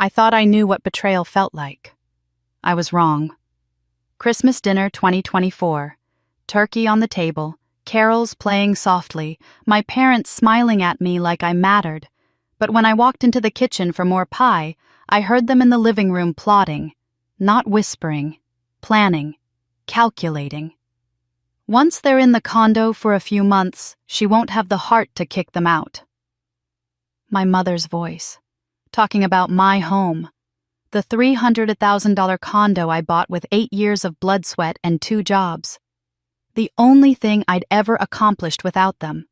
I thought I knew what betrayal felt like. I was wrong. Christmas dinner 2024. Turkey on the table, carols playing softly, my parents smiling at me like I mattered. But when I walked into the kitchen for more pie, I heard them in the living room plotting, not whispering, planning, calculating. Once they're in the condo for a few months, she won't have the heart to kick them out. My mother's voice, talking about my home, the $300,000 condo I bought with 8 years of blood sweat and 2 jobs. The only thing I'd ever accomplished without them.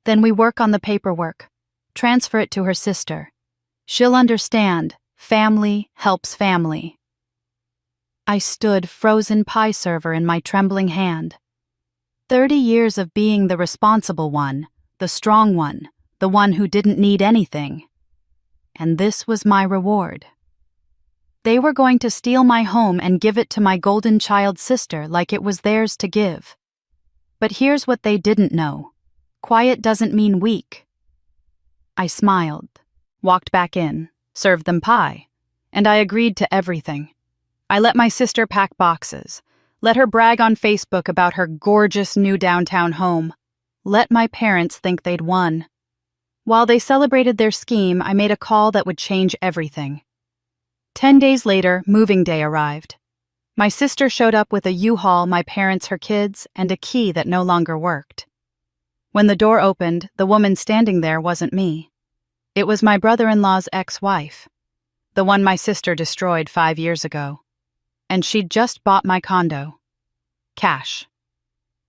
Then we work on the paperwork, transfer it to her sister. She'll understand, family helps family. I stood frozen pie server in my trembling hand. 30 years of being the responsible one, the strong one, the one who didn't need anything. And this was my reward. They were going to steal my home and give it to my golden child sister like it was theirs to give. But here's what they didn't know. Quiet doesn't mean weak. I smiled, walked back in, served them pie, and I agreed to everything. I let my sister pack boxes, let her brag on Facebook about her gorgeous new downtown home, let my parents think they'd won. While they celebrated their scheme, I made a call that would change everything. 10 days later, moving day arrived. My sister showed up with a U-Haul, my parents, her kids, and a key that no longer worked. When the door opened, the woman standing there wasn't me. It was my brother-in-law's ex-wife, the one my sister destroyed 5 years ago. And she'd just bought my condo. Cash.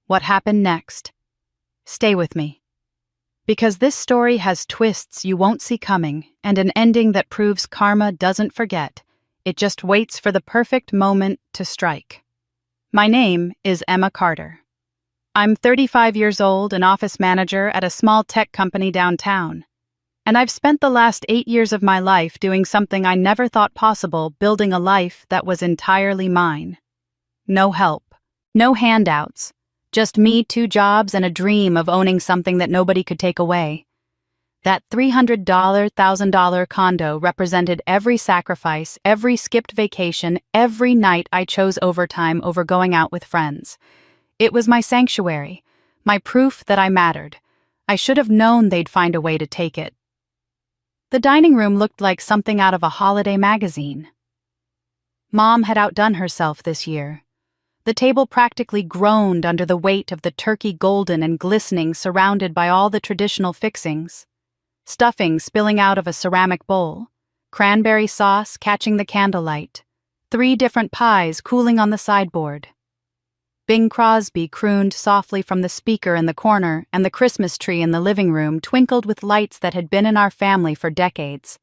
What happened next? Stay with me. Because this story has twists you won't see coming and an ending that proves karma doesn't forget. It just waits for the perfect moment to strike. My name is Emma Carter. I'm 35 years old, an office manager at a small tech company downtown. And I've spent the last 8 years of my life doing something I never thought possible, building a life that was entirely mine. No help, no handouts, just me, 2 jobs, and a dream of owning something that nobody could take away. That $300,000 condo represented every sacrifice, every skipped vacation, every night I chose overtime over going out with friends. It was my sanctuary, my proof that I mattered. I should have known they'd find a way to take it. The dining room looked like something out of a holiday magazine. Mom had outdone herself this year. The table practically groaned under the weight of the turkey, golden and glistening, surrounded by all the traditional fixings. Stuffing spilling out of a ceramic bowl, cranberry sauce catching the candlelight, 3 different pies cooling on the sideboard. Bing Crosby crooned softly from the speaker in the corner, and the Christmas tree in the living room twinkled with lights that had been in our family for decades.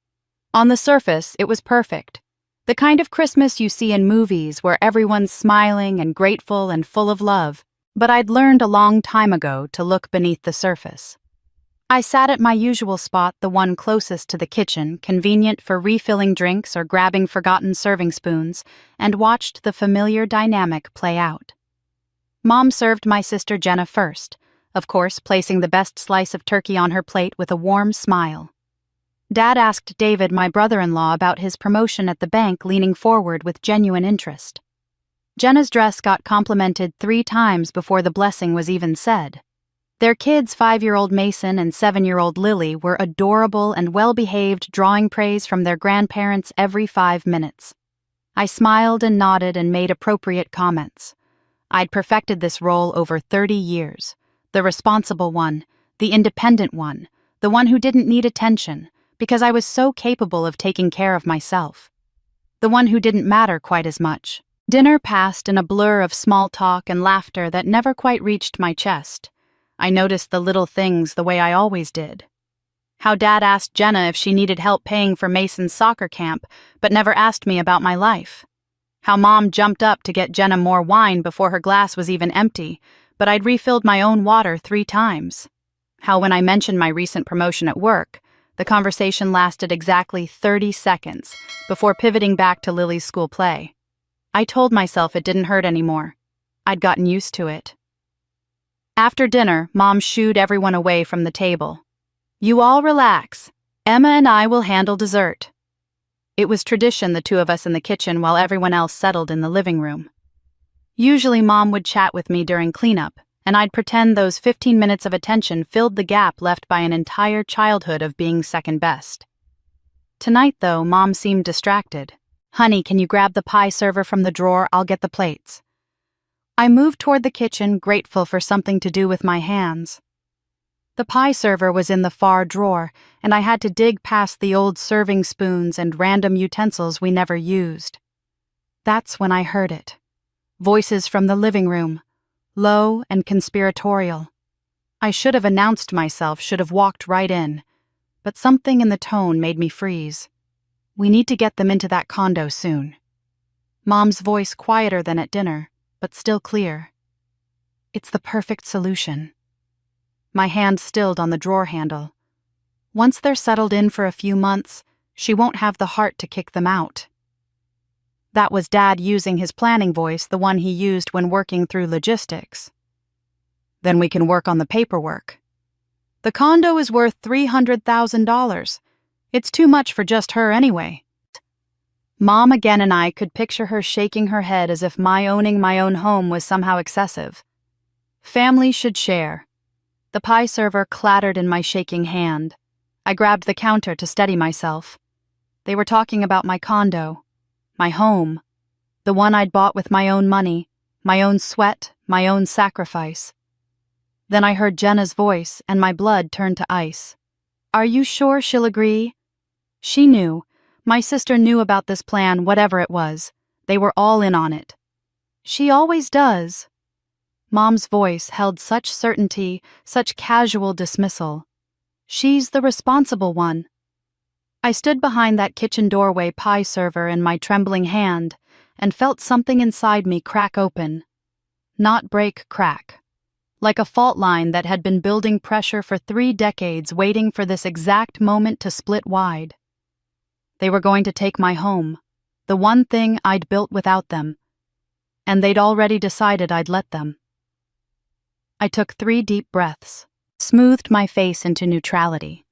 On the surface, it was perfect. The kind of Christmas you see in movies where everyone's smiling and grateful and full of love. But I'd learned a long time ago to look beneath the surface. I sat at my usual spot, the one closest to the kitchen, convenient for refilling drinks or grabbing forgotten serving spoons, and watched the familiar dynamic play out. Mom served my sister Jenna first, of course placing the best slice of turkey on her plate with a warm smile. Dad asked David, my brother-in-law, about his promotion at the bank, leaning forward with genuine interest. Jenna's dress got complimented 3 times before the blessing was even said. Their kids, 5-year-old Mason and 7-year-old Lily, were adorable and well-behaved, drawing praise from their grandparents every 5 minutes. I smiled and nodded and made appropriate comments. I'd perfected this role over 30 years. The responsible one, the independent one, the one who didn't need attention, because I was so capable of taking care of myself. The one who didn't matter quite as much. Dinner passed in a blur of small talk and laughter that never quite reached my chest. I noticed the little things the way I always did. How Dad asked Jenna if she needed help paying for Mason's soccer camp, but never asked me about my life. How Mom jumped up to get Jenna more wine before her glass was even empty, but I'd refilled my own water 3 times. How when I mentioned my recent promotion at work, the conversation lasted exactly 30 seconds before pivoting back to Lily's school play. I told myself it didn't hurt anymore. I'd gotten used to it. After dinner, Mom shooed everyone away from the table. "You all relax. Emma and I will handle dessert." It was tradition, the two of us in the kitchen while everyone else settled in the living room. Usually Mom would chat with me during cleanup, and I'd pretend those 15 minutes of attention filled the gap left by an entire childhood of being second best. Tonight, though, Mom seemed distracted. "Honey, can you grab the pie server from the drawer? I'll get the plates." I moved toward the kitchen, grateful for something to do with my hands. The pie server was in the far drawer, and I had to dig past the old serving spoons and random utensils we never used. That's when I heard it. Voices from the living room, low and conspiratorial. I should have announced myself, should have walked right in, but something in the tone made me freeze. "We need to get them into that condo soon." Mom's voice quieter than at dinner, but still clear. "It's the perfect solution." My hand stilled on the drawer handle. Once they're settled in for a few months, she won't have the heart to kick them out. That was Dad using his planning voice, the one he used when working through logistics. "Then we can work on the paperwork. The condo is worth $300,000. It's too much for just her anyway." Mom again, and I could picture her shaking her head as if my owning my own home was somehow excessive. Family should share. The pie server clattered in my shaking hand. I grabbed the counter to steady myself. They were talking about my condo, my home, the one I'd bought with my own money, my own sweat, my own sacrifice. Then I heard Jenna's voice, and my blood turned to ice. "Are you sure she'll agree?" She knew. My sister knew about this plan, whatever it was. They were all in on it. "She always does." Mom's voice held such certainty, such casual dismissal. "She's the responsible one." I stood behind that kitchen doorway pie server in my trembling hand and felt something inside me crack open. Not break, crack. Like a fault line that had been building pressure for 3 decades, waiting for this exact moment to split wide. They were going to take my home, the one thing I'd built without them, and they'd already decided I'd let them. I took 3 deep breaths, smoothed my face into neutrality,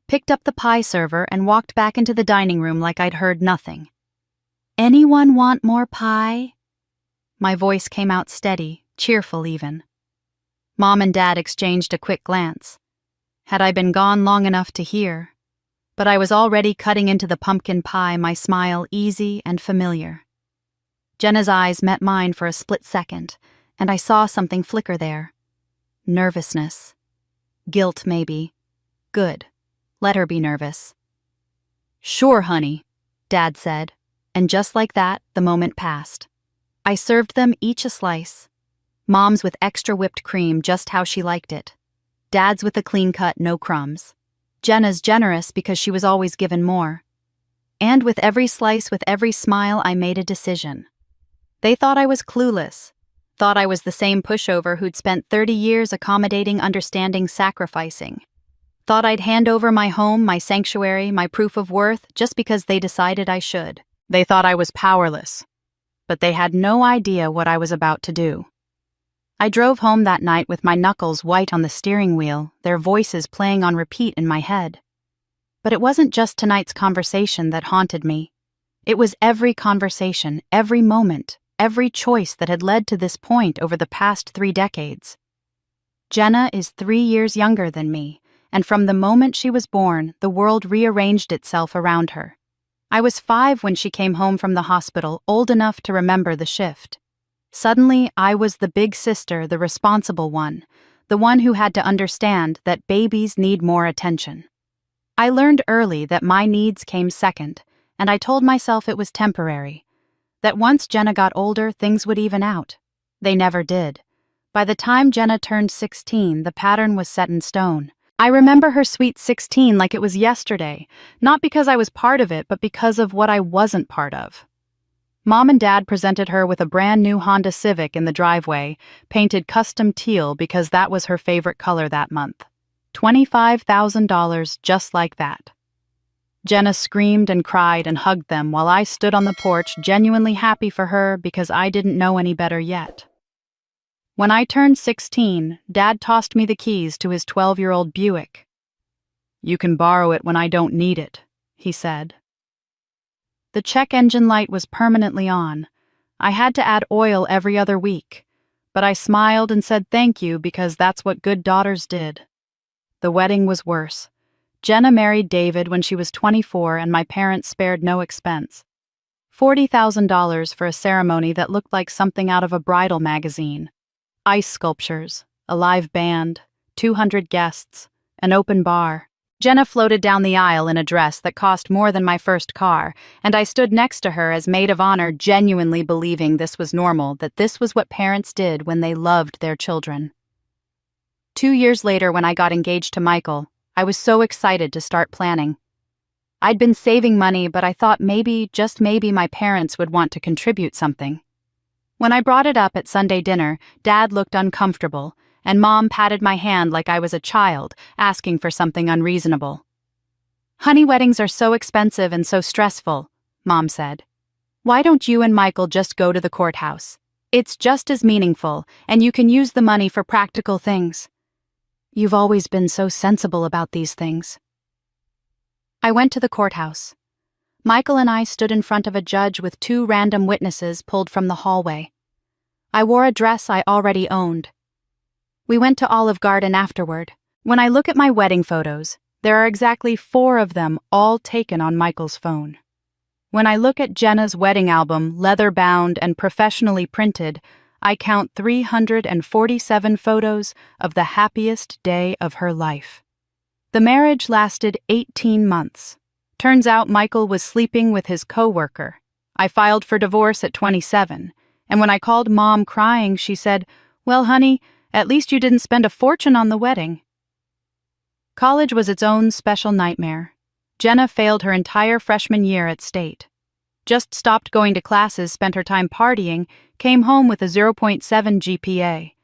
picked up the pie server and walked back into the dining room like I'd heard nothing. "Anyone want more pie?" My voice came out steady, cheerful even. Mom and Dad exchanged a quick glance. Had I been gone long enough to hear? But I was already cutting into the pumpkin pie, my smile easy and familiar. Jenna's eyes met mine for a split second, and I saw something flicker there. Nervousness. Guilt, maybe. Good. Let her be nervous. "Sure, honey," Dad said, and just like that, the moment passed. I served them each a slice. Mom's with extra whipped cream, just how she liked it. Dad's with a clean cut, no crumbs. Jenna's generous because she was always given more. And with every slice, with every smile, I made a decision. They thought I was clueless. Thought I was the same pushover who'd spent 30 years accommodating, understanding, sacrificing. Thought I'd hand over my home, my sanctuary, my proof of worth, just because they decided I should. They thought I was powerless. But they had no idea what I was about to do. I drove home that night with my knuckles white on the steering wheel, their voices playing on repeat in my head. But it wasn't just tonight's conversation that haunted me. It was every conversation, every moment, every choice that had led to this point over the past 3 decades. Jenna is 3 years younger than me, and from the moment she was born, the world rearranged itself around her. I was 5 when she came home from the hospital, old enough to remember the shift. Suddenly, I was the big sister, the responsible one, the one who had to understand that babies need more attention. I learned early that my needs came second, and I told myself it was temporary. That once Jenna got older, things would even out. They never did. By the time Jenna turned 16, the pattern was set in stone. I remember her sweet 16 like it was yesterday, not because I was part of it, but because of what I wasn't part of. Mom and Dad presented her with a brand new Honda Civic in the driveway, painted custom teal because that was her favorite color that month. $25,000 just like that. Jenna screamed and cried and hugged them while I stood on the porch genuinely happy for her because I didn't know any better yet. When I turned 16, Dad tossed me the keys to his 12-year-old Buick. "You can borrow it when I don't need it," he said. The check engine light was permanently on. I had to add oil every other week, but I smiled and said thank you because that's what good daughters did. The wedding was worse. Jenna married David when she was 24 and my parents spared no expense. $40,000 for a ceremony that looked like something out of a bridal magazine. Ice sculptures, a live band, 200 guests, an open bar. Jenna floated down the aisle in a dress that cost more than my first car, and I stood next to her as maid of honor, genuinely believing this was normal, that this was what parents did when they loved their children. 2 years later, when I got engaged to Michael, I was so excited to start planning. I'd been saving money, but I thought maybe, just maybe, my parents would want to contribute something. When I brought it up at Sunday dinner, Dad looked uncomfortable, and Mom patted my hand like I was a child, asking for something unreasonable. "Honey, weddings are so expensive and so stressful," Mom said. "Why don't you and Michael just go to the courthouse? It's just as meaningful, and you can use the money for practical things. You've always been so sensible about these things." I went to the courthouse. Michael and I stood in front of a judge with 2 random witnesses pulled from the hallway. I wore a dress I already owned. We went to Olive Garden afterward. When I look at my wedding photos, there are exactly 4 of them, all taken on Michael's phone. When I look at Jenna's wedding album, leather-bound and professionally printed, I count 347 photos of the happiest day of her life. The marriage lasted 18 months. Turns out Michael was sleeping with his co-worker. I filed for divorce at 27, and when I called Mom crying, she said, "Well, honey, at least you didn't spend a fortune on the wedding." College was its own special nightmare. Jenna failed her entire freshman year at State. Just stopped going to classes, spent her time partying, came home with a 0.7 GPA.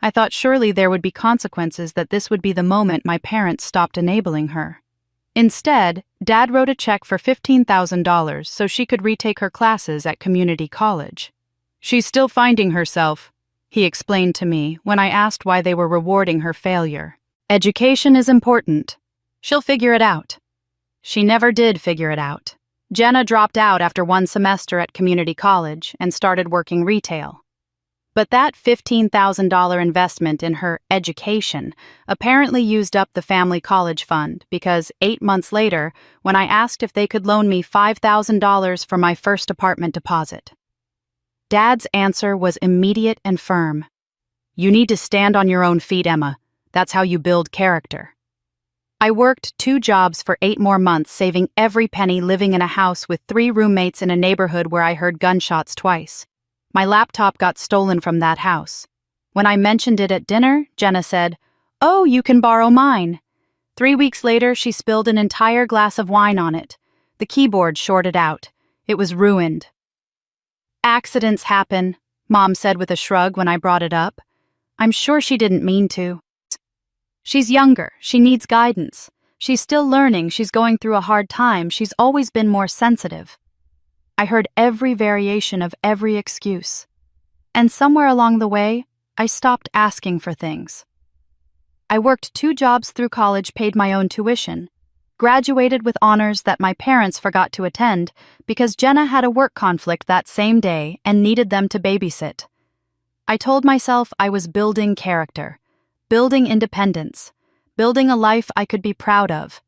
I thought surely there would be consequences, that this would be the moment my parents stopped enabling her. Instead, Dad wrote a check for $15,000 so she could retake her classes at community college. "She's still finding herself," he explained to me when I asked why they were rewarding her failure. "Education is important. She'll figure it out." She never did figure it out. Jenna dropped out after 1 semester at community college and started working retail. But that $15,000 investment in her education apparently used up the family college fund, because 8 months later, when I asked if they could loan me $5,000 for my first apartment deposit, Dad's answer was immediate and firm. "You need to stand on your own feet, Emma. That's how you build character." I worked 2 jobs for 8 more months, saving every penny, living in a house with 3 roommates in a neighborhood where I heard gunshots twice. My laptop got stolen from that house. When I mentioned it at dinner, Jenna said, "Oh, you can borrow mine." 3 weeks later, she spilled an entire glass of wine on it. The keyboard shorted out. It was ruined. "Accidents happen," Mom said with a shrug when I brought it up. I'm sure she didn't mean to. "She's younger. She needs guidance. She's still learning. She's going through a hard time. She's always been more sensitive." I heard every variation of every excuse. And somewhere along the way, I stopped asking for things. I worked 2 jobs through college, paid my own tuition, graduated with honors that my parents forgot to attend because Jenna had a work conflict that same day and needed them to babysit. I told myself I was building character, building independence, building a life I could be proud of.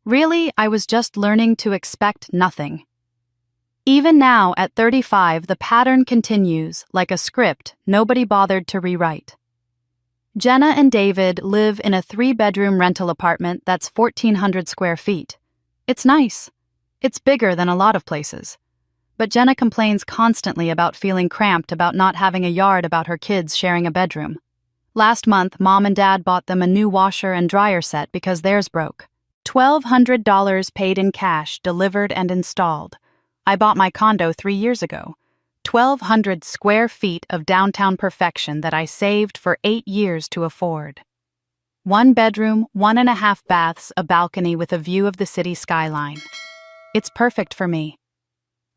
Really, I was just learning to expect nothing. Even now, at 35, the pattern continues, like a script nobody bothered to rewrite. Jenna and David live in a 3-bedroom rental apartment that's 1,400 square feet. It's nice. It's bigger than a lot of places. But Jenna complains constantly about feeling cramped, about not having a yard, about her kids sharing a bedroom. Last month, Mom and Dad bought them a new washer and dryer set because theirs broke. $1,200 paid in cash, delivered and installed. I bought my condo 3 years ago. 1,200 square feet of downtown perfection that I saved for 8 years to afford. 1 bedroom, 1.5 baths, a balcony with a view of the city skyline. It's perfect for me.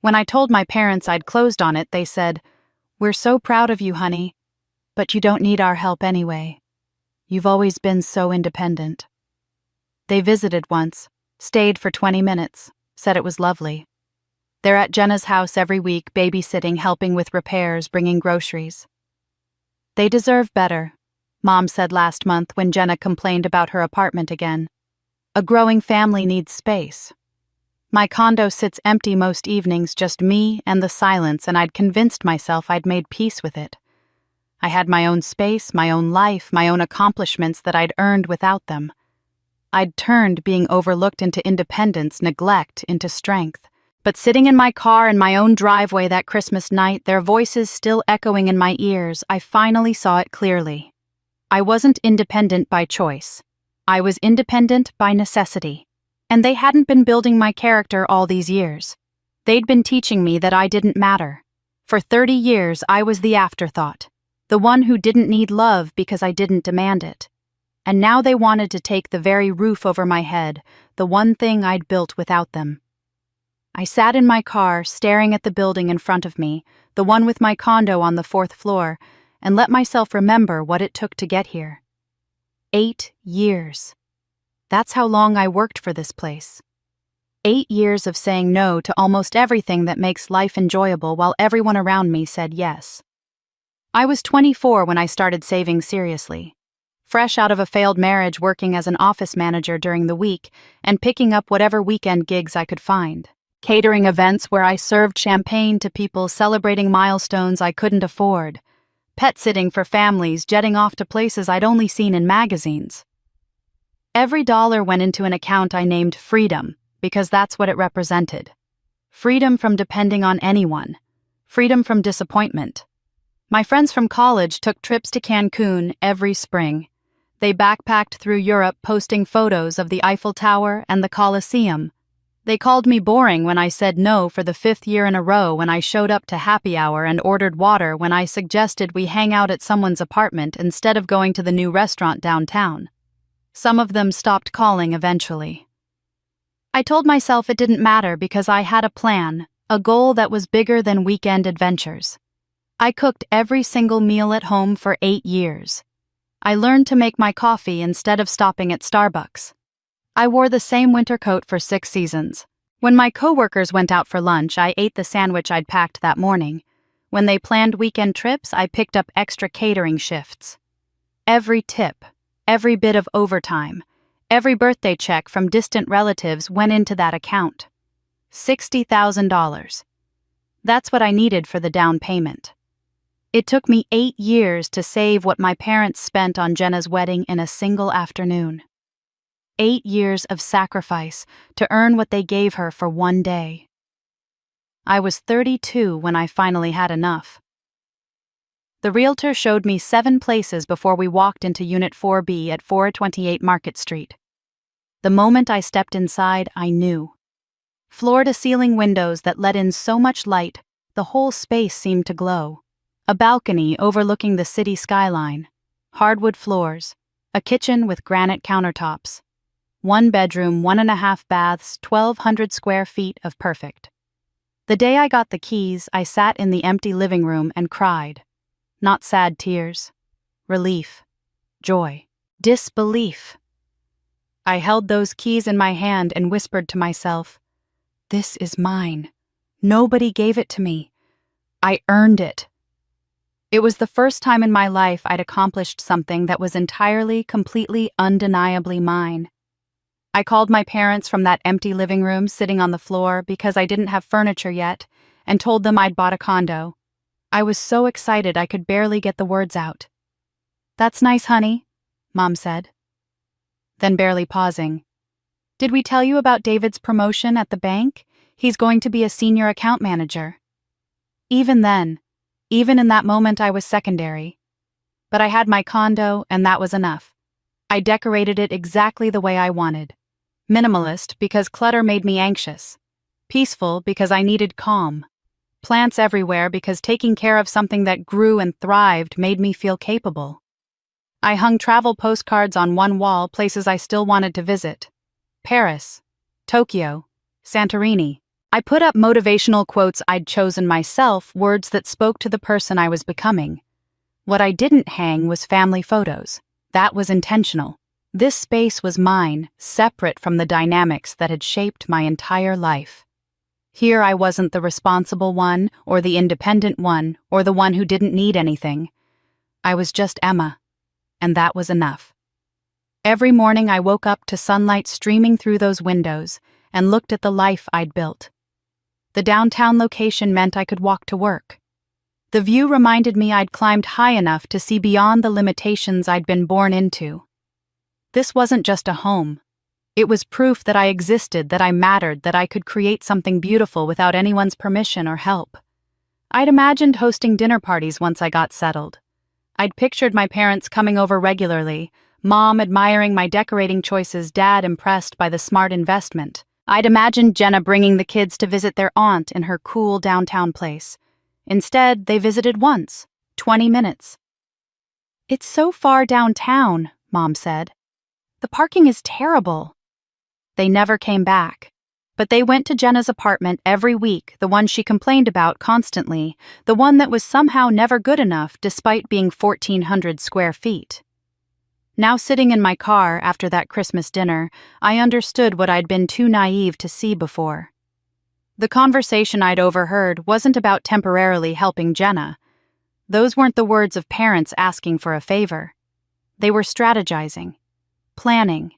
When I told my parents I'd closed on it, they said, "We're so proud of you, honey, but you don't need our help anyway. You've always been so independent." They visited once, stayed for 20 minutes, said it was lovely. They're at Jenna's house every week, babysitting, helping with repairs, bringing groceries. They deserve better, Mom said last month when Jenna complained about her apartment again. A growing family needs space. My condo sits empty most evenings, just me and the silence, and I'd convinced myself I'd made peace with it. I had my own space, my own life, my own accomplishments that I'd earned without them. I'd turned being overlooked into independence, neglect into strength. But sitting in my car in my own driveway that Christmas night, their voices still echoing in my ears, I finally saw it clearly. I wasn't independent by choice. I was independent by necessity. And they hadn't been building my character all these years. They'd been teaching me that I didn't matter. For 30 years, I was the afterthought, the one who didn't need love because I didn't demand it. And now they wanted to take the very roof over my head, the one thing I'd built without them. I sat in my car, staring at the building in front of me, the one with my condo on the 4th floor, and let myself remember what it took to get here. 8 years. That's how long I worked for this place. 8 years of saying no to almost everything that makes life enjoyable while everyone around me said yes. I was 24 when I started saving seriously. Fresh out of a failed marriage, working as an office manager during the week and picking up whatever weekend gigs I could find. Catering events where I served champagne to people celebrating milestones I couldn't afford. Pet sitting for families, jetting off to places I'd only seen in magazines. Every dollar went into an account I named Freedom, because that's what it represented. Freedom from depending on anyone. Freedom from disappointment. My friends from college took trips to Cancun every spring. They backpacked through Europe, posting photos of the Eiffel Tower and the Colosseum. They called me boring when I said no for the 5th year in a row when I showed up to happy hour and ordered water when I suggested we hang out at someone's apartment instead of going to the new restaurant downtown. Some of them stopped calling eventually. I told myself it didn't matter because I had a plan, a goal that was bigger than weekend adventures. I cooked every single meal at home for 8 years. I learned to make my coffee instead of stopping at Starbucks. I wore the same winter coat for 6 seasons. When my coworkers went out for lunch, I ate the sandwich I'd packed that morning. When they planned weekend trips, I picked up extra catering shifts. Every tip, every bit of overtime, every birthday check from distant relatives went into that account. $60,000. That's what I needed for the down payment. It took me 8 years to save what my parents spent on Jenna's wedding in a single afternoon. 8 years of sacrifice to earn what they gave her for one day. I was 32 when I finally had enough. The realtor showed me 7 places before we walked into Unit 4B at 428 Market Street. The moment I stepped inside, I knew. Floor-to-ceiling windows that let in so much light, the whole space seemed to glow. A balcony overlooking the city skyline. Hardwood floors. A kitchen with granite countertops. 1 bedroom, 1.5 baths, 1,200 square feet of perfect. The day I got the keys, I sat in the empty living room and cried. Not sad tears. Relief. Joy. Disbelief. I held those keys in my hand and whispered to myself, "This is mine. Nobody gave it to me. I earned it." It was the first time in my life I'd accomplished something that was entirely, completely, undeniably mine. I called my parents from that empty living room sitting on the floor because I didn't have furniture yet, and told them I'd bought a condo. I was so excited I could barely get the words out. "That's nice, honey," Mom said. Then barely pausing, "Did we tell you about David's promotion at the bank? He's going to be a senior account manager." Even then, even in that moment, I was secondary. But I had my condo, and that was enough. I decorated it exactly the way I wanted. Minimalist because clutter made me anxious. Peaceful because I needed calm. Plants everywhere because taking care of something that grew and thrived made me feel capable. I hung travel postcards on one wall, places I still wanted to visit. Paris, Tokyo, Santorini. I put up motivational quotes I'd chosen myself, words that spoke to the person I was becoming. What I didn't hang was family photos. That was intentional. This space was mine, separate from the dynamics that had shaped my entire life. Here I wasn't the responsible one, or the independent one, or the one who didn't need anything. I was just Emma, and that was enough. Every morning I woke up to sunlight streaming through those windows and looked at the life I'd built. The downtown location meant I could walk to work. The view reminded me I'd climbed high enough to see beyond the limitations I'd been born into. This wasn't just a home. It was proof that I existed, that I mattered, that I could create something beautiful without anyone's permission or help. I'd imagined hosting dinner parties once I got settled. I'd pictured my parents coming over regularly, Mom admiring my decorating choices, Dad impressed by the smart investment. I'd imagined Jenna bringing the kids to visit their aunt in her cool downtown place. Instead, they visited once, 20 minutes. "It's so far downtown," Mom said. "The parking is terrible." They never came back. But they went to Jenna's apartment every week, the one she complained about constantly, the one that was somehow never good enough despite being 1,400 square feet. Now sitting in my car after that Christmas dinner, I understood what I'd been too naive to see before. The conversation I'd overheard wasn't about temporarily helping Jenna. Those weren't the words of parents asking for a favor. They were strategizing, planning.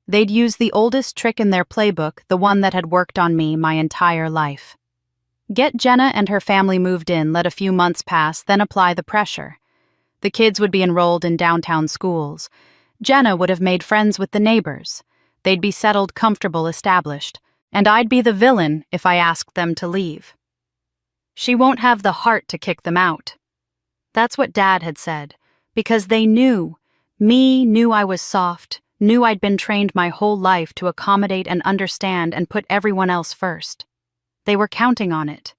They'd use the oldest trick in their playbook, the one that had worked on me my entire life. Get Jenna and her family moved in, let a few months pass, then apply the pressure. The kids would be enrolled in downtown schools. Jenna would have made friends with the neighbors. They'd be settled, comfortable, established. And I'd be the villain if I asked them to leave. She won't have the heart to kick them out. That's what Dad had said, because they knew I was soft, knew I'd been trained my whole life to accommodate and understand and put everyone else first. They were counting on it.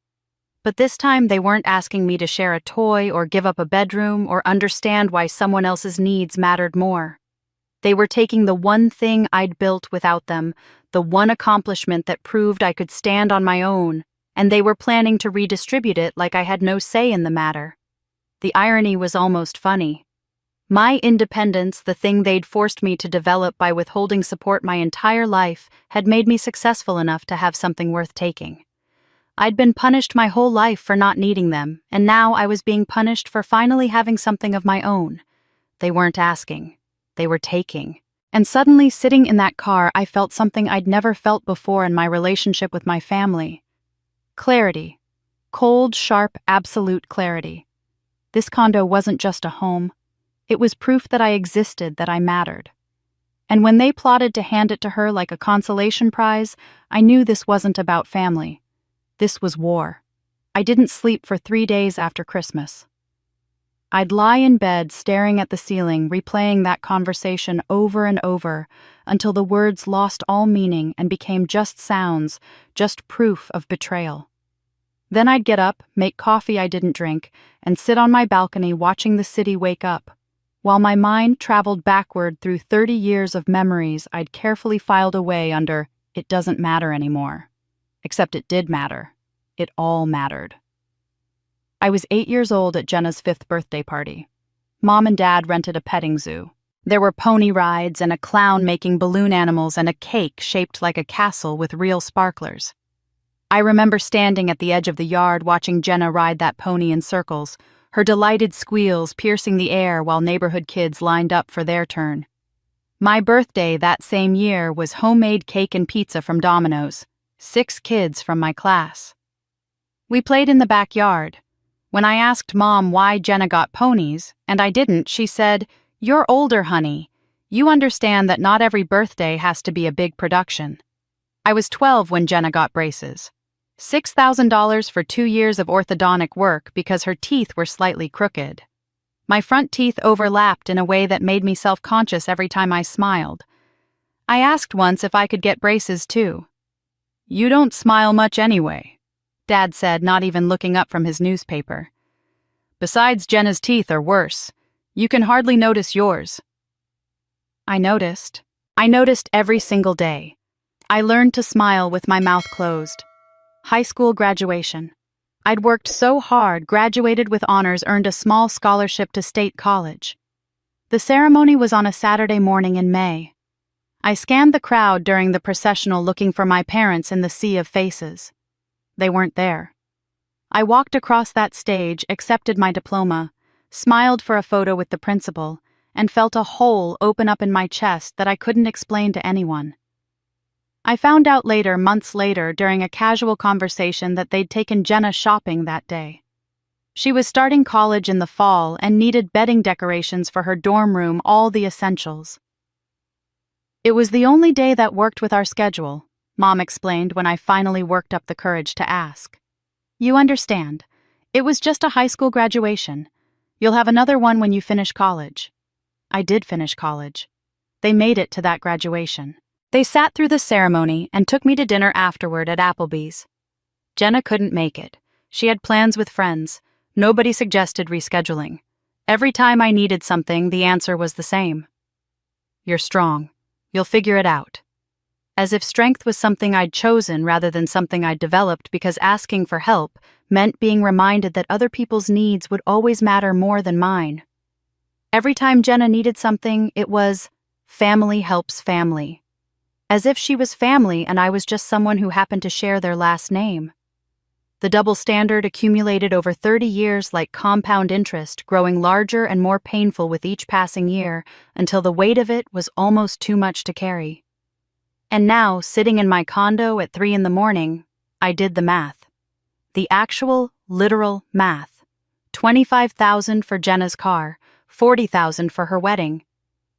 But this time they weren't asking me to share a toy or give up a bedroom or understand why someone else's needs mattered more. They were taking the one thing I'd built without them, the one accomplishment that proved I could stand on my own, and they were planning to redistribute it like I had no say in the matter. The irony was almost funny. My independence, the thing they'd forced me to develop by withholding support my entire life, had made me successful enough to have something worth taking. I'd been punished my whole life for not needing them, and now I was being punished for finally having something of my own. They weren't asking. They were taking. And suddenly, sitting in that car, I felt something I'd never felt before in my relationship with my family. Clarity. Cold, sharp, absolute clarity. This condo wasn't just a home. It was proof that I existed, that I mattered. And when they plotted to hand it to her like a consolation prize, I knew this wasn't about family. This was war. I didn't sleep for 3 days after Christmas. I'd lie in bed staring at the ceiling, replaying that conversation over and over until the words lost all meaning and became just sounds, just proof of betrayal. Then I'd get up, make coffee I didn't drink, and sit on my balcony watching the city wake up, while my mind traveled backward through 30 years of memories I'd carefully filed away under "it doesn't matter anymore." Except it did matter. It all mattered. I was 8 years old at Jenna's 5th birthday party. Mom and Dad rented a petting zoo. There were pony rides and a clown making balloon animals and a cake shaped like a castle with real sparklers. I remember standing at the edge of the yard watching Jenna ride that pony in circles, her delighted squeals piercing the air while neighborhood kids lined up for their turn. My birthday that same year was homemade cake and pizza from Domino's. 6 kids from my class. We played in the backyard. When I asked Mom why Jenna got ponies, and I didn't, she said, "You're older, honey. You understand that not every birthday has to be a big production." I was 12 when Jenna got braces. $6,000 for 2 years of orthodontic work because her teeth were slightly crooked. My front teeth overlapped in a way that made me self-conscious every time I smiled. I asked once if I could get braces too. "You don't smile much anyway," Dad said, not even looking up from his newspaper. "Besides, Jenna's teeth are worse. You can hardly notice yours." I noticed. I noticed every single day. I learned to smile with my mouth closed. High school graduation. I'd worked so hard, graduated with honors, earned a small scholarship to state college. The ceremony was on a Saturday morning in May. I scanned the crowd during the processional looking for my parents in the sea of faces. They weren't there. I walked across that stage, accepted my diploma, smiled for a photo with the principal, and felt a hole open up in my chest that I couldn't explain to anyone. I found out later, months later, during a casual conversation that they'd taken Jenna shopping that day. She was starting college in the fall and needed bedding decorations for her dorm room, all the essentials. It was the only day that worked with our schedule, Mom explained when I finally worked up the courage to ask. You understand, it was just a high school graduation. You'll have another one when you finish college. I did finish college. They made it to that graduation. They sat through the ceremony and took me to dinner afterward at Applebee's. Jenna couldn't make it. She had plans with friends. Nobody suggested rescheduling. Every time I needed something, the answer was the same. You're strong. You'll figure it out. As if strength was something I'd chosen rather than something I'd developed, because asking for help meant being reminded that other people's needs would always matter more than mine. Every time Jenna needed something, it was family helps family. As if she was family and I was just someone who happened to share their last name. The double standard accumulated over 30 years like compound interest, growing larger and more painful with each passing year until the weight of it was almost too much to carry. And now, sitting in my condo at 3 a.m, I did the math. The actual, literal math. $25,000 for Jenna's car, $40,000 for her wedding,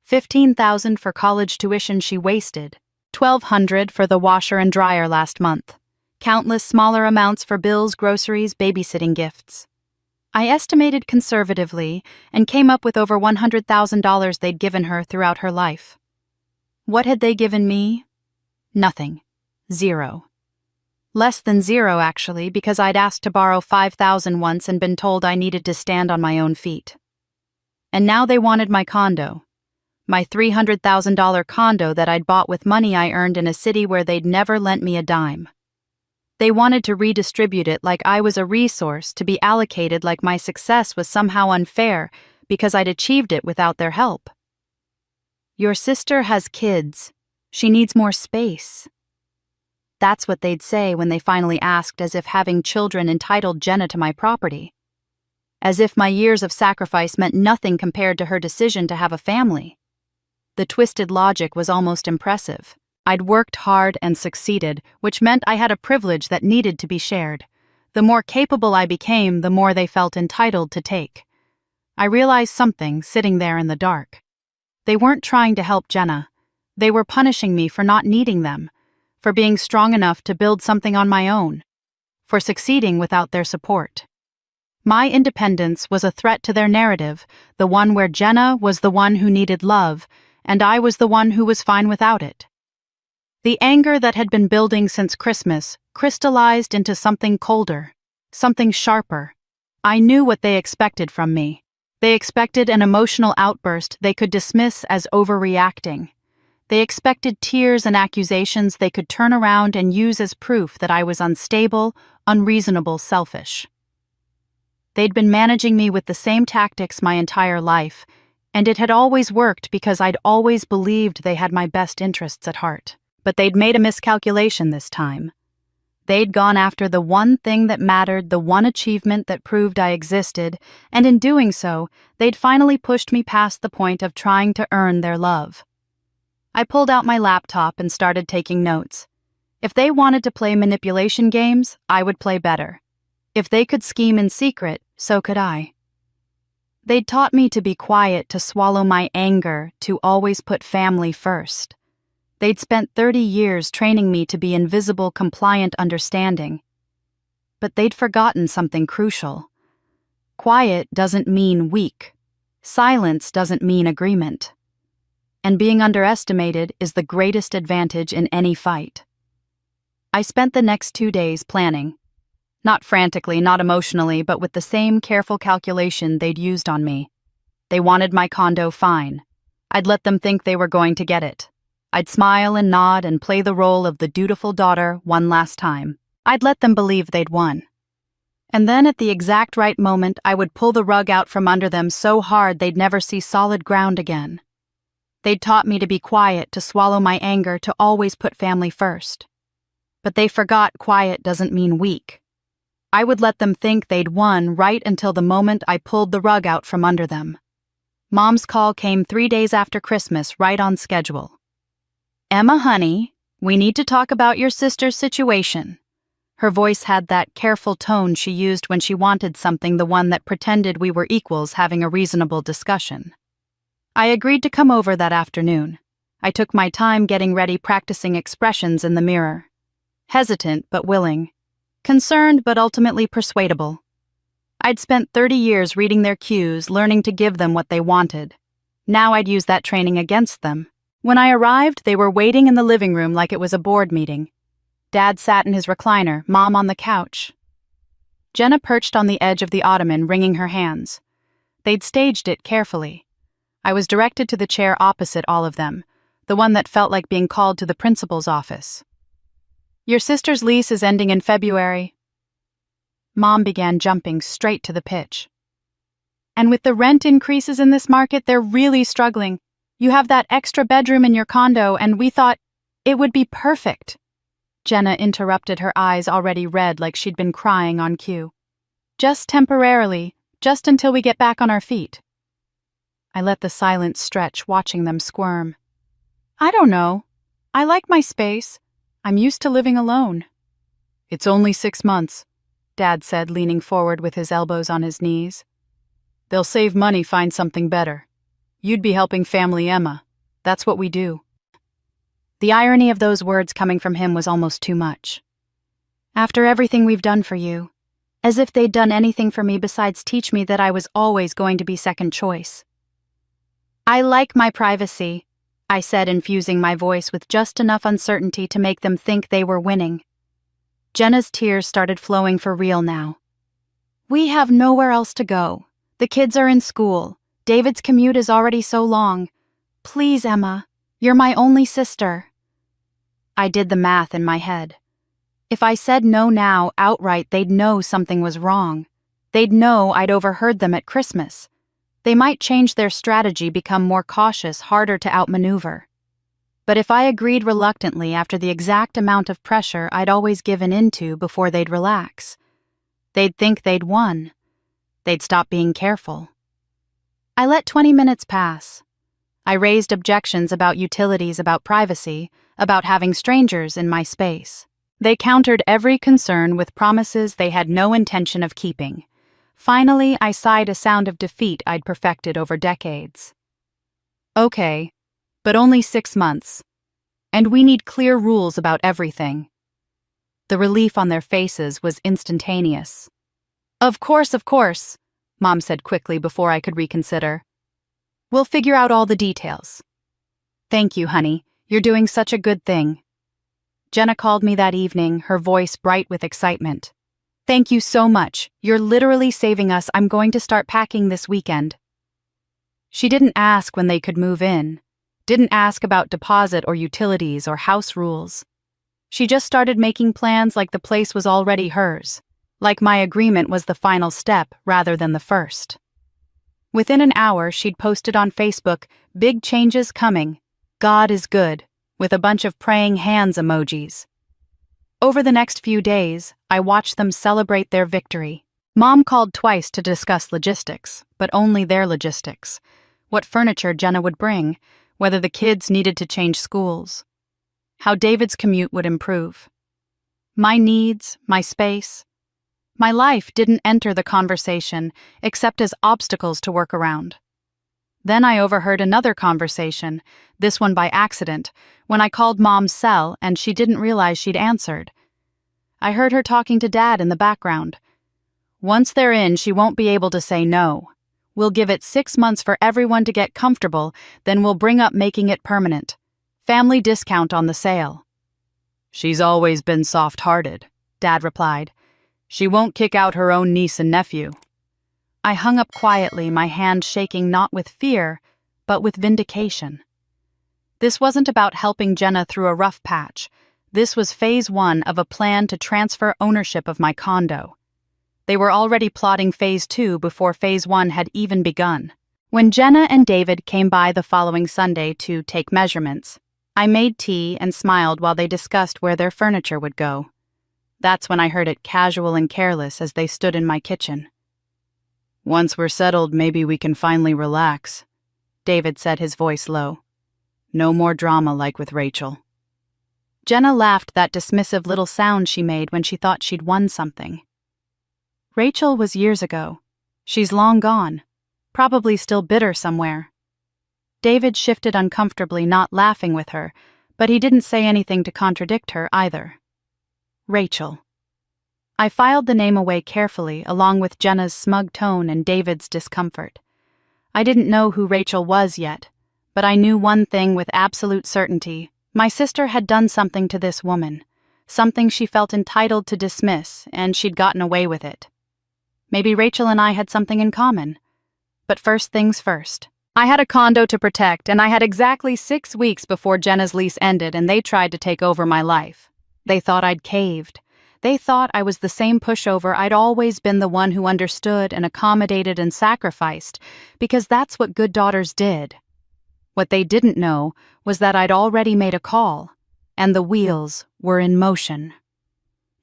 $15,000 for college tuition she wasted, $1,200 for the washer and dryer last month, countless smaller amounts for bills, groceries, babysitting gifts. I estimated conservatively and came up with over $100,000 they'd given her throughout her life. What had they given me? Nothing. Zero. Less than zero, actually, because I'd asked to borrow $5,000 once and been told I needed to stand on my own feet. And now they wanted my condo. My $300,000 condo that I'd bought with money I earned in a city where they'd never lent me a dime. They wanted to redistribute it like I was a resource to be allocated like my success was somehow unfair because I'd achieved it without their help. Your sister has kids. She needs more space. That's what they'd say when they finally asked, as if having children entitled Jenna to my property. As if my years of sacrifice meant nothing compared to her decision to have a family. The twisted logic was almost impressive. I'd worked hard and succeeded, which meant I had a privilege that needed to be shared. The more capable I became, the more they felt entitled to take. I realized something sitting there in the dark. They weren't trying to help Jenna. They were punishing me for not needing them, for being strong enough to build something on my own, for succeeding without their support. My independence was a threat to their narrative, the one where Jenna was the one who needed love, and I was the one who was fine without it. The anger that had been building since Christmas crystallized into something colder, something sharper. I knew what they expected from me. They expected an emotional outburst they could dismiss as overreacting. They expected tears and accusations they could turn around and use as proof that I was unstable, unreasonable, selfish. They'd been managing me with the same tactics my entire life, and it had always worked because I'd always believed they had my best interests at heart. But they'd made a miscalculation this time. They'd gone after the one thing that mattered, the one achievement that proved I existed, and in doing so, they'd finally pushed me past the point of trying to earn their love. I pulled out my laptop and started taking notes. If they wanted to play manipulation games, I would play better. If they could scheme in secret, so could I. They'd taught me to be quiet, to swallow my anger, to always put family first. They'd spent 30 years training me to be invisible, compliant, understanding. But they'd forgotten something crucial. Quiet doesn't mean weak. Silence doesn't mean agreement. And being underestimated is the greatest advantage in any fight. I spent the next 2 days planning. Not frantically, not emotionally, but with the same careful calculation they'd used on me. They wanted my condo, fine. I'd let them think they were going to get it. I'd smile and nod and play the role of the dutiful daughter one last time. I'd let them believe they'd won. And then at the exact right moment, I would pull the rug out from under them so hard they'd never see solid ground again. They'd taught me to be quiet, to swallow my anger, to always put family first. But they forgot quiet doesn't mean weak. I would let them think they'd won right until the moment I pulled the rug out from under them. Mom's call came 3 days after Christmas, right on schedule. "Emma, honey, we need to talk about your sister's situation." Her voice had that careful tone she used when she wanted something, the one that pretended we were equals having a reasonable discussion. I agreed to come over that afternoon. I took my time getting ready, practicing expressions in the mirror. Hesitant but willing. Concerned but ultimately persuadable. I'd spent 30 years reading their cues, learning to give them what they wanted. Now I'd use that training against them. When I arrived, they were waiting in the living room like it was a board meeting. Dad sat in his recliner, Mom on the couch. Jenna perched on the edge of the ottoman, wringing her hands. They'd staged it carefully. I was directed to the chair opposite all of them, the one that felt like being called to the principal's office. "Your sister's lease is ending in February." Mom began jumping straight to the pitch. "And with the rent increases in this market, they're really struggling. You have that extra bedroom in your condo, and we thought it would be perfect." Jenna interrupted, her eyes already red like she'd been crying on cue. "Just temporarily, just until we get back on our feet." I let the silence stretch, watching them squirm. "I don't know. I like my space. I'm used to living alone." "It's only 6 months," Dad said, leaning forward with his elbows on his knees. "They'll save money, find something better. You'd be helping family Emma. That's what we do." The irony of those words coming from him was almost too much. "After everything we've done for you," as if they'd done anything for me besides teach me that I was always going to be second choice. "I like my privacy," I said, infusing my voice with just enough uncertainty to make them think they were winning. Jenna's tears started flowing for real now. "We have nowhere else to go. The kids are in school. David's commute is already so long. Please, Emma, you're my only sister." I did the math in my head. If I said no now, outright, they'd know something was wrong. They'd know I'd overheard them at Christmas. They might change their strategy, become more cautious, harder to outmaneuver. But if I agreed reluctantly after the exact amount of pressure I'd always given into before they'd relax, they'd think they'd won. They'd stop being careful. I let 20 minutes pass. I raised objections about utilities, about privacy, about having strangers in my space. They countered every concern with promises they had no intention of keeping. Finally, I sighed, a sound of defeat I'd perfected over decades. "Okay, but only 6 months. And we need clear rules about everything." The relief on their faces was instantaneous. Of course," Mom said quickly before I could reconsider. "We'll figure out all the details." "Thank you, honey. You're doing such a good thing." Jenna called me that evening, her voice bright with excitement. "Thank you so much. You're literally saving us. I'm going to start packing this weekend." She didn't ask when they could move in, didn't ask about deposit or utilities or house rules. She just started making plans like the place was already hers, like my agreement was the final step rather than the first. Within an hour, she'd posted on Facebook, "Big changes coming. God is good," with a bunch of praying hands emojis. Over the next few days, I watched them celebrate their victory. Mom called twice to discuss logistics, but only their logistics. What furniture Jenna would bring, whether the kids needed to change schools, how David's commute would improve. My needs, my space, my life didn't enter the conversation except as obstacles to work around. Then I overheard another conversation, this one by accident, when I called Mom's cell and she didn't realize she'd answered. I heard her talking to Dad in the background. "Once they're in, she won't be able to say no. We'll give it 6 months for everyone to get comfortable, then we'll bring up making it permanent. Family discount on the sale." "She's always been soft-hearted," Dad replied. "She won't kick out her own niece and nephew." I hung up quietly, my hand shaking not with fear, but with vindication. This wasn't about helping Jenna through a rough patch. This was phase 1 of a plan to transfer ownership of my condo. They were already plotting phase 2 before phase 1 had even begun. When Jenna and David came by the following Sunday to take measurements, I made tea and smiled while they discussed where their furniture would go. That's when I heard it casual and careless as they stood in my kitchen. "Once we're settled, maybe we can finally relax," David said, his voice low. "No more drama like with Rachel." Jenna laughed, that dismissive little sound she made when she thought she'd won something. "Rachel was years ago. She's long gone. Probably still bitter somewhere." David shifted uncomfortably, not laughing with her, but he didn't say anything to contradict her either. Rachel. I filed the name away carefully, along with Jenna's smug tone and David's discomfort. I didn't know who Rachel was yet, but I knew one thing with absolute certainty. My sister had done something to this woman, something she felt entitled to dismiss, and she'd gotten away with it. Maybe Rachel and I had something in common. But first things first. I had a condo to protect, and I had exactly 6 weeks before Jenna's lease ended and they tried to take over my life. They thought I'd caved. They thought I was the same pushover. I'd always been the one who understood and accommodated and sacrificed, because that's what good daughters did. What they didn't know was that I'd already made a call, and the wheels were in motion.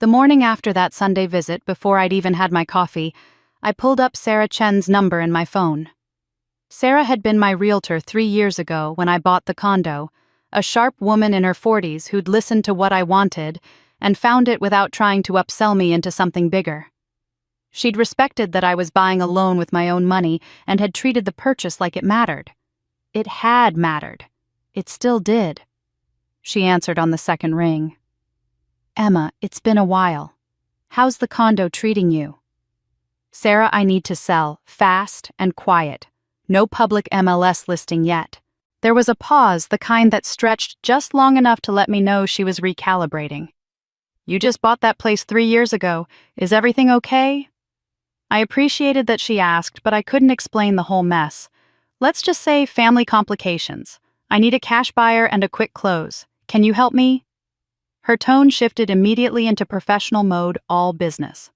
The morning after that Sunday visit, before I'd even had my coffee, I pulled up Sarah Chen's number in my phone. Sarah had been my realtor 3 years ago when I bought the condo, a sharp woman in her 40s who'd listened to what I wanted and found it without trying to upsell me into something bigger. She'd respected that I was buying a loan with my own money and had treated the purchase like it mattered. It had mattered. It still did. She answered on the second ring. "Emma, it's been a while. How's the condo treating you?" "Sarah, I need to sell, fast and quiet. No public MLS listing yet." There was a pause, the kind that stretched just long enough to let me know she was recalibrating. "You just bought that place 3 years ago. Is everything okay?" I appreciated that she asked, but I couldn't explain the whole mess. Let's just say family complications. I need a cash buyer and a quick close. Can you help me? Her tone shifted immediately into professional mode, all business.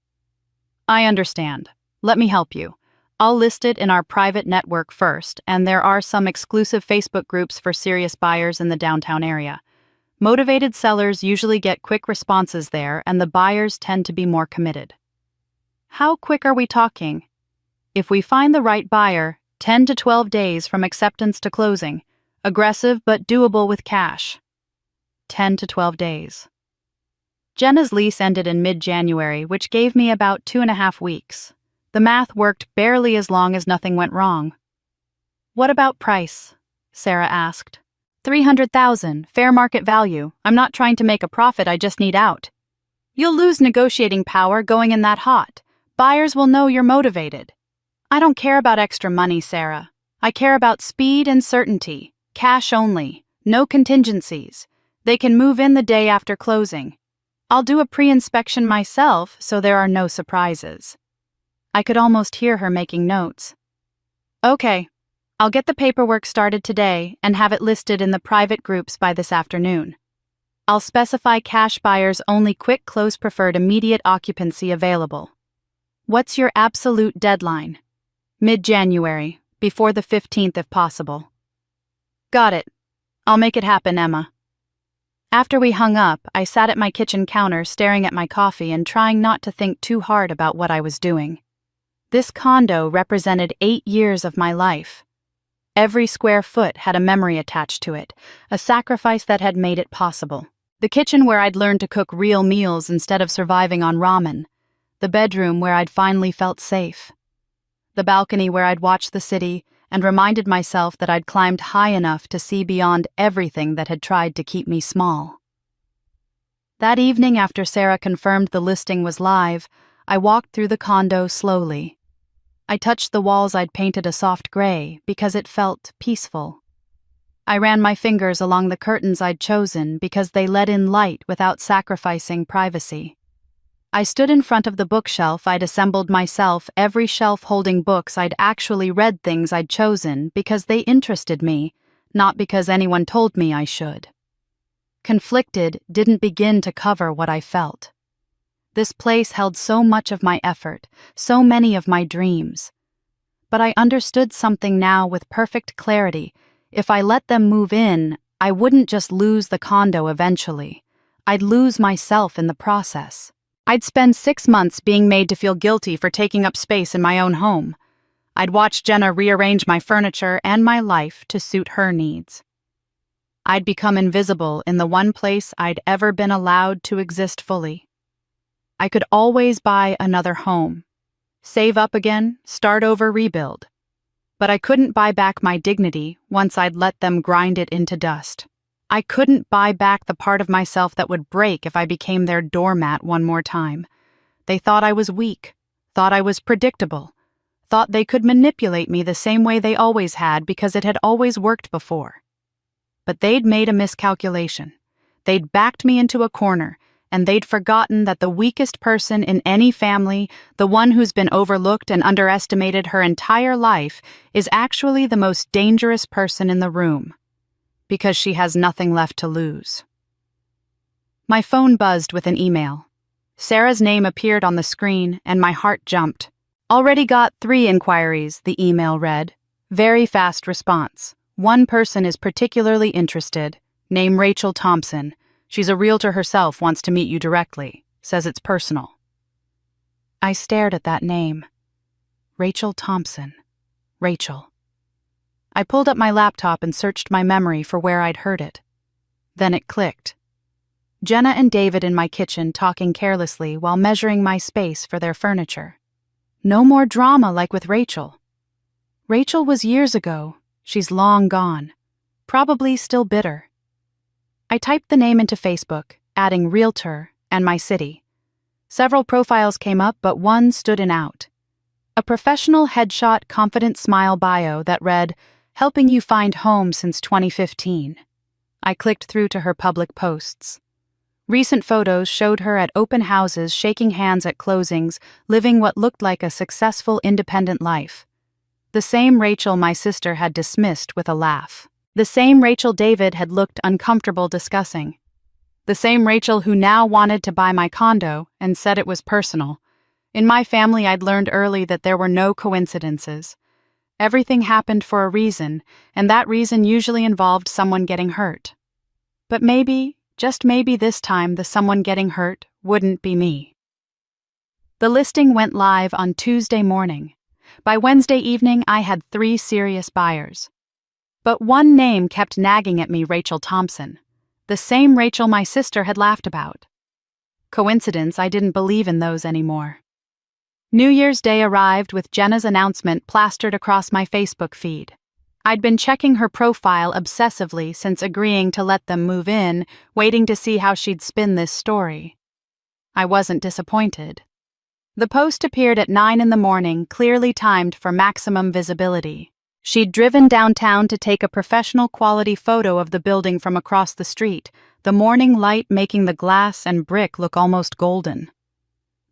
"I understand. Let me help you. I'll list it in our private network first, and there are some exclusive Facebook groups for serious buyers in the downtown area. Motivated sellers usually get quick responses there, and the buyers tend to be more committed." "How quick are we talking?" "If we find the right buyer, 10 to 12 days from acceptance to closing. Aggressive but doable with cash." 10 to 12 days. Jenna's lease ended in mid-January, which gave me about 2.5 weeks. The math worked barely as long as nothing went wrong. "What about price?" Sarah asked. $300,000, fair market value. I'm not trying to make a profit, I just need out." "You'll lose negotiating power going in that hot. Buyers will know you're motivated." "I don't care about extra money, Sarah. I care about speed and certainty. Cash only. No contingencies. They can move in the day after closing. I'll do a pre-inspection myself, so there are no surprises." I could almost hear her making notes. "Okay, I'll get the paperwork started today and have it listed in the private groups by this afternoon. I'll specify cash buyers only, quick close preferred, immediate occupancy available." "What's your absolute deadline?" "Mid-January, before the 15th if possible." "Got it. I'll make it happen, Emma." After we hung up, I sat at my kitchen counter staring at my coffee and trying not to think too hard about what I was doing. This condo represented 8 years of my life. Every square foot had a memory attached to it, a sacrifice that had made it possible. The kitchen where I'd learned to cook real meals instead of surviving on ramen. The bedroom where I'd finally felt safe. The balcony where I'd watched the city and reminded myself that I'd climbed high enough to see beyond everything that had tried to keep me small. That evening, after Sarah confirmed the listing was live, I walked through the condo slowly. I touched the walls I'd painted a soft gray because it felt peaceful. I ran my fingers along the curtains I'd chosen because they let in light without sacrificing privacy. I stood in front of the bookshelf I'd assembled myself, every shelf holding books I'd actually read, things I'd chosen because they interested me, not because anyone told me I should. Conflicted didn't begin to cover what I felt. This place held so much of my effort, so many of my dreams. But I understood something now with perfect clarity. If I let them move in, I wouldn't just lose the condo eventually. I'd lose myself in the process. I'd spend 6 months being made to feel guilty for taking up space in my own home. I'd watch Jenna rearrange my furniture and my life to suit her needs. I'd become invisible in the one place I'd ever been allowed to exist fully. I could always buy another home, save up again, start over, rebuild. But I couldn't buy back my dignity once I'd let them grind it into dust. I couldn't buy back the part of myself that would break if I became their doormat one more time. They thought I was weak, thought I was predictable, thought they could manipulate me the same way they always had because it had always worked before. But they'd made a miscalculation. They'd backed me into a corner, and they'd forgotten that the weakest person in any family, the one who's been overlooked and underestimated her entire life, is actually the most dangerous person in the room, because she has nothing left to lose. My phone buzzed with an email. Sarah's name appeared on the screen, and my heart jumped. Already got 3 inquiries, the email read. Very fast response. One person is particularly interested. Name Rachel Thompson. She's a realtor herself, wants to meet you directly. Says it's personal. I stared at that name. Rachel Thompson. Rachel. I pulled up my laptop and searched my memory for where I'd heard it. Then it clicked. Jenna and David in my kitchen talking carelessly while measuring my space for their furniture. No more drama like with Rachel. Rachel was years ago. She's long gone. Probably still bitter. I typed the name into Facebook, adding realtor and my city. Several profiles came up, but one stood out. A professional headshot confident smile bio that read, helping you find home since 2015. I clicked through to her public posts. Recent photos showed her at open houses, shaking hands at closings, living what looked like a successful independent life. The same Rachel my sister had dismissed with a laugh. The same Rachel David had looked uncomfortable discussing. The same Rachel who now wanted to buy my condo and said it was personal. In my family, I'd learned early that there were no coincidences. Everything happened for a reason, and that reason usually involved someone getting hurt. But maybe, just maybe this time, the someone getting hurt wouldn't be me. The listing went live on Tuesday morning. By Wednesday evening, I had 3 serious buyers. But one name kept nagging at me, Rachel Thompson. The same Rachel my sister had laughed about. Coincidence, I didn't believe in those anymore. New Year's Day arrived with Jenna's announcement plastered across my Facebook feed. I'd been checking her profile obsessively since agreeing to let them move in, waiting to see how she'd spin this story. I wasn't disappointed. The post appeared at 9 a.m, clearly timed for maximum visibility. She'd driven downtown to take a professional quality photo of the building from across the street, the morning light making the glass and brick look almost golden.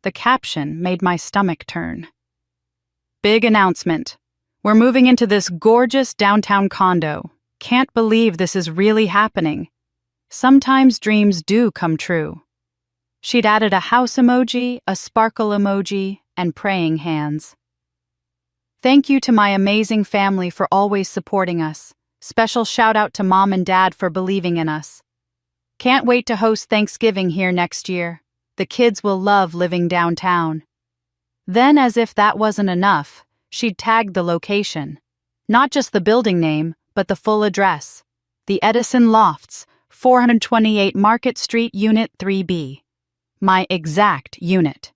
The caption made my stomach turn. Big announcement. We're moving into this gorgeous downtown condo. Can't believe this is really happening. Sometimes dreams do come true. She'd added a house emoji, a sparkle emoji, and praying hands. Thank you to my amazing family for always supporting us. Special shout out to Mom and Dad for believing in us. Can't wait to host Thanksgiving here next year. The kids will love living downtown. Then, as if that wasn't enough, she'd tagged the location. Not just the building name, but the full address. The Edison Lofts, 428 Market Street, Unit 3B. My exact unit.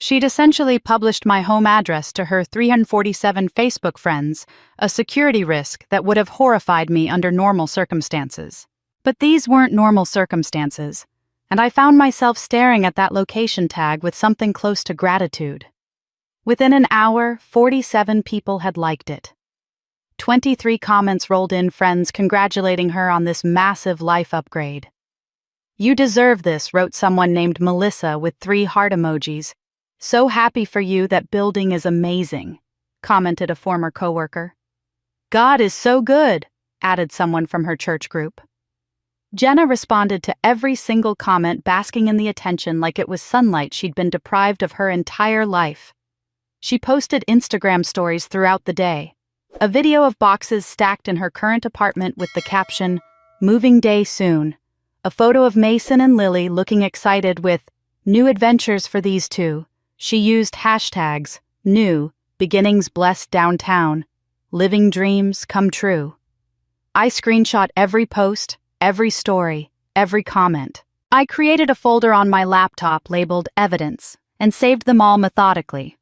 She'd essentially published my home address to her 347 Facebook friends, a security risk that would have horrified me under normal circumstances. But these weren't normal circumstances, and I found myself staring at that location tag with something close to gratitude. Within an hour, 47 people had liked it. 23 comments rolled in, friends congratulating her on this massive life upgrade. You deserve this, wrote someone named Melissa with 3 heart emojis. So happy for you, that building is amazing, commented a former coworker. God is so good, added someone from her church group. Jenna responded to every single comment, basking in the attention like it was sunlight she'd been deprived of her entire life. She posted Instagram stories throughout the day. A video of boxes stacked in her current apartment with the caption, Moving day soon. A photo of Mason and Lily looking excited with new adventures for these two. She used hashtags, new, beginnings blessed downtown, living dreams come true. I screenshot every post, every story, every comment. I created a folder on my laptop labeled Evidence and saved them all methodically.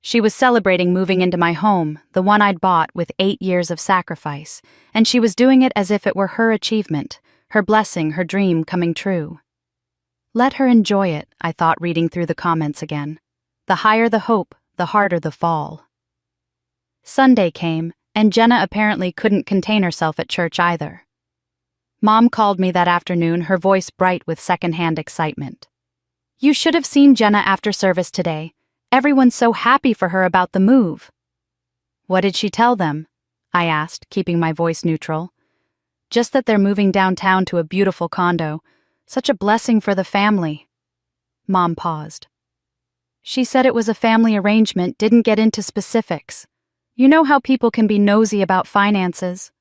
She was celebrating moving into my home, the one I'd bought with 8 years of sacrifice, and she was doing it as if it were her achievement, her blessing, her dream coming true. Let her enjoy it, I thought, reading through the comments again. The higher the hope, the harder the fall. Sunday came, and Jenna apparently couldn't contain herself at church either. Mom called me that afternoon, her voice bright with secondhand excitement. You should have seen Jenna after service today. Everyone's so happy for her about the move. What did she tell them? I asked, keeping my voice neutral. Just that they're moving downtown to a beautiful condo. Such a blessing for the family. Mom paused. She said it was a family arrangement, didn't get into specifics. You know how people can be nosy about finances.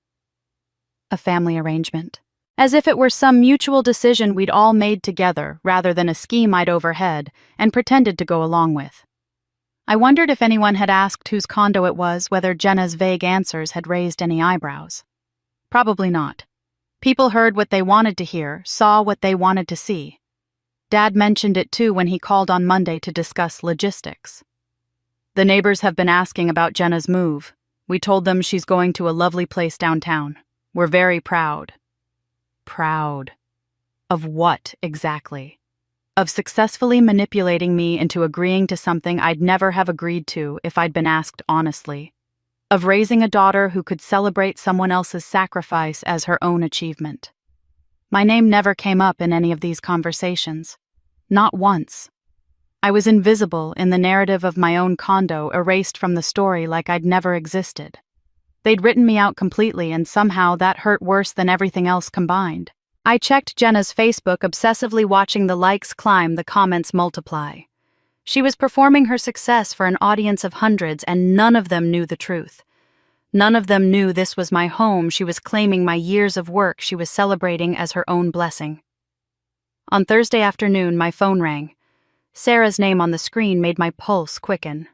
A family arrangement. As if it were some mutual decision we'd all made together rather than a scheme I'd overheard and pretended to go along with. I wondered if anyone had asked whose condo it was, whether Jenna's vague answers had raised any eyebrows. Probably not. People heard what they wanted to hear, saw what they wanted to see. Dad mentioned it too when he called on Monday to discuss logistics. The neighbors have been asking about Jenna's move. We told them she's going to a lovely place downtown. We're very proud. Proud. Of what, exactly? Of successfully manipulating me into agreeing to something I'd never have agreed to if I'd been asked honestly. Of raising a daughter who could celebrate someone else's sacrifice as her own achievement. My name never came up in any of these conversations. Not once. I was invisible in the narrative of my own condo, erased from the story like I'd never existed. They'd written me out completely, and somehow that hurt worse than everything else combined. I checked Jenna's Facebook, obsessively watching the likes climb, the comments multiply. She was performing her success for an audience of hundreds, and none of them knew the truth. None of them knew this was my home. She was claiming my years of work she was celebrating as her own blessing. On Thursday afternoon, my phone rang. Sarah's name on the screen made my pulse quicken.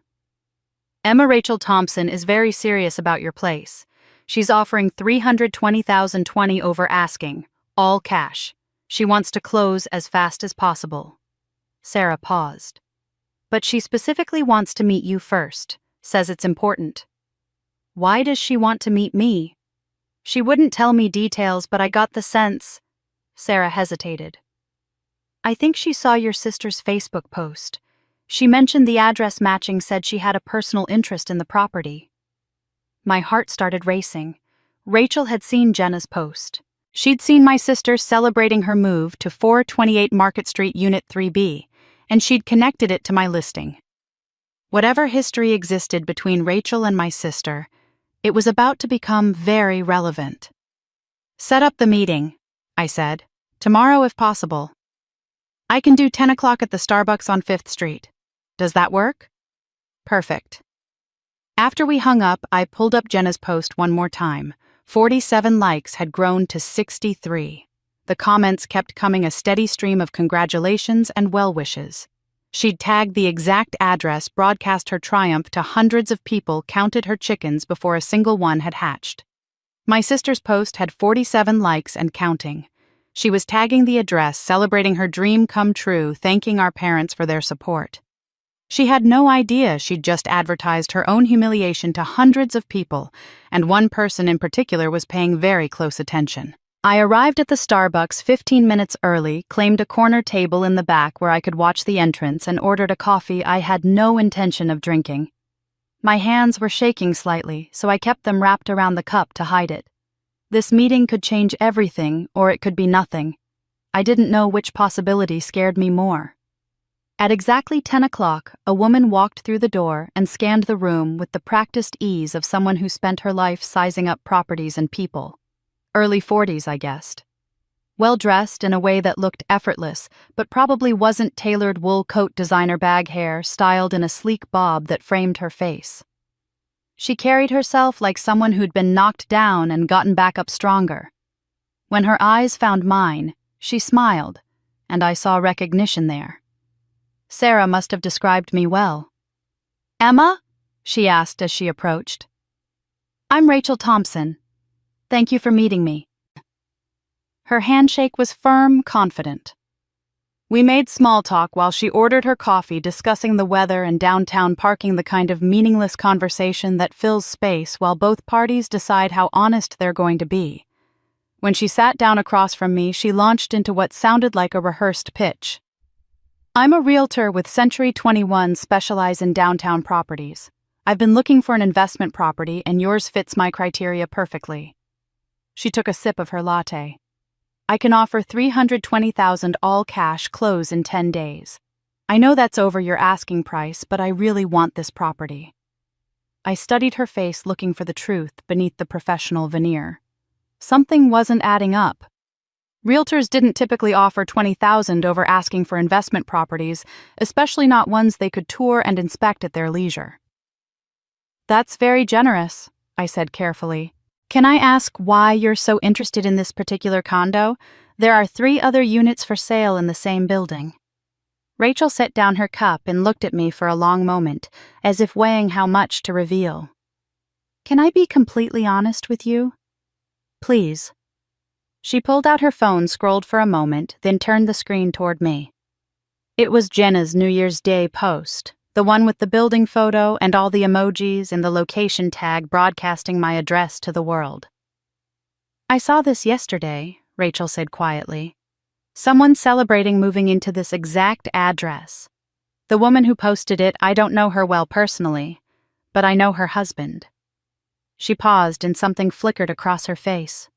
Emma Rachel Thompson is very serious about your place. She's offering $320,020 over asking, all cash. She wants to close as fast as possible. Sarah paused. But she specifically wants to meet you first, says it's important. Why does she want to meet me? She wouldn't tell me details, but I got the sense. Sarah hesitated. I think she saw your sister's Facebook post. She mentioned the address matching said she had a personal interest in the property. My heart started racing. Rachel had seen Jenna's post. She'd seen my sister celebrating her move to 428 Market Street, Unit 3B, and she'd connected it to my listing. Whatever history existed between Rachel and my sister, it was about to become very relevant. Set up the meeting, I said. Tomorrow if possible. I can do 10 o'clock at the Starbucks on 5th Street. Does that work? Perfect. After we hung up, I pulled up Jenna's post one more time. 47 likes had grown to 63. The comments kept coming, a steady stream of congratulations and well wishes. She'd tagged the exact address, broadcast her triumph to hundreds of people, counted her chickens before a single one had hatched. My sister's post had 47 likes and counting. She was tagging the address, celebrating her dream come true, thanking our parents for their support. She had no idea she'd just advertised her own humiliation to hundreds of people, and one person in particular was paying very close attention. I arrived at the Starbucks 15 minutes early, claimed a corner table in the back where I could watch the entrance, and ordered a coffee I had no intention of drinking. My hands were shaking slightly, so I kept them wrapped around the cup to hide it. This meeting could change everything, or it could be nothing. I didn't know which possibility scared me more. At exactly 10 o'clock, a woman walked through the door and scanned the room with the practiced ease of someone who spent her life sizing up properties and people. Early 40s, I guessed. Well-dressed in a way that looked effortless, but probably wasn't tailored wool coat designer bag hair styled in a sleek bob that framed her face. She carried herself like someone who'd been knocked down and gotten back up stronger. When her eyes found mine, she smiled, and I saw recognition there. Sarah must have described me well. "Emma?" she asked as she approached. "I'm Rachel Thompson. Thank you for meeting me." Her handshake was firm, confident. We made small talk while she ordered her coffee, discussing the weather and downtown parking, the kind of meaningless conversation that fills space while both parties decide how honest they're going to be. When she sat down across from me, she launched into what sounded like a rehearsed pitch. "I'm a realtor with Century 21, specialize in downtown properties. I've been looking for an investment property, and yours fits my criteria perfectly." She took a sip of her latte. "I can offer $320,000 all cash, close in 10 days. I know that's over your asking price, but I really want this property." I studied her face, looking for the truth beneath the professional veneer. Something wasn't adding up. Realtors didn't typically offer $20,000 over asking for investment properties, especially not ones they could tour and inspect at their leisure. "That's very generous," I said carefully. "Can I ask why you're so interested in this particular condo? There are 3 other units for sale in the same building." Rachel set down her cup and looked at me for a long moment, as if weighing how much to reveal. "Can I be completely honest with you? Please." She pulled out her phone, scrolled for a moment, then turned the screen toward me. It was Jenna's New Year's Day post, the one with the building photo and all the emojis and the location tag broadcasting my address to the world. "I saw this yesterday," Rachel said quietly. "Someone celebrating moving into this exact address. The woman who posted it, I don't know her well personally, but I know her husband." She paused and something flickered across her face.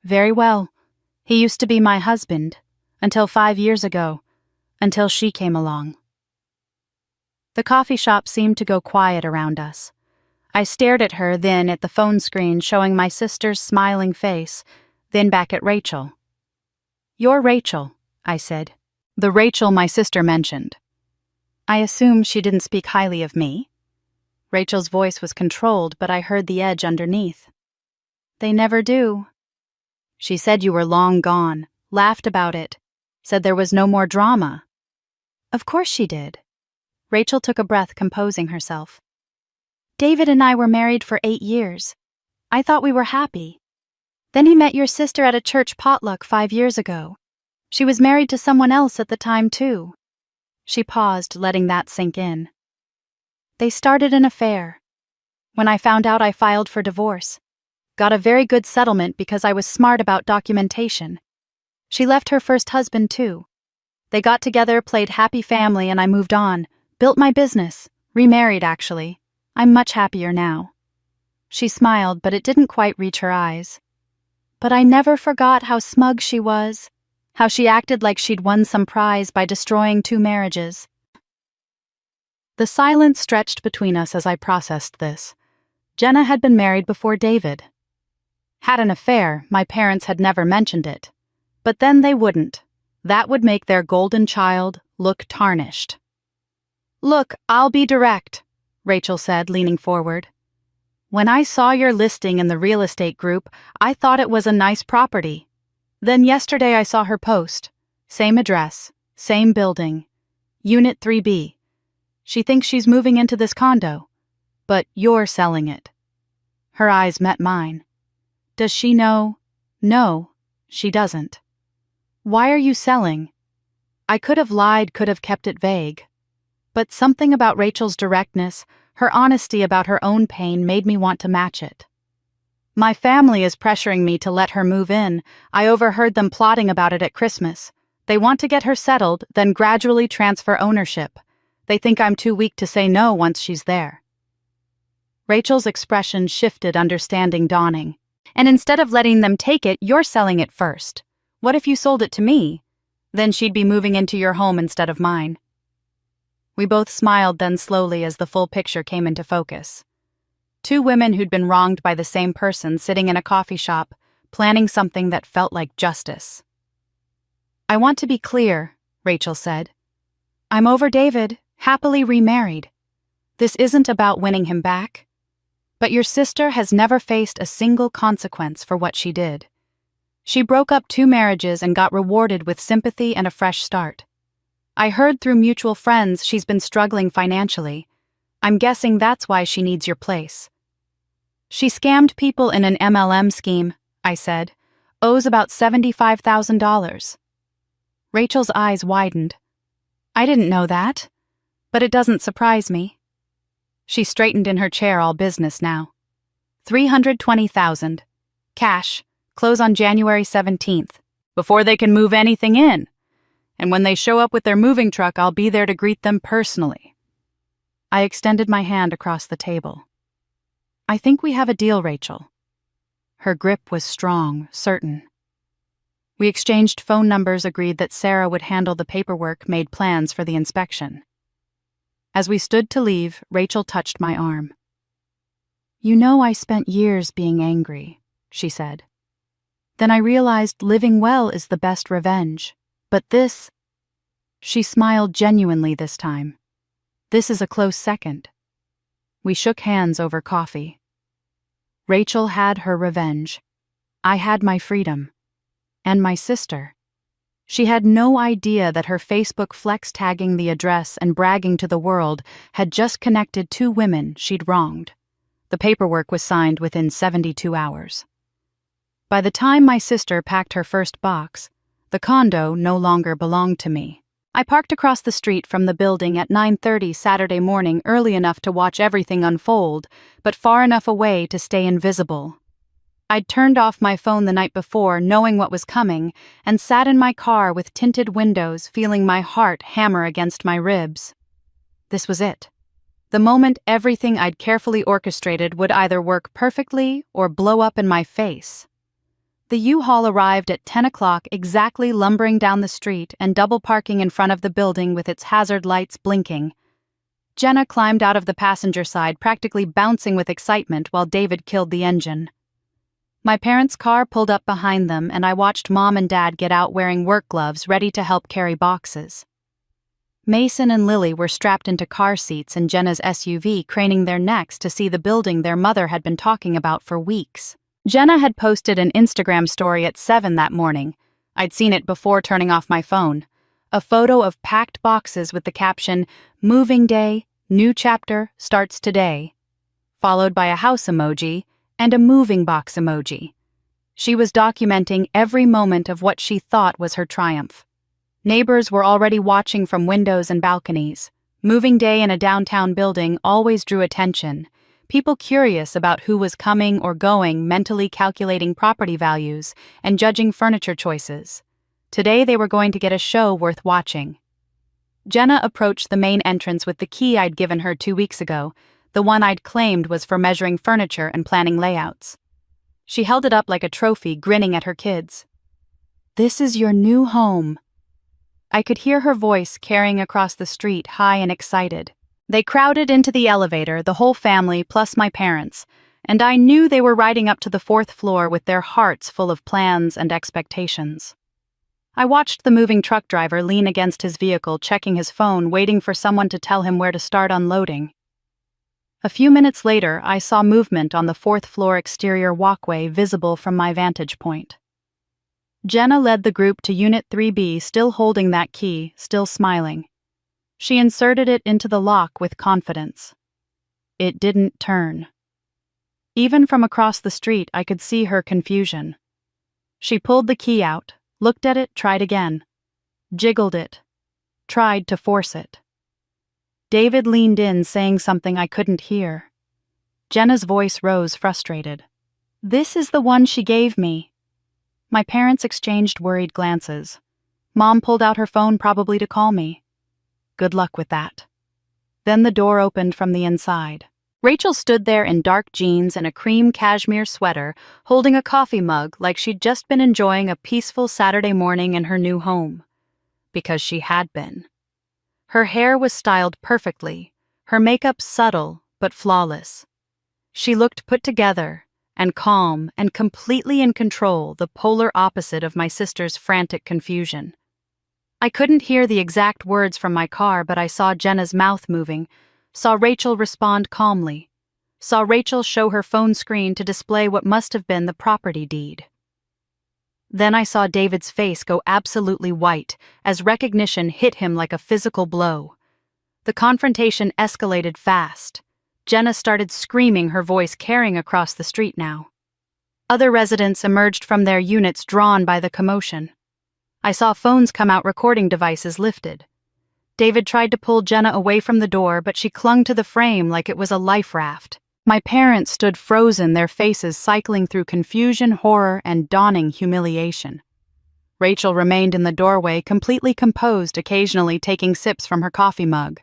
"Very well. He used to be my husband, until 5 years ago, until she came along." The coffee shop seemed to go quiet around us. I stared at her, then at the phone screen showing my sister's smiling face, then back at Rachel. "You're Rachel," I said. "The Rachel my sister mentioned." I assume she didn't speak highly of me. Rachel's voice was controlled, but I heard the edge underneath. "They never do." "She said you were long gone, laughed about it, said there was no more drama." "Of course she did." Rachel took a breath, composing herself. "David and I were married for 8 years. I thought we were happy. Then he met your sister at a church potluck 5 years ago. She was married to someone else at the time, too." She paused, letting that sink in. "They started an affair. When I found out, I filed for divorce. Got a very good settlement because I was smart about documentation. She left her first husband, too. They got together, played happy family, and I moved on. Built my business. Remarried, actually. I'm much happier now." She smiled, but it didn't quite reach her eyes. "But I never forgot how smug she was, how she acted like she'd won some prize by destroying 2 marriages. The silence stretched between us as I processed this. Jenna had been married before David. Had an affair, my parents had never mentioned it. But then they wouldn't. That would make their golden child look tarnished. "Look, I'll be direct," Rachel said, leaning forward. "When I saw your listing in the real estate group, I thought it was a nice property. Then yesterday I saw her post. Same address, same building. Unit 3B. She thinks she's moving into this condo. But you're selling it." Her eyes met mine. "Does she know?" "No, she doesn't." "Why are you selling?" I could have lied, could have kept it vague. But something about Rachel's directness, her honesty about her own pain, made me want to match it. "My family is pressuring me to let her move in. I overheard them plotting about it at Christmas. They want to get her settled, then gradually transfer ownership. They think I'm too weak to say no once she's there." Rachel's expression shifted, understanding dawning. "And instead of letting them take it, you're selling it first. What if you sold it to me? Then she'd be moving into your home instead of mine." We both smiled, then slowly as the full picture came into focus. 2 women who'd been wronged by the same person sitting in a coffee shop, planning something that felt like justice. "I want to be clear," Rachel said. "I'm over David, happily remarried. This isn't about winning him back. But your sister has never faced a single consequence for what she did. She broke up 2 marriages and got rewarded with sympathy and a fresh start. I heard through mutual friends she's been struggling financially. I'm guessing that's why she needs your place. She scammed people in an MLM scheme, I said. Owes about $75,000. Rachel's eyes widened. I didn't know that, but it doesn't surprise me. She straightened in her chair, all business now. $320,000. Cash. Close on January 17th, before they can move anything in. And when they show up with their moving truck, I'll be there to greet them personally. I extended my hand across the table. I think we have a deal, Rachel. Her grip was strong, certain. We exchanged phone numbers, agreed that Sarah would handle the paperwork, made plans for the inspection. As we stood to leave, Rachel touched my arm. You know, I spent years being angry, she said. Then I realized living well is the best revenge. But this... She smiled genuinely this time. This is a close second. We shook hands over coffee. Rachel had her revenge. I had my freedom. And my sister. She had no idea that her Facebook flex tagging the address and bragging to the world had just connected 2 women she'd wronged. The paperwork was signed within 72 hours. By the time my sister packed her first box, the condo no longer belonged to me. I parked across the street from the building at 9:30 Saturday morning, early enough to watch everything unfold, but far enough away to stay invisible. I'd turned off my phone the night before, knowing what was coming, and sat in my car with tinted windows, feeling my heart hammer against my ribs. This was it. The moment everything I'd carefully orchestrated would either work perfectly or blow up in my face. The U-Haul arrived at 10 o'clock, exactly, lumbering down the street and double parking in front of the building with its hazard lights blinking. Jenna climbed out of the passenger side, practically bouncing with excitement, while David killed the engine. My parents' car pulled up behind them, and I watched Mom and Dad get out wearing work gloves, ready to help carry boxes. Mason and Lily were strapped into car seats in Jenna's SUV, craning their necks to see the building their mother had been talking about for weeks. Jenna had posted an Instagram story at 7 that morning. I'd seen it before turning off my phone. A photo of packed boxes with the caption, "Moving Day, New Chapter, Starts Today," followed by a house emoji and a moving box emoji. She was documenting every moment of what she thought was her triumph. Neighbors were already watching from windows and balconies. Moving day in a downtown building always drew attention. People curious about who was coming or going, mentally calculating property values and judging furniture choices. Today they were going to get a show worth watching. Jenna approached the main entrance with the key I'd given her 2 weeks ago, the one I'd claimed was for measuring furniture and planning layouts. She held it up like a trophy, grinning at her kids. "This is your new home." I could hear her voice carrying across the street, high and excited. They crowded into the elevator, the whole family plus my parents, and I knew they were riding up to the 4th floor with their hearts full of plans and expectations. I watched the moving truck driver lean against his vehicle, checking his phone, waiting for someone to tell him where to start unloading. A few minutes later, I saw movement on the 4th floor exterior walkway visible from my vantage point. Jenna led the group to Unit 3B, still holding that key, still smiling. She inserted it into the lock with confidence. It didn't turn. Even from across the street, I could see her confusion. She pulled the key out, looked at it, tried again. Jiggled it. Tried to force it. David leaned in, saying something I couldn't hear. Jenna's voice rose, frustrated. "This is the one she gave me." My parents exchanged worried glances. Mom pulled out her phone, probably to call me. Good luck with that. Then the door opened from the inside. Rachel stood there in dark jeans and a cream cashmere sweater, holding a coffee mug like she'd just been enjoying a peaceful Saturday morning in her new home. Because she had been. Her hair was styled perfectly, her makeup subtle but flawless. She looked put together and calm and completely in control, the polar opposite of my sister's frantic confusion. I couldn't hear the exact words from my car, but I saw Jenna's mouth moving, saw Rachel respond calmly, saw Rachel show her phone screen to display what must have been the property deed. Then I saw David's face go absolutely white as recognition hit him like a physical blow. The confrontation escalated fast. Jenna started screaming, her voice carrying across the street now. Other residents emerged from their units drawn by the commotion. I saw phones come out, recording devices lifted. David tried to pull Jenna away from the door, but she clung to the frame like it was a life raft. My parents stood frozen, their faces cycling through confusion, horror, and dawning humiliation. Rachel remained in the doorway, completely composed, occasionally taking sips from her coffee mug.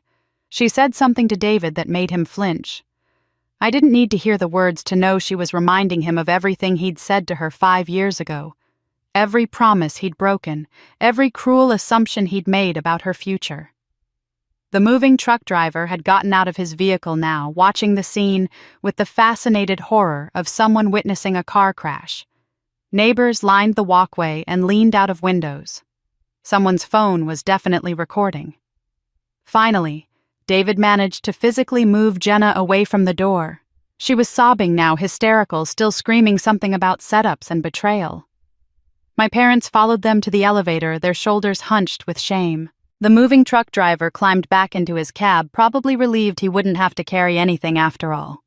She said something to David that made him flinch. I didn't need to hear the words to know she was reminding him of everything he'd said to her 5 years ago. Every promise he'd broken, every cruel assumption he'd made about her future. The moving truck driver had gotten out of his vehicle now, watching the scene with the fascinated horror of someone witnessing a car crash. Neighbors lined the walkway and leaned out of windows. Someone's phone was definitely recording. Finally, David managed to physically move Jenna away from the door. She was sobbing now, hysterical, still screaming something about setups and betrayal. My parents followed them to the elevator, their shoulders hunched with shame. The moving truck driver climbed back into his cab, probably relieved he wouldn't have to carry anything after all.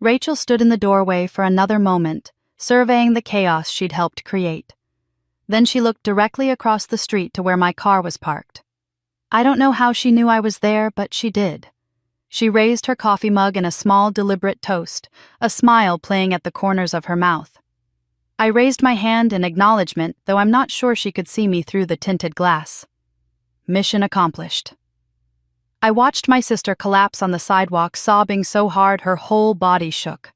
Rachel stood in the doorway for another moment, surveying the chaos she'd helped create. Then she looked directly across the street to where my car was parked. I don't know how she knew I was there, but she did. She raised her coffee mug in a small, deliberate toast, a smile playing at the corners of her mouth. I raised my hand in acknowledgement, though I'm not sure she could see me through the tinted glass. Mission accomplished. I watched my sister collapse on the sidewalk, sobbing so hard her whole body shook.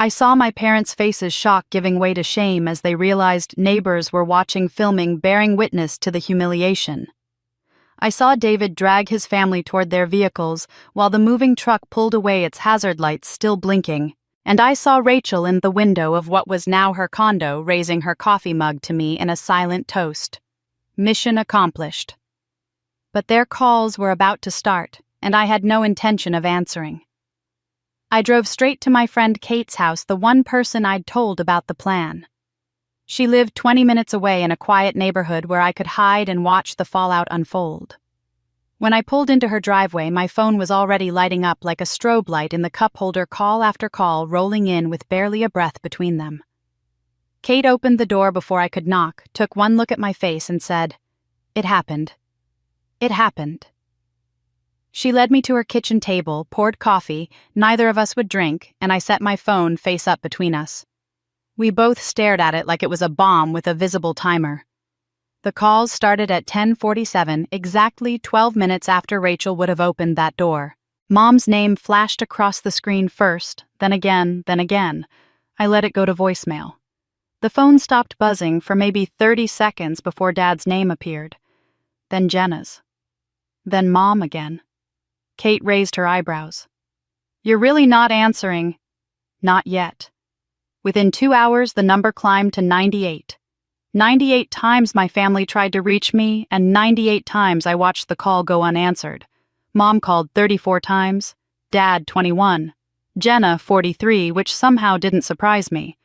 I saw my parents' faces, shock giving way to shame as they realized neighbors were watching, filming, bearing witness to the humiliation. I saw David drag his family toward their vehicles while the moving truck pulled away, its hazard lights still blinking, and I saw Rachel in the window of what was now her condo, raising her coffee mug to me in a silent toast. Mission accomplished. But their calls were about to start, and I had no intention of answering. I drove straight to my friend Kate's house, the one person I'd told about the plan. She lived 20 minutes away in a quiet neighborhood where I could hide and watch the fallout unfold. When I pulled into her driveway, my phone was already lighting up like a strobe light in the cup holder, call after call rolling in with barely a breath between them. Kate opened the door before I could knock, took one look at my face, and said, "It happened. It happened." She led me to her kitchen table, poured coffee, neither of us would drink, and I set my phone face up between us. We both stared at it like it was a bomb with a visible timer. The calls started at 10:47, exactly 12 minutes after Rachel would have opened that door. Mom's name flashed across the screen first, then again, then again. I let it go to voicemail. The phone stopped buzzing for maybe 30 seconds before Dad's name appeared. Then Jenna's. Then Mom again. Kate raised her eyebrows. "You're really not answering." "Not yet." Within 2 hours, the number climbed to 98. 98 times my family tried to reach me, and 98 times I watched the call go unanswered. Mom called 34 times, Dad 21, Jenna 43, which somehow didn't surprise me.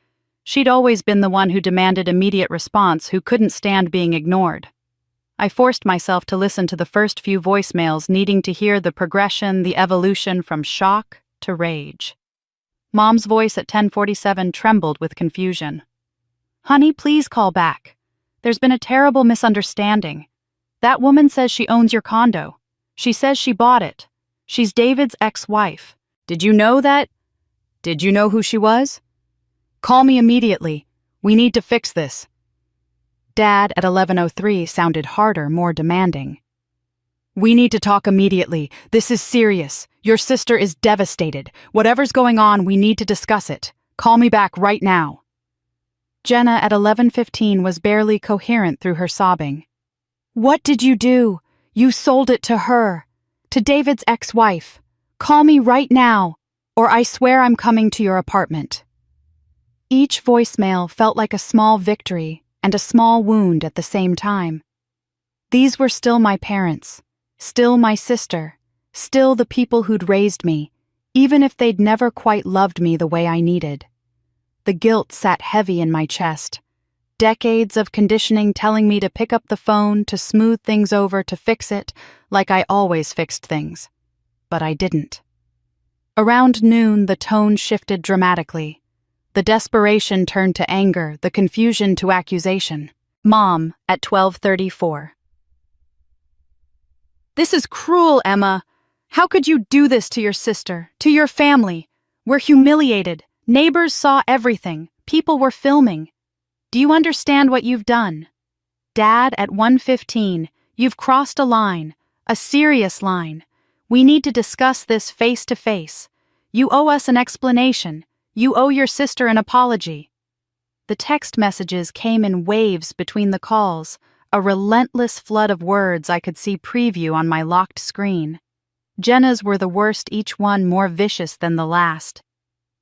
She'd always been the one who demanded immediate response, who couldn't stand being ignored. I forced myself to listen to the first few voicemails, needing to hear the progression, the evolution from shock to rage. Mom's voice at 10:47 trembled with confusion. "Honey, please call back. There's been a terrible misunderstanding. That woman says she owns your condo. She says she bought it. She's David's ex-wife. Did you know that? Did you know who she was? Call me immediately. We need to fix this." Dad at 11:03 sounded harder, more demanding. "We need to talk immediately. This is serious. Your sister is devastated. Whatever's going on, we need to discuss it. Call me back right now." Jenna at 11:15 was barely coherent through her sobbing. "What did you do? You sold it to her. To David's ex-wife. Call me right now, or I swear I'm coming to your apartment." Each voicemail felt like a small victory and a small wound at the same time. These were still my parents, still my sister, still the people who'd raised me, even if they'd never quite loved me the way I needed. The guilt sat heavy in my chest. Decades of conditioning telling me to pick up the phone, to smooth things over, to fix it, like I always fixed things. But I didn't. Around noon, the tone shifted dramatically. The desperation turned to anger, the confusion to accusation. Mom, at 12:34. This is cruel, Emma. How could you do this to your sister, to your family? We're humiliated. Neighbors saw everything. People were filming. Do you understand what you've done? Dad, at 1:15, you've crossed a line, a serious line. We need to discuss this face to face. You owe us an explanation. You owe your sister an apology. The text messages came in waves between the calls, a relentless flood of words I could see preview on my locked screen. Jenna's were the worst, each one more vicious than the last.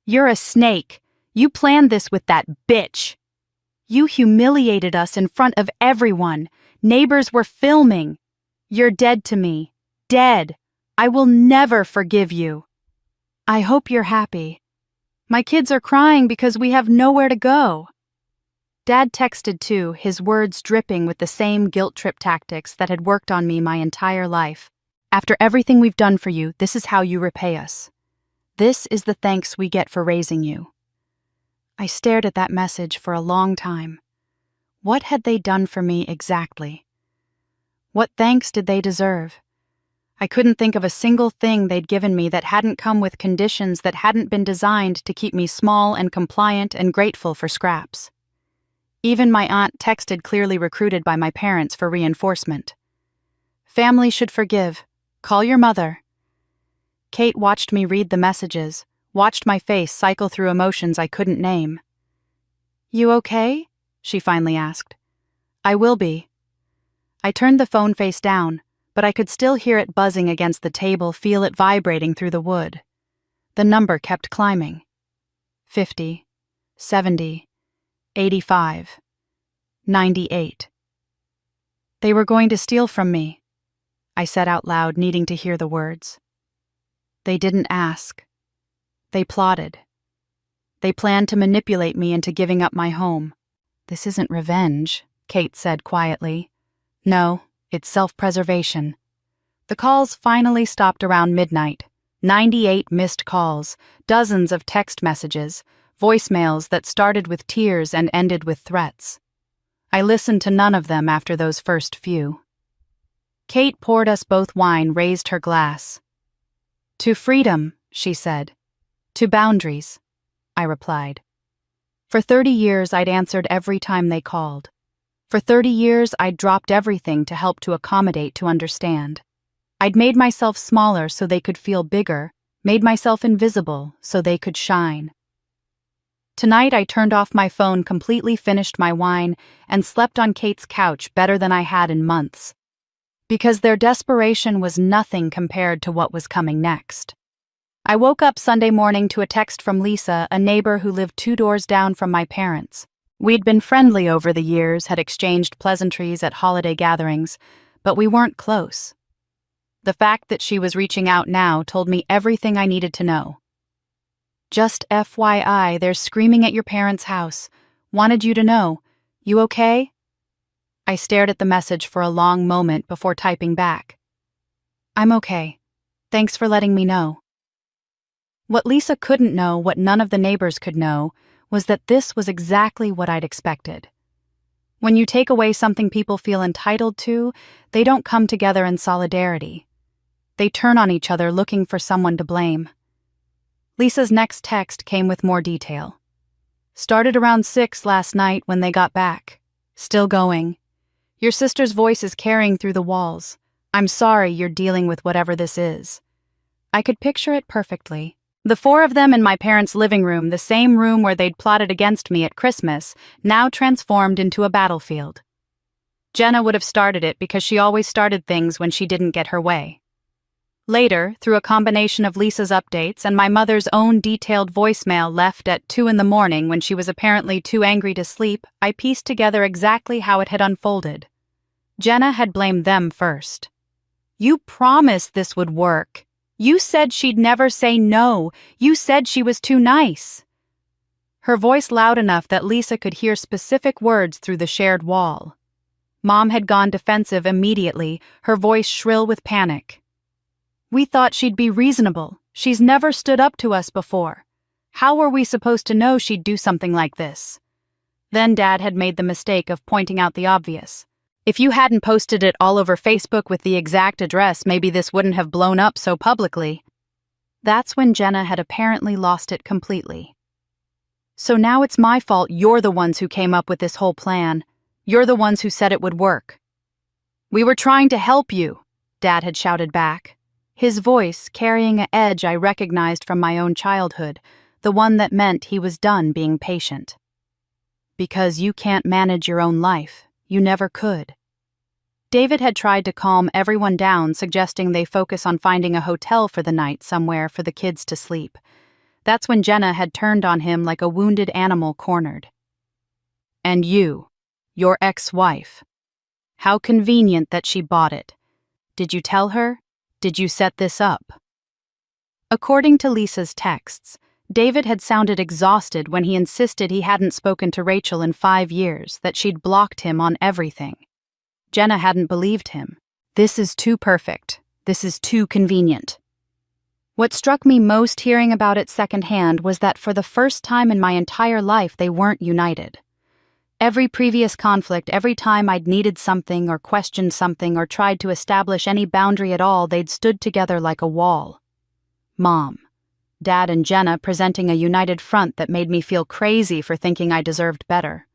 You're a snake. You planned this with that bitch. You humiliated us in front of everyone. Neighbors were filming. You're dead to me. Dead. I will never forgive you. I hope you're happy. My kids are crying because we have nowhere to go. Dad texted too, his words dripping with the same guilt trip tactics that had worked on me my entire life. After everything we've done for you, this is how you repay us. This is the thanks we get for raising you. I stared at that message for a long time. What had they done for me exactly? What thanks did they deserve? I couldn't think of a single thing they'd given me that hadn't come with conditions that hadn't been designed to keep me small and compliant and grateful for scraps. Even my aunt texted, clearly recruited by my parents for reinforcement. Family should forgive. Call your mother. Kate watched me read the messages, watched my face cycle through emotions I couldn't name. You okay? She finally asked. I will be. I turned the phone face down, but I could still hear it buzzing against the table, feel it vibrating through the wood. The number kept climbing. 50, 70, 85, 98. They were going to steal from me, I said out loud, needing to hear the words. They didn't ask. They plotted. They planned to manipulate me into giving up my home. This isn't revenge, Kate said quietly. No, it's self-preservation. The calls finally stopped around midnight. 98 missed calls, dozens of text messages, voicemails that started with tears and ended with threats. I listened to none of them after those first few. Kate poured us both wine, raised her glass. To freedom, she said. To boundaries, I replied. For 30 years, I'd answered every time they called. For 30 years, I'd dropped everything to help, to accommodate, to understand. I'd made myself smaller so they could feel bigger, made myself invisible so they could shine. Tonight, I turned off my phone, completely finished my wine, and slept on Kate's couch better than I had in months. Because their desperation was nothing compared to what was coming next. I woke up Sunday morning to a text from Lisa, a neighbor who lived 2 doors down from my parents. We'd been friendly over the years, had exchanged pleasantries at holiday gatherings, but we weren't close. The fact that she was reaching out now told me everything I needed to know. Just FYI, they're screaming at your parents' house. Wanted you to know. You okay? I stared at the message for a long moment before typing back. I'm okay. Thanks for letting me know. What Lisa couldn't know, what none of the neighbors could know, was that this was exactly what I'd expected. When you take away something people feel entitled to, they don't come together in solidarity. They turn on each other looking for someone to blame. Lisa's next text came with more detail. Started around 6 last night when they got back. Still going. Your sister's voice is carrying through the walls. I'm sorry you're dealing with whatever this is. I could picture it perfectly. The 4 of them in my parents' living room, the same room where they'd plotted against me at Christmas, now transformed into a battlefield. Jenna would have started it because she always started things when she didn't get her way. Later, through a combination of Lisa's updates and my mother's own detailed voicemail left at 2 a.m. when she was apparently too angry to sleep, I pieced together exactly how it had unfolded. Jenna had blamed them first. You promised this would work. You said she'd never say no. You said she was too nice. her voice loud enough that Lisa could hear specific words through the shared wall. Mom had gone defensive immediately, her voice shrill with panic. "We thought she'd be reasonable. She's never stood up to us before. How were we supposed to know she'd do something like this?" Then Dad had made the mistake of pointing out the obvious. "If you hadn't posted it all over Facebook with the exact address, maybe this wouldn't have blown up so publicly." That's when Jenna had apparently lost it completely. "So now it's my fault you're the ones who came up with this whole plan. You're the ones who said it would work." "We were trying to help you," Dad had shouted back, his voice carrying an edge I recognized from my own childhood, the one that meant he was done being patient. "Because you can't manage your own life. You never could." David had tried to calm everyone down, suggesting they focus on finding a hotel for the night somewhere for the kids to sleep. That's when Jenna had turned on him like a wounded animal cornered. "And you, your ex-wife. How convenient that she bought it. Did you tell her? Did you set this up?" According to Lisa's texts, David had sounded exhausted when he insisted he hadn't spoken to Rachel in 5 years, that she'd blocked him on everything. Jenna hadn't believed him. "This is too perfect. This is too convenient." What struck me most hearing about it secondhand was that for the first time in my entire life they weren't united. Every previous conflict, every time I'd needed something or questioned something or tried to establish any boundary at all, they'd stood together like a wall. Mom, Dad and Jenna presenting a united front that made me feel crazy for thinking I deserved better.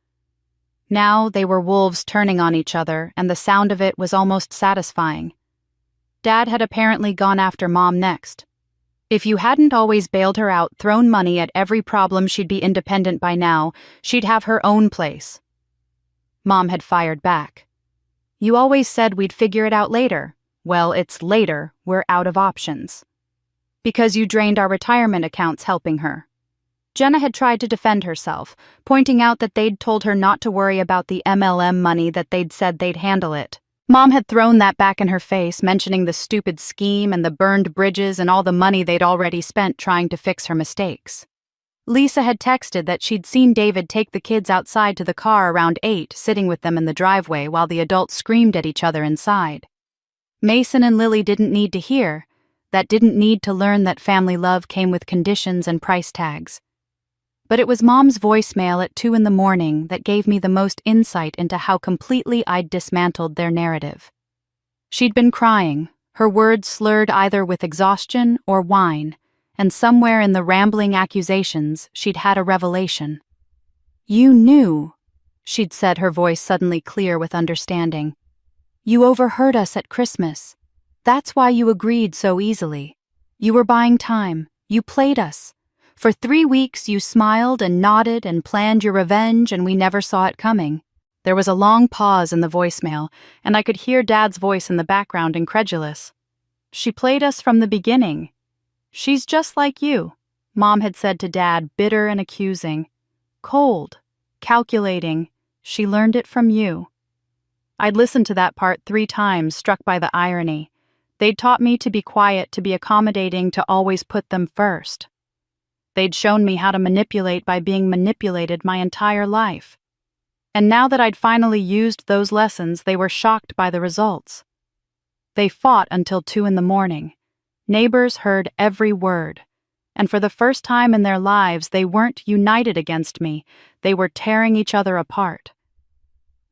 Now they were wolves turning on each other, and the sound of it was almost satisfying. Dad had apparently gone after Mom next. If you hadn't always bailed her out, thrown money at every problem, she'd be independent by now. She'd have her own place. Mom had fired back. "You always said we'd figure it out later." "Well, it's later. We're out of options." "Because you drained our retirement accounts helping her." Jenna had tried to defend herself, pointing out that they'd told her not to worry about the MLM money, that they'd said they'd handle it. Mom had thrown that back in her face, mentioning the stupid scheme and the burned bridges and all the money they'd already spent trying to fix her mistakes. Lisa had texted that she'd seen David take the kids outside to the car around 8, sitting with them in the driveway while the adults screamed at each other inside. Mason and Lily didn't need to hear, that didn't need to learn that family love came with conditions and price tags. But it was Mom's voicemail at 2 a.m. that gave me the most insight into how completely I'd dismantled their narrative. She'd been crying, her words slurred either with exhaustion or whine, and somewhere in the rambling accusations, she'd had a revelation. "You knew," she'd said, her voice suddenly clear with understanding. "You overheard us at Christmas. That's why you agreed so easily. You were buying time. You played us. For 3 weeks you smiled and nodded and planned your revenge, and we never saw it coming." There was a long pause in the voicemail, and I could hear Dad's voice in the background, incredulous. "She played us from the beginning. She's just like you," Mom had said to Dad, bitter and accusing. "Cold, calculating. She learned it from you." I'd listened to that part 3 times, struck by the irony. They'd taught me to be quiet, to be accommodating, to always put them first. They'd shown me how to manipulate by being manipulated my entire life. And now that I'd finally used those lessons, they were shocked by the results. They fought until 2 a.m. Neighbors heard every word. And for the first time in their lives, they weren't united against me. They were tearing each other apart.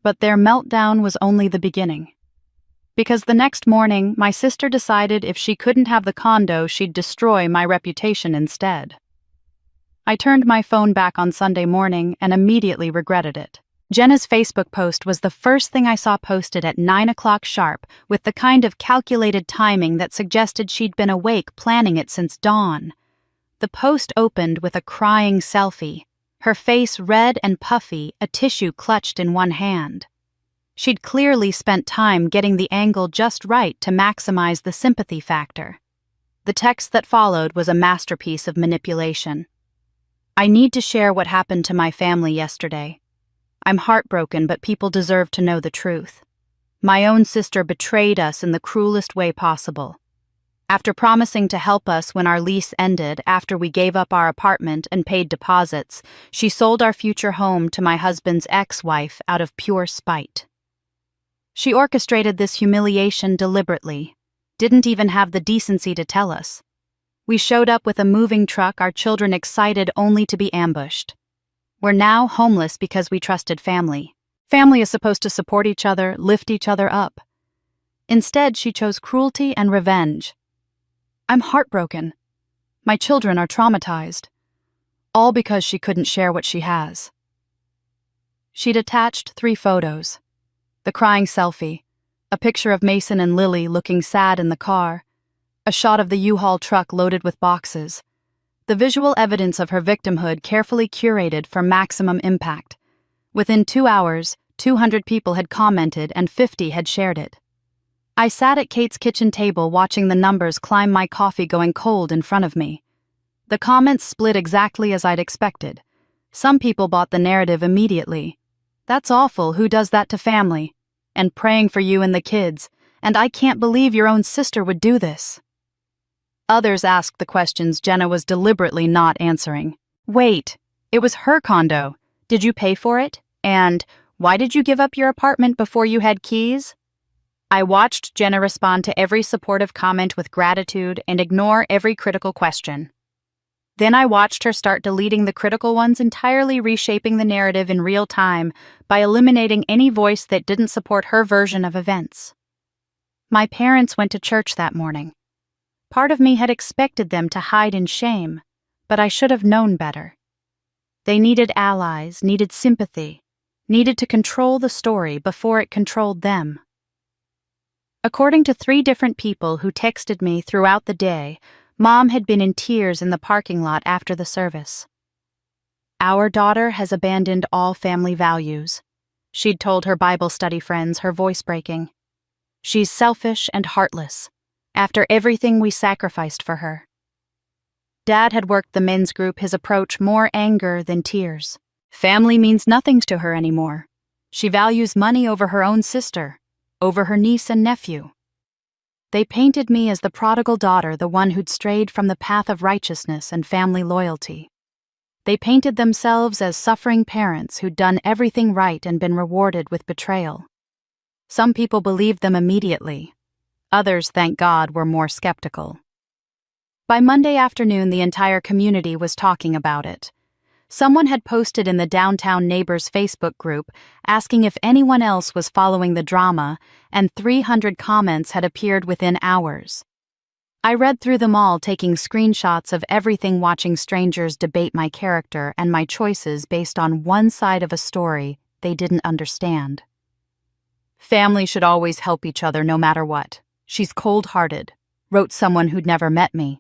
But their meltdown was only the beginning. Because the next morning, my sister decided if she couldn't have the condo, she'd destroy my reputation instead. I turned my phone back on Sunday morning and immediately regretted it. Jenna's Facebook post was the first thing I saw posted at 9 o'clock sharp, with the kind of calculated timing that suggested she'd been awake planning it since dawn. The post opened with a crying selfie, her face red and puffy, a tissue clutched in one hand. She'd clearly spent time getting the angle just right to maximize the sympathy factor. The text that followed was a masterpiece of manipulation. "I need to share what happened to my family yesterday. I'm heartbroken, but people deserve to know the truth. My own sister betrayed us in the cruelest way possible. After promising to help us when our lease ended after we gave up our apartment and paid deposits, she sold our future home to my husband's ex-wife out of pure spite. She orchestrated this humiliation deliberately, didn't even have the decency to tell us. We showed up with a moving truck, our children excited only to be ambushed. We're now homeless because we trusted family. Family is supposed to support each other, lift each other up. Instead, she chose cruelty and revenge. I'm heartbroken. My children are traumatized. All because she couldn't share what she has. She'd attached 3 photos. The crying selfie, a picture of Mason and Lily looking sad in the car, a shot of the U-Haul truck loaded with boxes. The visual evidence of her victimhood carefully curated for maximum impact. Within 2 hours, 200 people had commented and 50 had shared it. I sat at Kate's kitchen table watching the numbers climb, my coffee going cold in front of me. The comments split exactly as I'd expected. Some people bought the narrative immediately. That's awful, who does that to family? And praying for you and the kids, and I can't believe your own sister would do this. Others asked the questions Jenna was deliberately not answering. Wait, it was her condo. Did you pay for it? And why did you give up your apartment before you had keys? I watched Jenna respond to every supportive comment with gratitude and ignore every critical question. Then I watched her start deleting the critical ones, entirely reshaping the narrative in real time by eliminating any voice that didn't support her version of events. My parents went to church that morning. Part of me had expected them to hide in shame, but I should have known better. They needed allies, needed sympathy, needed to control the story before it controlled them. According to 3 different people who texted me throughout the day, Mom had been in tears in the parking lot after the service. Our daughter has abandoned all family values. She'd told her Bible study friends, her voice breaking. She's selfish and heartless, after everything we sacrificed for her. Dad had worked the men's group, his approach more anger than tears. Family means nothing to her anymore. She values money over her own sister, over her niece and nephew. They painted me as the prodigal daughter, the one who'd strayed from the path of righteousness and family loyalty. They painted themselves as suffering parents who'd done everything right and been rewarded with betrayal. Some people believed them immediately. Others, thank God, were more skeptical. By Monday afternoon, the entire community was talking about it. Someone had posted in the Downtown Neighbors Facebook group asking if anyone else was following the drama, and 300 comments had appeared within hours. I read through them all, taking screenshots of everything, watching strangers debate my character and my choices based on one side of a story they didn't understand. Family should always help each other no matter what. She's cold-hearted, wrote someone who'd never met me.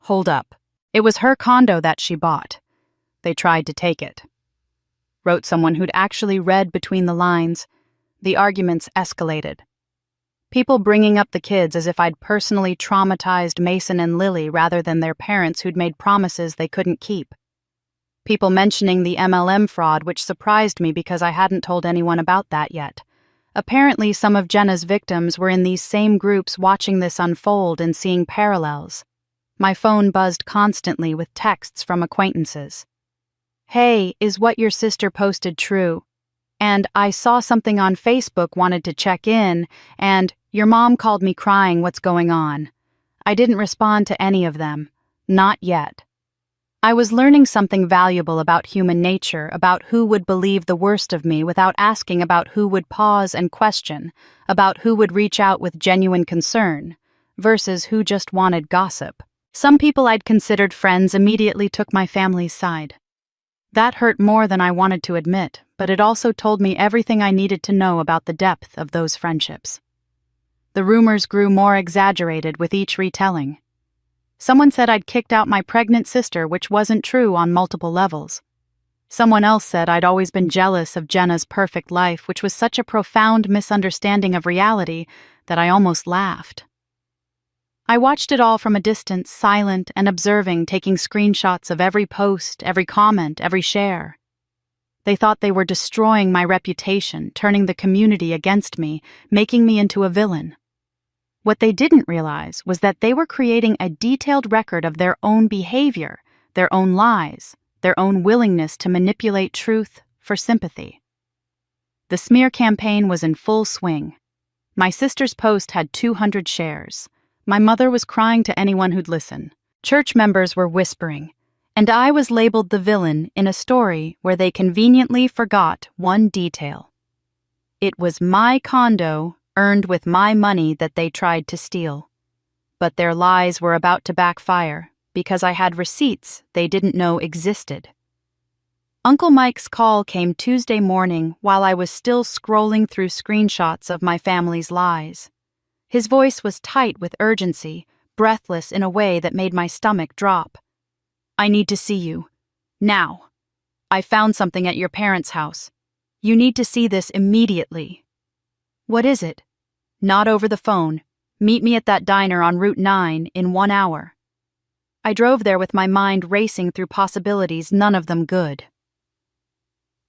Hold up. It was her condo that she bought. They tried to take it. Wrote someone who'd actually read between the lines. The arguments escalated. People bringing up the kids as if I'd personally traumatized Mason and Lily rather than their parents who'd made promises they couldn't keep. People mentioning the MLM fraud, which surprised me because I hadn't told anyone about that yet. Apparently, some of Jenna's victims were in these same groups watching this unfold and seeing parallels. My phone buzzed constantly with texts from acquaintances. Hey, is what your sister posted true? And I saw something on Facebook, wanted to check in, and your mom called me crying, what's going on? I didn't respond to any of them. Not yet. I was learning something valuable about human nature, about who would believe the worst of me without asking, about who would pause and question, about who would reach out with genuine concern, versus who just wanted gossip. Some people I'd considered friends immediately took my family's side. That hurt more than I wanted to admit, but it also told me everything I needed to know about the depth of those friendships. The rumors grew more exaggerated with each retelling. Someone said I'd kicked out my pregnant sister, which wasn't true on multiple levels. Someone else said I'd always been jealous of Jenna's perfect life, which was such a profound misunderstanding of reality that I almost laughed. I watched it all from a distance, silent and observing, taking screenshots of every post, every comment, every share. They thought they were destroying my reputation, turning the community against me, making me into a villain. What they didn't realize was that they were creating a detailed record of their own behavior, their own lies, their own willingness to manipulate truth for sympathy. The smear campaign was in full swing. My sister's post had 200 shares. My mother was crying to anyone who'd listen. Church members were whispering, and I was labeled the villain in a story where they conveniently forgot one detail. It was my condo, earned with my money, that they tried to steal. But their lies were about to backfire because I had receipts they didn't know existed. Uncle Mike's call came Tuesday morning while I was still scrolling through screenshots of my family's lies. His voice was tight with urgency, breathless in a way that made my stomach drop. "I need to see you. Now. I found something at your parents' house. You need to see this immediately." "What is it?" "Not over the phone. Meet me at that diner on Route 9 in 1 hour." I drove there with my mind racing through possibilities, none of them good.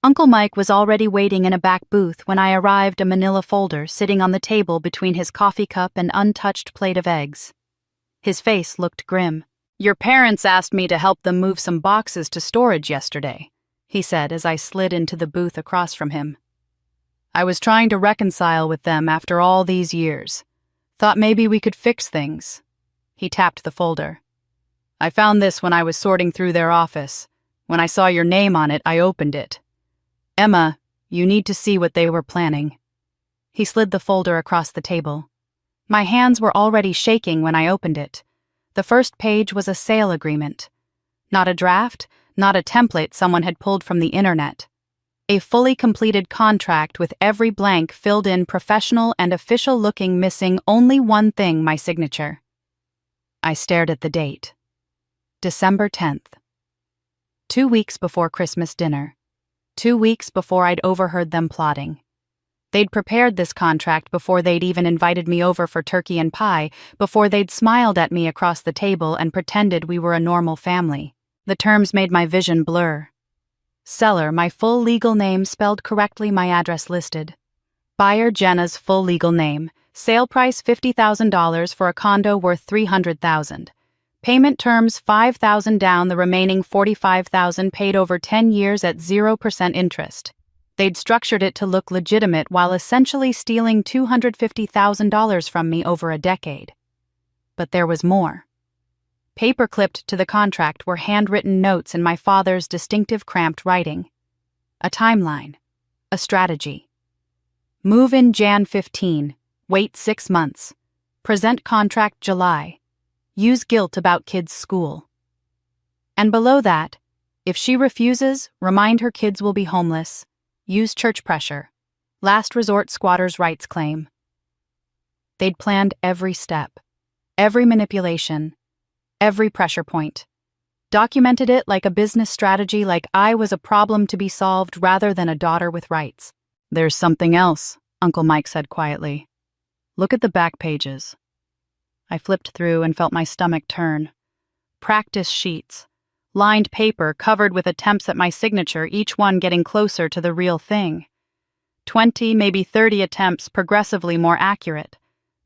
Uncle Mike was already waiting in a back booth when I arrived, a manila folder sitting on the table between his coffee cup and untouched plate of eggs. His face looked grim. "Your parents asked me to help them move some boxes to storage yesterday," he said as I slid into the booth across from him. "I was trying to reconcile with them after all these years. Thought maybe we could fix things." He tapped the folder. "I found this when I was sorting through their office. When I saw your name on it, I opened it. Emma, you need to see what they were planning." He slid the folder across the table. My hands were already shaking when I opened it. The first page was a sale agreement. Not a draft, not a template someone had pulled from the internet. A fully completed contract with every blank filled in, professional and official looking, missing only one thing: my signature. I stared at the date. December 10th. 2 weeks before Christmas dinner. 2 weeks before I'd overheard them plotting. They'd prepared this contract before they'd even invited me over for turkey and pie, before they'd smiled at me across the table and pretended we were a normal family. The terms made my vision blur. Seller, my full legal name spelled correctly, my address listed. Buyer, Jenna's full legal name. Sale price $50,000 for a condo worth $300,000. Payment terms $5,000 down, the remaining $45,000 paid over 10 years at 0% interest. They'd structured it to look legitimate while essentially stealing $250,000 from me over a decade. But there was more. Paper-clipped to the contract were handwritten notes in my father's distinctive cramped writing. A timeline. A strategy. Move in Jan 15. Wait 6 months. Present contract July. Use guilt about kids' school. And below that, if she refuses, remind her kids will be homeless. Use church pressure. Last resort squatters' rights claim. They'd planned every step, every manipulation, every pressure point. Documented it like a business strategy, like I was a problem to be solved rather than a daughter with rights. "There's something else," Uncle Mike said quietly. "Look at the back pages." I flipped through and felt my stomach turn. Practice sheets. Lined paper covered with attempts at my signature, each one getting closer to the real thing. 20, maybe 30 attempts, progressively more accurate.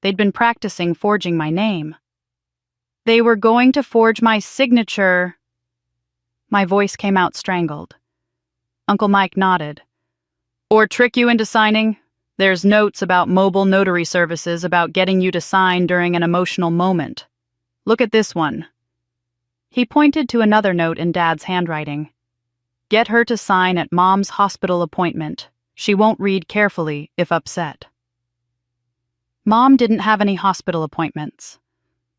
They'd been practicing forging my name. "They were going to forge my signature." My voice came out strangled. Uncle Mike nodded. "Or trick you into signing? There's notes about mobile notary services about getting you to sign during an emotional moment. Look at this one." He pointed to another note in Dad's handwriting. "Get her to sign at Mom's hospital appointment. She won't read carefully if upset." Mom didn't have any hospital appointments.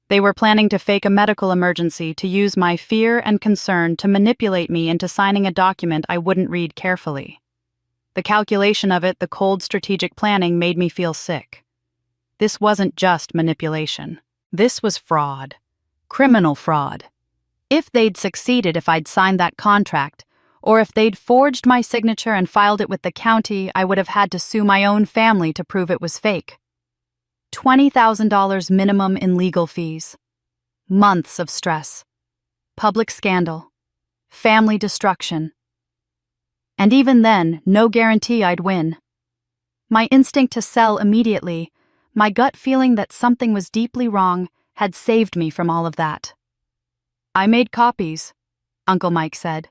They were planning to fake a medical emergency to use my fear and concern to manipulate me into signing a document I wouldn't read carefully. The calculation of it, the cold strategic planning, made me feel sick. This wasn't just manipulation. This was fraud. Criminal fraud. If they'd succeeded, if I'd signed that contract, or if they'd forged my signature and filed it with the county, I would have had to sue my own family to prove it was fake. $20,000 minimum in legal fees. Months of stress. Public scandal. Family destruction. And even then, no guarantee I'd win. My instinct to sell immediately, My gut feeling that something was deeply wrong had saved me from all of that. "I made copies," Uncle Mike said.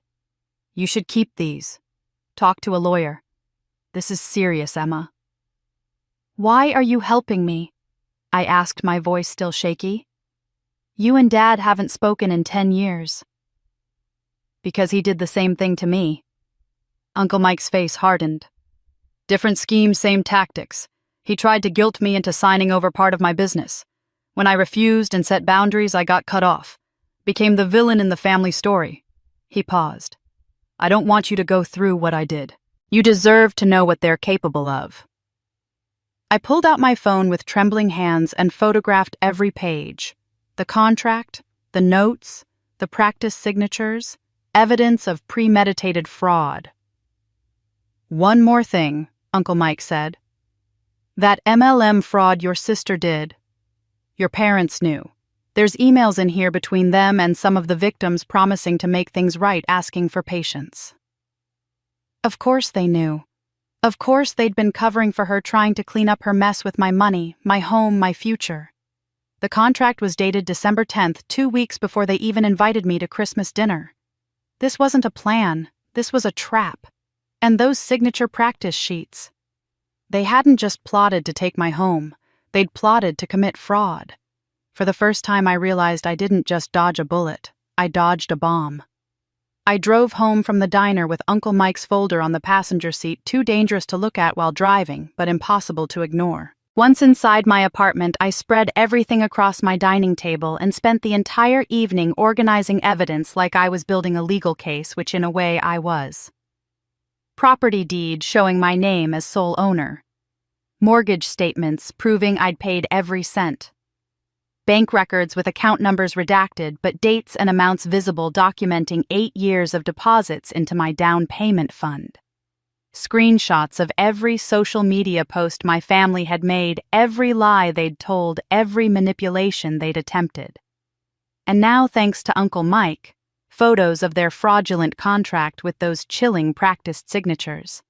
"You should keep these. Talk to a lawyer. This is serious, Emma." "Why are you helping me?" I asked, my voice still shaky. "You and Dad haven't spoken in 10 years. "Because he did the same thing to me." Uncle Mike's face hardened. "Different schemes, same tactics. He tried to guilt me into signing over part of my business. When I refused and set boundaries, I got cut off. Became the villain in the family story." He paused. "I don't want you to go through what I did. You deserve to know what they're capable of." I pulled out my phone with trembling hands and photographed every page. The contract, the notes, the practice signatures, evidence of premeditated fraud. "One more thing," Uncle Mike said. "That MLM fraud your sister did, your parents knew. There's emails in here between them and some of the victims promising to make things right, asking for patience." Of course they knew. Of course they'd been covering for her, trying to clean up her mess with my money, my home, my future. The contract was dated December 10th, 2 weeks before they even invited me to Christmas dinner. This wasn't a plan, this was a trap. And those signature practice sheets. They hadn't just plotted to take my home, they'd plotted to commit fraud. For the first time I realized I didn't just dodge a bullet, I dodged a bomb. I drove home from the diner with Uncle Mike's folder on the passenger seat, too dangerous to look at while driving, but impossible to ignore. Once inside my apartment, I spread everything across my dining table and spent the entire evening organizing evidence like I was building a legal case, which in a way I was. Property deed showing my name as sole owner. Mortgage statements proving I'd paid every cent. Bank records with account numbers redacted but dates and amounts visible, documenting 8 years of deposits into my down payment fund. Screenshots of every social media post my family had made, every lie they'd told, every manipulation they'd attempted. And now, thanks to Uncle Mike, photos of their fraudulent contract with those chilling practiced signatures.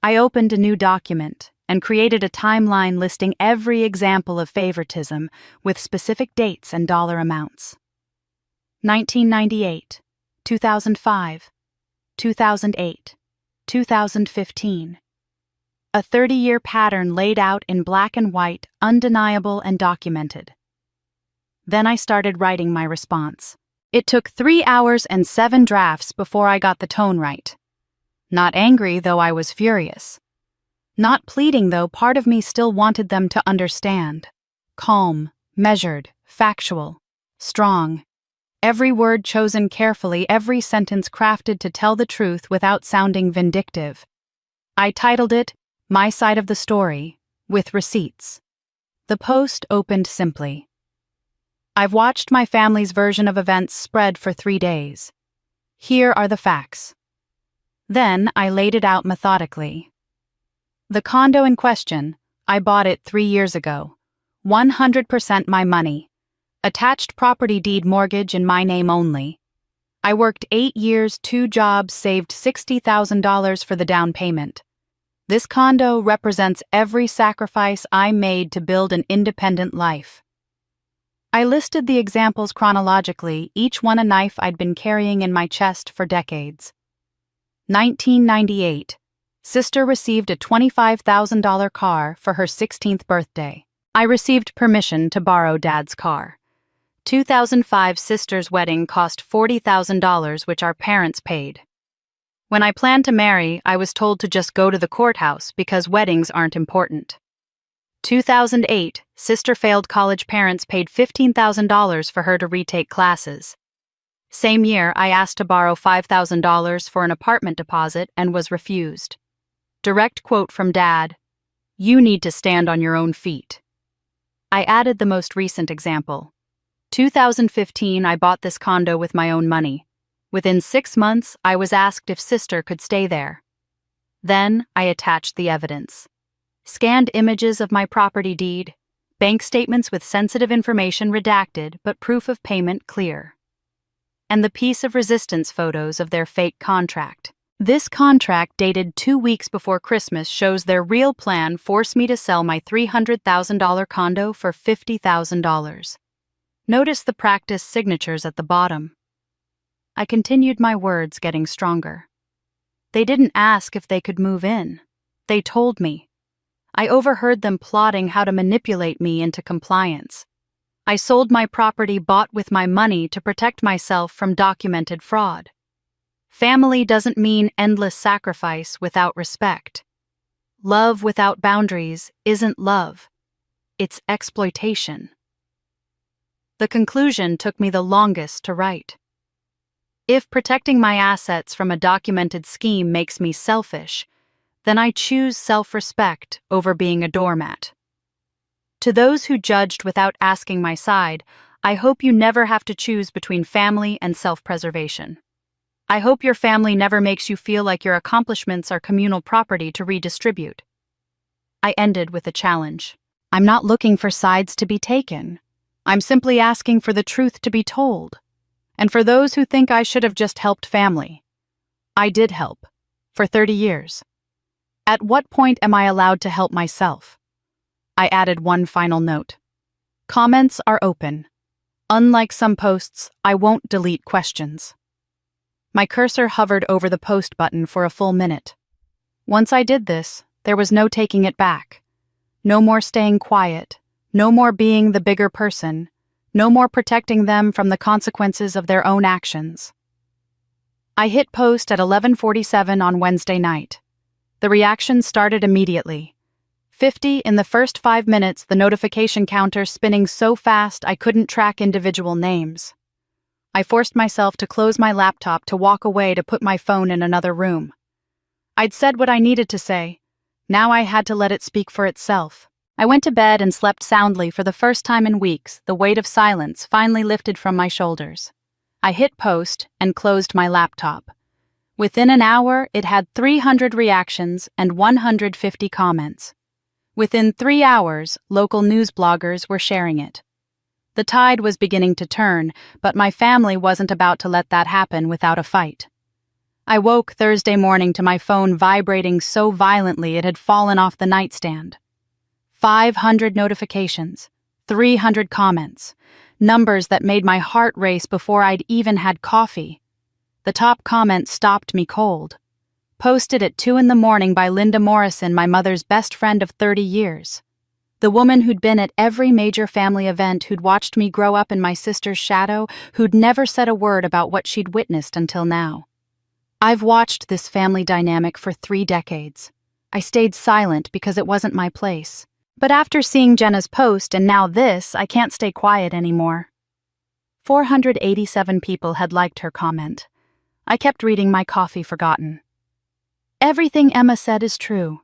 I opened a new document and created a timeline listing every example of favoritism with specific dates and dollar amounts. 1998, 2005, 2008, 2015. A 30-year pattern laid out in black and white, undeniable and documented. Then I started writing my response. It took 3 hours and 7 drafts before I got the tone right. Not angry, though I was furious. Not pleading, though part of me still wanted them to understand. Calm, measured, factual, strong. Every word chosen carefully, every sentence crafted to tell the truth without sounding vindictive. I titled it, "My Side of the Story," with receipts. The post opened simply. "I've watched my family's version of events spread for 3 days. Here are the facts." Then I laid it out methodically. The condo in question, I bought it 3 years ago. 100% my money. Attached property deed mortgage in my name only. I worked 8 years, 2 jobs, saved $60,000 for the down payment. This condo represents every sacrifice I made to build an independent life. I listed the examples chronologically, each one a knife I'd been carrying in my chest for decades. 1998. Sister received a $25,000 car for her 16th birthday. I received permission to borrow Dad's car. 2005 sister's wedding cost $40,000, which our parents paid. When I planned to marry, I was told to just go to the courthouse because weddings aren't important. 2008, sister failed college, parents paid $15,000 for her to retake classes. Same year, I asked to borrow $5,000 for an apartment deposit and was refused. Direct quote from Dad, "You need to stand on your own feet." I added the most recent example. 2015, I bought this condo with my own money. Within 6 months, I was asked if sister could stay there. Then I attached the evidence. Scanned images of my property deed, bank statements with sensitive information redacted but proof of payment clear. And the piece of resistance photos of their fake contract. This contract dated 2 weeks before Christmas shows their real plan forced me to sell my $300,000 condo for $50,000. Notice the practice signatures at the bottom. I continued my words, getting stronger. They didn't ask if they could move in. They told me. I overheard them plotting how to manipulate me into compliance. I sold my property bought with my money to protect myself from documented fraud. Family doesn't mean endless sacrifice without respect. Love without boundaries isn't love. It's exploitation. The conclusion took me the longest to write. If protecting my assets from a documented scheme makes me selfish, then I choose self-respect over being a doormat. To those who judged without asking my side, I hope you never have to choose between family and self-preservation. I hope your family never makes you feel like your accomplishments are communal property to redistribute. I ended with a challenge. I'm not looking for sides to be taken. I'm simply asking for the truth to be told. And for those who think I should have just helped family, I did help, for 30 years. At what point am I allowed to help myself? I added one final note. Comments are open. Unlike some posts, I won't delete questions. My cursor hovered over the post button for a full minute. Once I did this, there was no taking it back. No more staying quiet. No more being the bigger person. No more protecting them from the consequences of their own actions. I hit post at 11:47 on Wednesday night. The reaction started immediately. 50 in the first 5 minutes, the notification counter spinning so fast I couldn't track individual names. I forced myself to close my laptop to walk away to put my phone in another room. I'd said what I needed to say. Now I had to let it speak for itself. I went to bed and slept soundly for the first time in weeks. The weight of silence finally lifted from my shoulders. I hit post and closed my laptop. Within an hour, it had 300 reactions and 150 comments. Within 3 hours, local news bloggers were sharing it. The tide was beginning to turn, but my family wasn't about to let that happen without a fight. I woke Thursday morning to my phone vibrating so violently it had fallen off the nightstand. 500 notifications, 300 comments, numbers that made my heart race before I'd even had coffee. The top comment stopped me cold. Posted at 2 a.m. by Linda Morrison, my mother's best friend of 30 years. The woman who'd been at every major family event, who'd watched me grow up in my sister's shadow, who'd never said a word about what she'd witnessed until now. I've watched this family dynamic for 3 decades. I stayed silent because it wasn't my place. But after seeing Jenna's post and now this, I can't stay quiet anymore. 487 people had liked her comment. I kept reading, my coffee forgotten. Everything Emma said is true.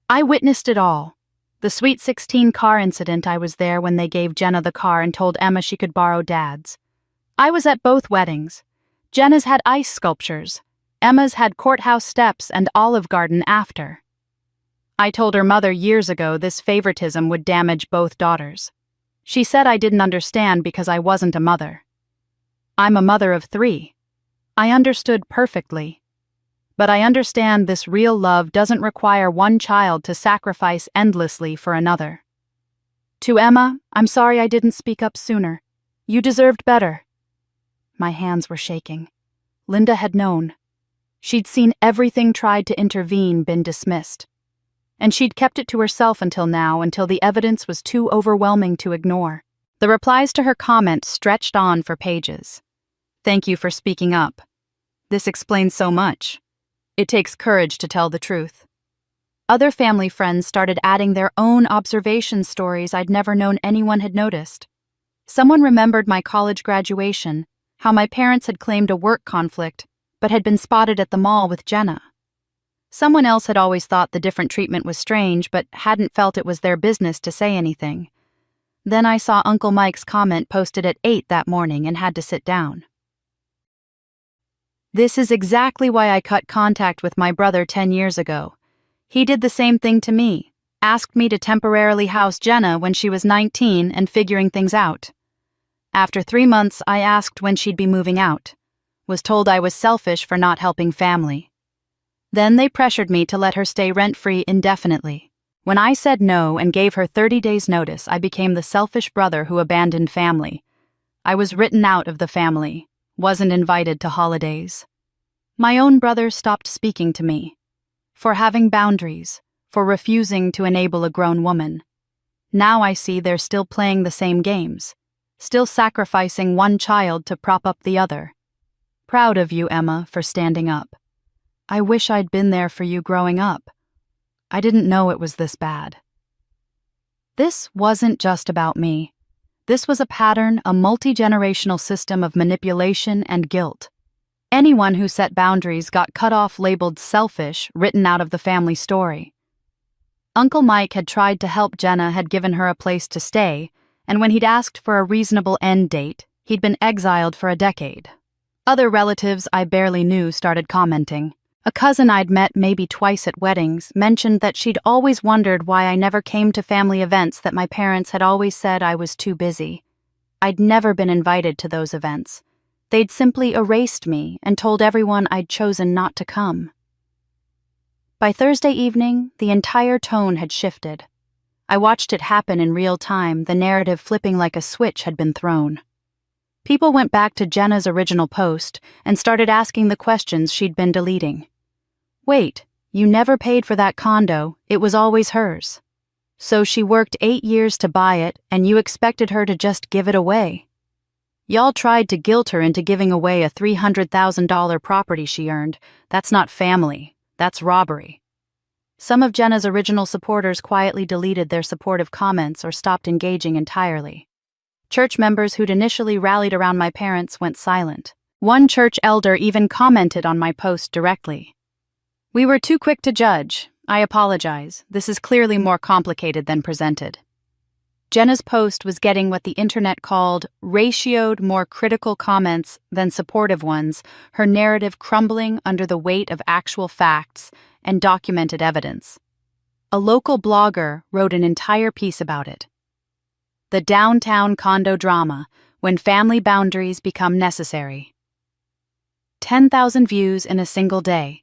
I witnessed it all. The Sweet 16 car incident, I was there when they gave Jenna the car and told Emma she could borrow Dad's. I was at both weddings. Jenna's had ice sculptures. Emma's had courthouse steps and Olive Garden after. I told her mother years ago this favoritism would damage both daughters. She said I didn't understand because I wasn't a mother. I'm a mother of 3. I understood perfectly. But I understand this real love doesn't require one child to sacrifice endlessly for another. To Emma, I'm sorry I didn't speak up sooner. You deserved better. My hands were shaking. Linda had known. She'd seen everything tried to intervene been dismissed. And she'd kept it to herself until now, until the evidence was too overwhelming to ignore. The replies to her comment stretched on for pages. Thank you for speaking up. This explains so much. It takes courage to tell the truth. Other family friends started adding their own observation stories I'd never known anyone had noticed. Someone remembered my college graduation, how my parents had claimed a work conflict, but had been spotted at the mall with Jenna. Someone else had always thought the different treatment was strange, but hadn't felt it was their business to say anything. Then I saw Uncle Mike's comment posted at 8 that morning and had to sit down. This is exactly why I cut contact with my brother 10 years ago. He did the same thing to me, asked me to temporarily house Jenna when she was 19 and figuring things out. After 3 months, I asked when she'd be moving out. Was told I was selfish for not helping family. Then they pressured me to let her stay rent-free indefinitely. When I said no and gave her 30 days' notice, I became the selfish brother who abandoned family. I was written out of the family, wasn't invited to holidays. My own brother stopped speaking to me. For having boundaries, for refusing to enable a grown woman. Now I see they're still playing the same games, still sacrificing one child to prop up the other. Proud of you, Emma, for standing up. I wish I'd been there for you growing up. I didn't know it was this bad. This wasn't just about me. This was a pattern, a multi-generational system of manipulation and guilt. Anyone who set boundaries got cut off, labeled selfish, written out of the family story. Uncle Mike had tried to help Jenna, had given her a place to stay, and when he'd asked for a reasonable end date, he'd been exiled for a decade. Other relatives I barely knew started commenting. A cousin I'd met maybe twice at weddings mentioned that she'd always wondered why I never came to family events, that my parents had always said I was too busy. I'd never been invited to those events. They'd simply erased me and told everyone I'd chosen not to come. By Thursday evening, the entire tone had shifted. I watched it happen in real time, the narrative flipping like a switch had been thrown. People went back to Jenna's original post and started asking the questions she'd been deleting. Wait, you never paid for that condo, it was always hers. So she worked 8 years to buy it and you expected her to just give it away. Y'all tried to guilt her into giving away a $300,000 property she earned. That's not family, that's robbery. Some of Jenna's original supporters quietly deleted their supportive comments or stopped engaging entirely. Church members who'd initially rallied around my parents went silent. One church elder even commented on my post directly. "We were too quick to judge. I apologize. This is clearly more complicated than presented." Jenna's post was getting what the internet called ratioed, more critical comments than supportive ones, her narrative crumbling under the weight of actual facts and documented evidence. A local blogger wrote an entire piece about it. The downtown condo drama, when family boundaries become necessary. 10,000 views in a single day.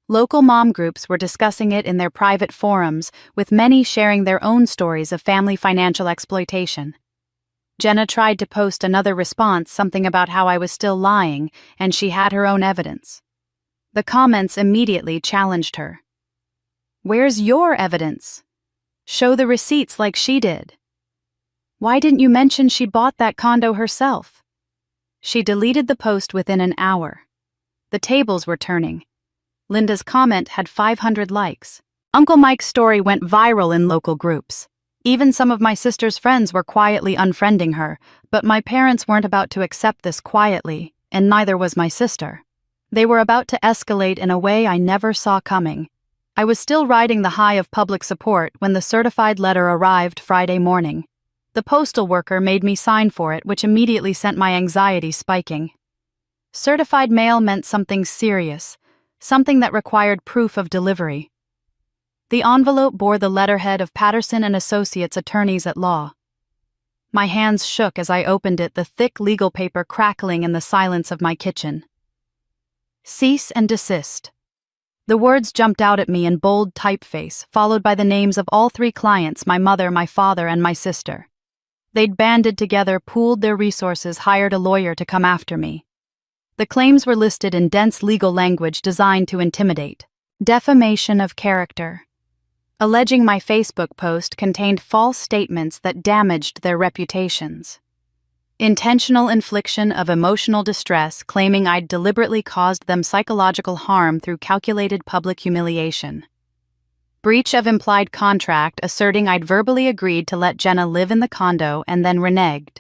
Local mom groups were discussing it in their private forums, with many sharing their own stories of family financial exploitation. Jenna tried to post another response, something about how I was still lying, and she had her own evidence. The comments immediately challenged her. "Where's your evidence? Show the receipts like she did. Why didn't you mention she bought that condo herself?" She deleted the post within an hour. The tables were turning. Linda's comment had 500 likes. Uncle Mike's story went viral in local groups. Even some of my sister's friends were quietly unfriending her, but my parents weren't about to accept this quietly, and neither was my sister. They were about to escalate in a way I never saw coming. I was still riding the high of public support when the certified letter arrived Friday morning. The postal worker made me sign for it, which immediately sent my anxiety spiking. Certified mail meant something serious, something that required proof of delivery. The envelope bore the letterhead of Patterson and Associates, attorneys at law. My hands shook as I opened it, the thick legal paper crackling in the silence of my kitchen. Cease and desist. The words jumped out at me in bold typeface, followed by the names of all 3 clients, my mother, my father, and my sister. They'd banded together, pooled their resources, hired a lawyer to come after me. The claims were listed in dense legal language designed to intimidate. Defamation of character. Alleging my Facebook post contained false statements that damaged their reputations. Intentional infliction of emotional distress, claiming I'd deliberately caused them psychological harm through calculated public humiliation. Breach of implied contract, asserting I'd verbally agreed to let Jenna live in the condo and then reneged.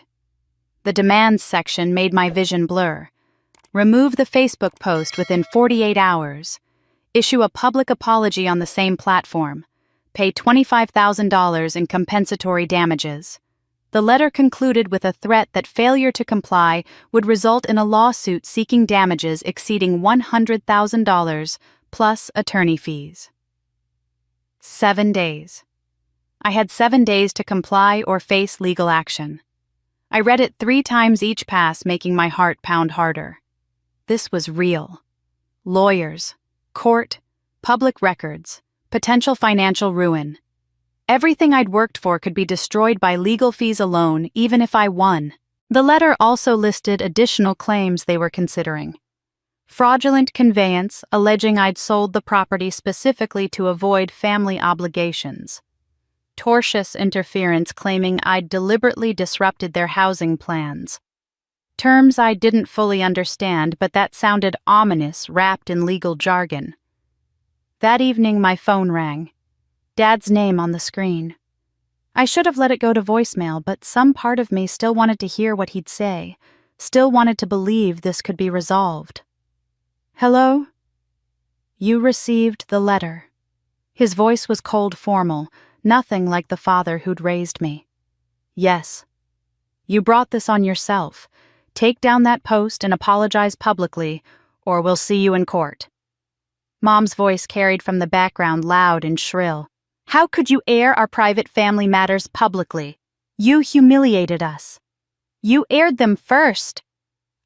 The demands section made my vision blur. Remove the Facebook post within 48 hours. Issue a public apology on the same platform. Pay $25,000 in compensatory damages. The letter concluded with a threat that failure to comply would result in a lawsuit seeking damages exceeding $100,000 plus attorney fees. 7 days. I had 7 days to comply or face legal action. I read it 3 times each pass, making my heart pound harder. This was real. Lawyers, court, Public records. Potential financial ruin. Everything I'd worked for could be destroyed by legal fees alone, even if I won. The letter also listed additional claims they were considering. Fraudulent conveyance, alleging I'd sold the property specifically to avoid family obligations. Tortious interference, claiming I'd deliberately disrupted their housing plans. Terms I didn't fully understand, but that sounded ominous, wrapped in legal jargon. That evening, my phone rang. Dad's name on the screen. I should have let it go to voicemail, but some part of me still wanted to hear what he'd say, still wanted to believe this could be resolved. Hello? You received the letter. His voice was cold formal, nothing like the father who'd raised me. Yes. You brought this on yourself. Take down that post and apologize publicly, or we'll see you in court. Mom's voice carried from the background, loud and shrill. How could you air our private family matters publicly? You humiliated us. You aired them first,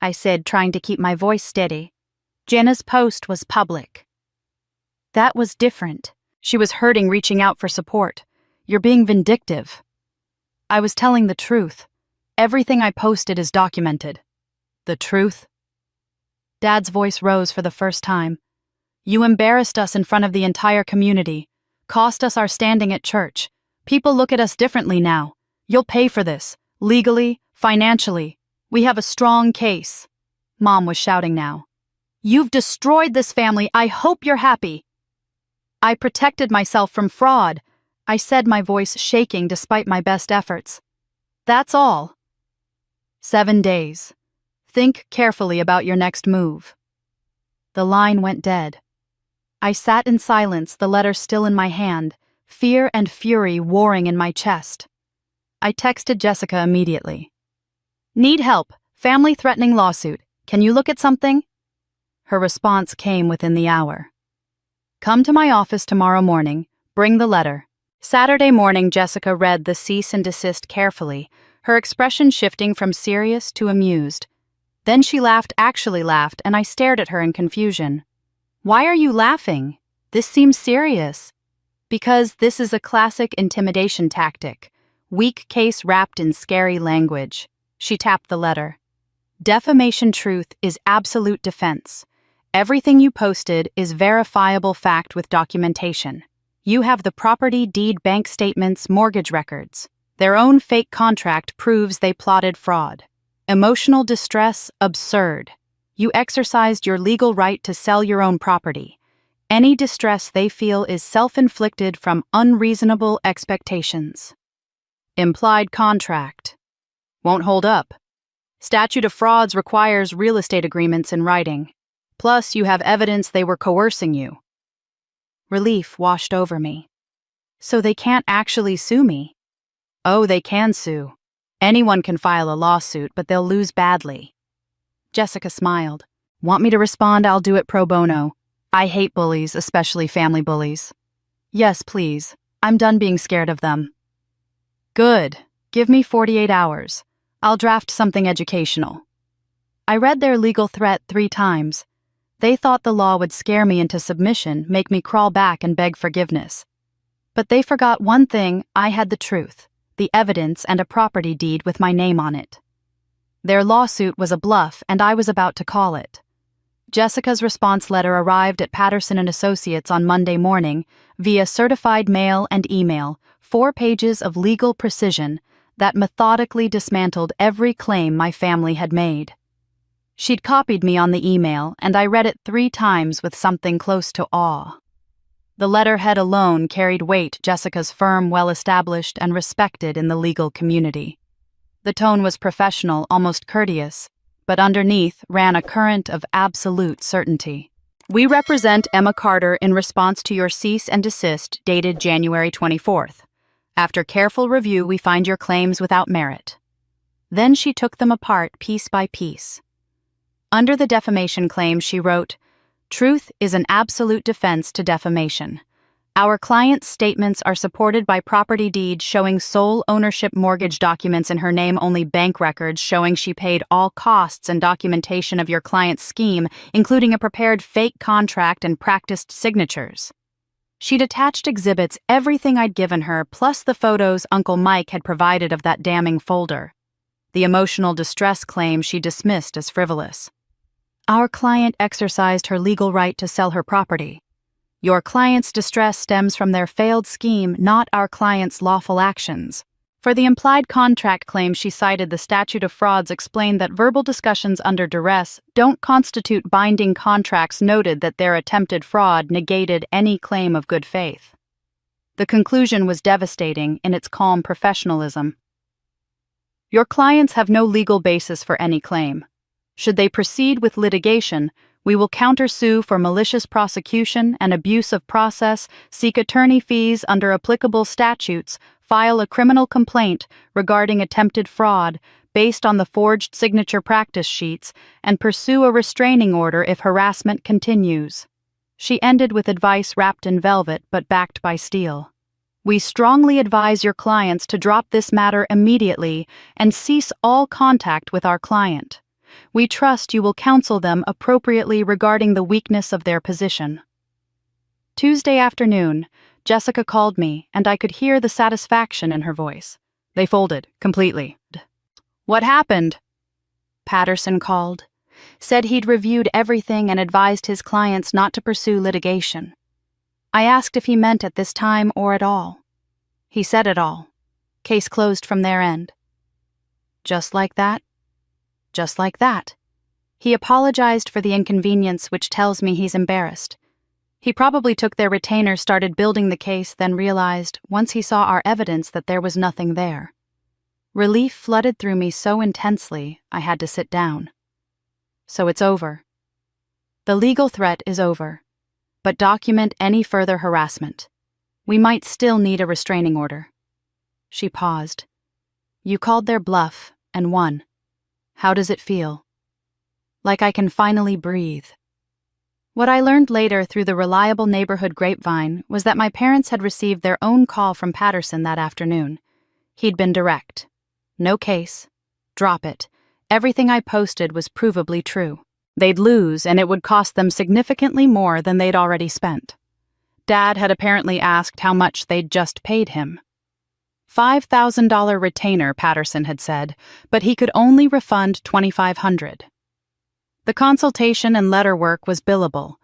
I said, trying to keep my voice steady. Jenna's post was public. That was different. She was hurting, reaching out for support. You're being vindictive. I was telling the truth. Everything I posted is documented. The truth? Dad's voice rose for the first time. You embarrassed us in front of the entire community. Cost us our standing at church. People look at us differently now. You'll pay for this. Legally, financially. We have a strong case. Mom was shouting now. You've destroyed this family. I hope you're happy. I protected myself from fraud, I said, my voice shaking despite my best efforts. That's all. 7 days. Think carefully about your next move. The line went dead. I sat in silence, the letter still in my hand, fear and fury warring in my chest. I texted Jessica immediately. Need help. Family-threatening lawsuit. Can you look at something? Her response came within the hour. Come to my office tomorrow morning. Bring the letter. Saturday morning, Jessica read the cease and desist carefully, her expression shifting from serious to amused. Then she laughed, actually laughed, and I stared at her in confusion. Why are you laughing? This seems serious. Because this is a classic intimidation tactic. Weak case wrapped in scary language. She tapped the letter. Defamation truth is absolute defense. Everything you posted is verifiable fact with documentation. You have the property, deed, bank statements, mortgage records. Their own fake contract proves they plotted fraud. Emotional distress, absurd. You exercised your legal right to sell your own property. Any distress they feel is self-inflicted from unreasonable expectations. Implied contract. Won't hold up. Statute of frauds requires real estate agreements in writing. Plus, you have evidence they were coercing you. Relief washed over me. So they can't actually sue me? Oh, they can sue. Anyone can file a lawsuit, but they'll lose badly. Jessica smiled. Want me to respond? I'll do it pro bono. I hate bullies, especially family bullies. Yes, please. I'm done being scared of them. Good. Give me 48 hours. I'll draft something educational. I read their legal threat 3 times. They thought the law would scare me into submission, make me crawl back and beg forgiveness. But they forgot one thing: I had the truth, the evidence, and a property deed with my name on it. Their lawsuit was a bluff, and I was about to call it. Jessica's response letter arrived at Patterson & Associates on Monday morning via certified mail and email, 4 pages of legal precision that methodically dismantled every claim my family had made. She'd copied me on the email, and I read it 3 times with something close to awe. The letterhead alone carried weight, Jessica's firm well-established and respected in the legal community. The tone was professional, almost courteous, but underneath ran a current of absolute certainty. We represent Emma Carter in response to your cease and desist dated January 24th. After careful review, we find your claims without merit. Then she took them apart piece by piece. Under the defamation claim, she wrote, Truth is an absolute defense to defamation. Our client's statements are supported by property deeds showing sole ownership, mortgage documents in her name only, bank records showing she paid all costs, and documentation of your client's scheme, including a prepared fake contract and practiced signatures. She'd attached exhibits, everything I'd given her, plus the photos Uncle Mike had provided of that damning folder. The emotional distress claim she dismissed as frivolous. Our client exercised her legal right to sell her property. Your client's distress stems from their failed scheme, not our client's lawful actions. For the implied contract claim, she cited the statute of frauds, explained that verbal discussions under duress don't constitute binding contracts, noted that their attempted fraud negated any claim of good faith. The conclusion was devastating in its calm professionalism. Your clients have no legal basis for any claim. Should they proceed with litigation, we will countersue for malicious prosecution and abuse of process, seek attorney fees under applicable statutes, file a criminal complaint regarding attempted fraud based on the forged signature practice sheets, and pursue a restraining order if harassment continues. She ended with advice wrapped in velvet but backed by steel. We strongly advise your clients to drop this matter immediately and cease all contact with our client. We trust you will counsel them appropriately regarding the weakness of their position. Tuesday afternoon, Jessica called me, and I could hear the satisfaction in her voice. They folded, completely. What happened? Patterson called. Said he'd reviewed everything and advised his clients not to pursue litigation. I asked if he meant at this time or at all. He said at all. Case closed from their end. Just like that? Just like that. He apologized for the inconvenience, which tells me he's embarrassed. He probably took their retainer, started building the case, then realized, once he saw our evidence, that there was nothing there. Relief flooded through me so intensely, I had to sit down. So it's over. The legal threat is over. But document any further harassment. We might still need a restraining order. She paused. You called their bluff and won. How does it feel? Like I can finally breathe. What I learned later through the reliable neighborhood grapevine was that my parents had received their own call from Patterson that afternoon. He'd been direct. No case. Drop it. Everything I posted was provably true. They'd lose, and it would cost them significantly more than they'd already spent. Dad had apparently asked how much they'd just paid him. $5,000 retainer, Patterson had said, but he could only refund $2,500. The consultation and letter work was billable,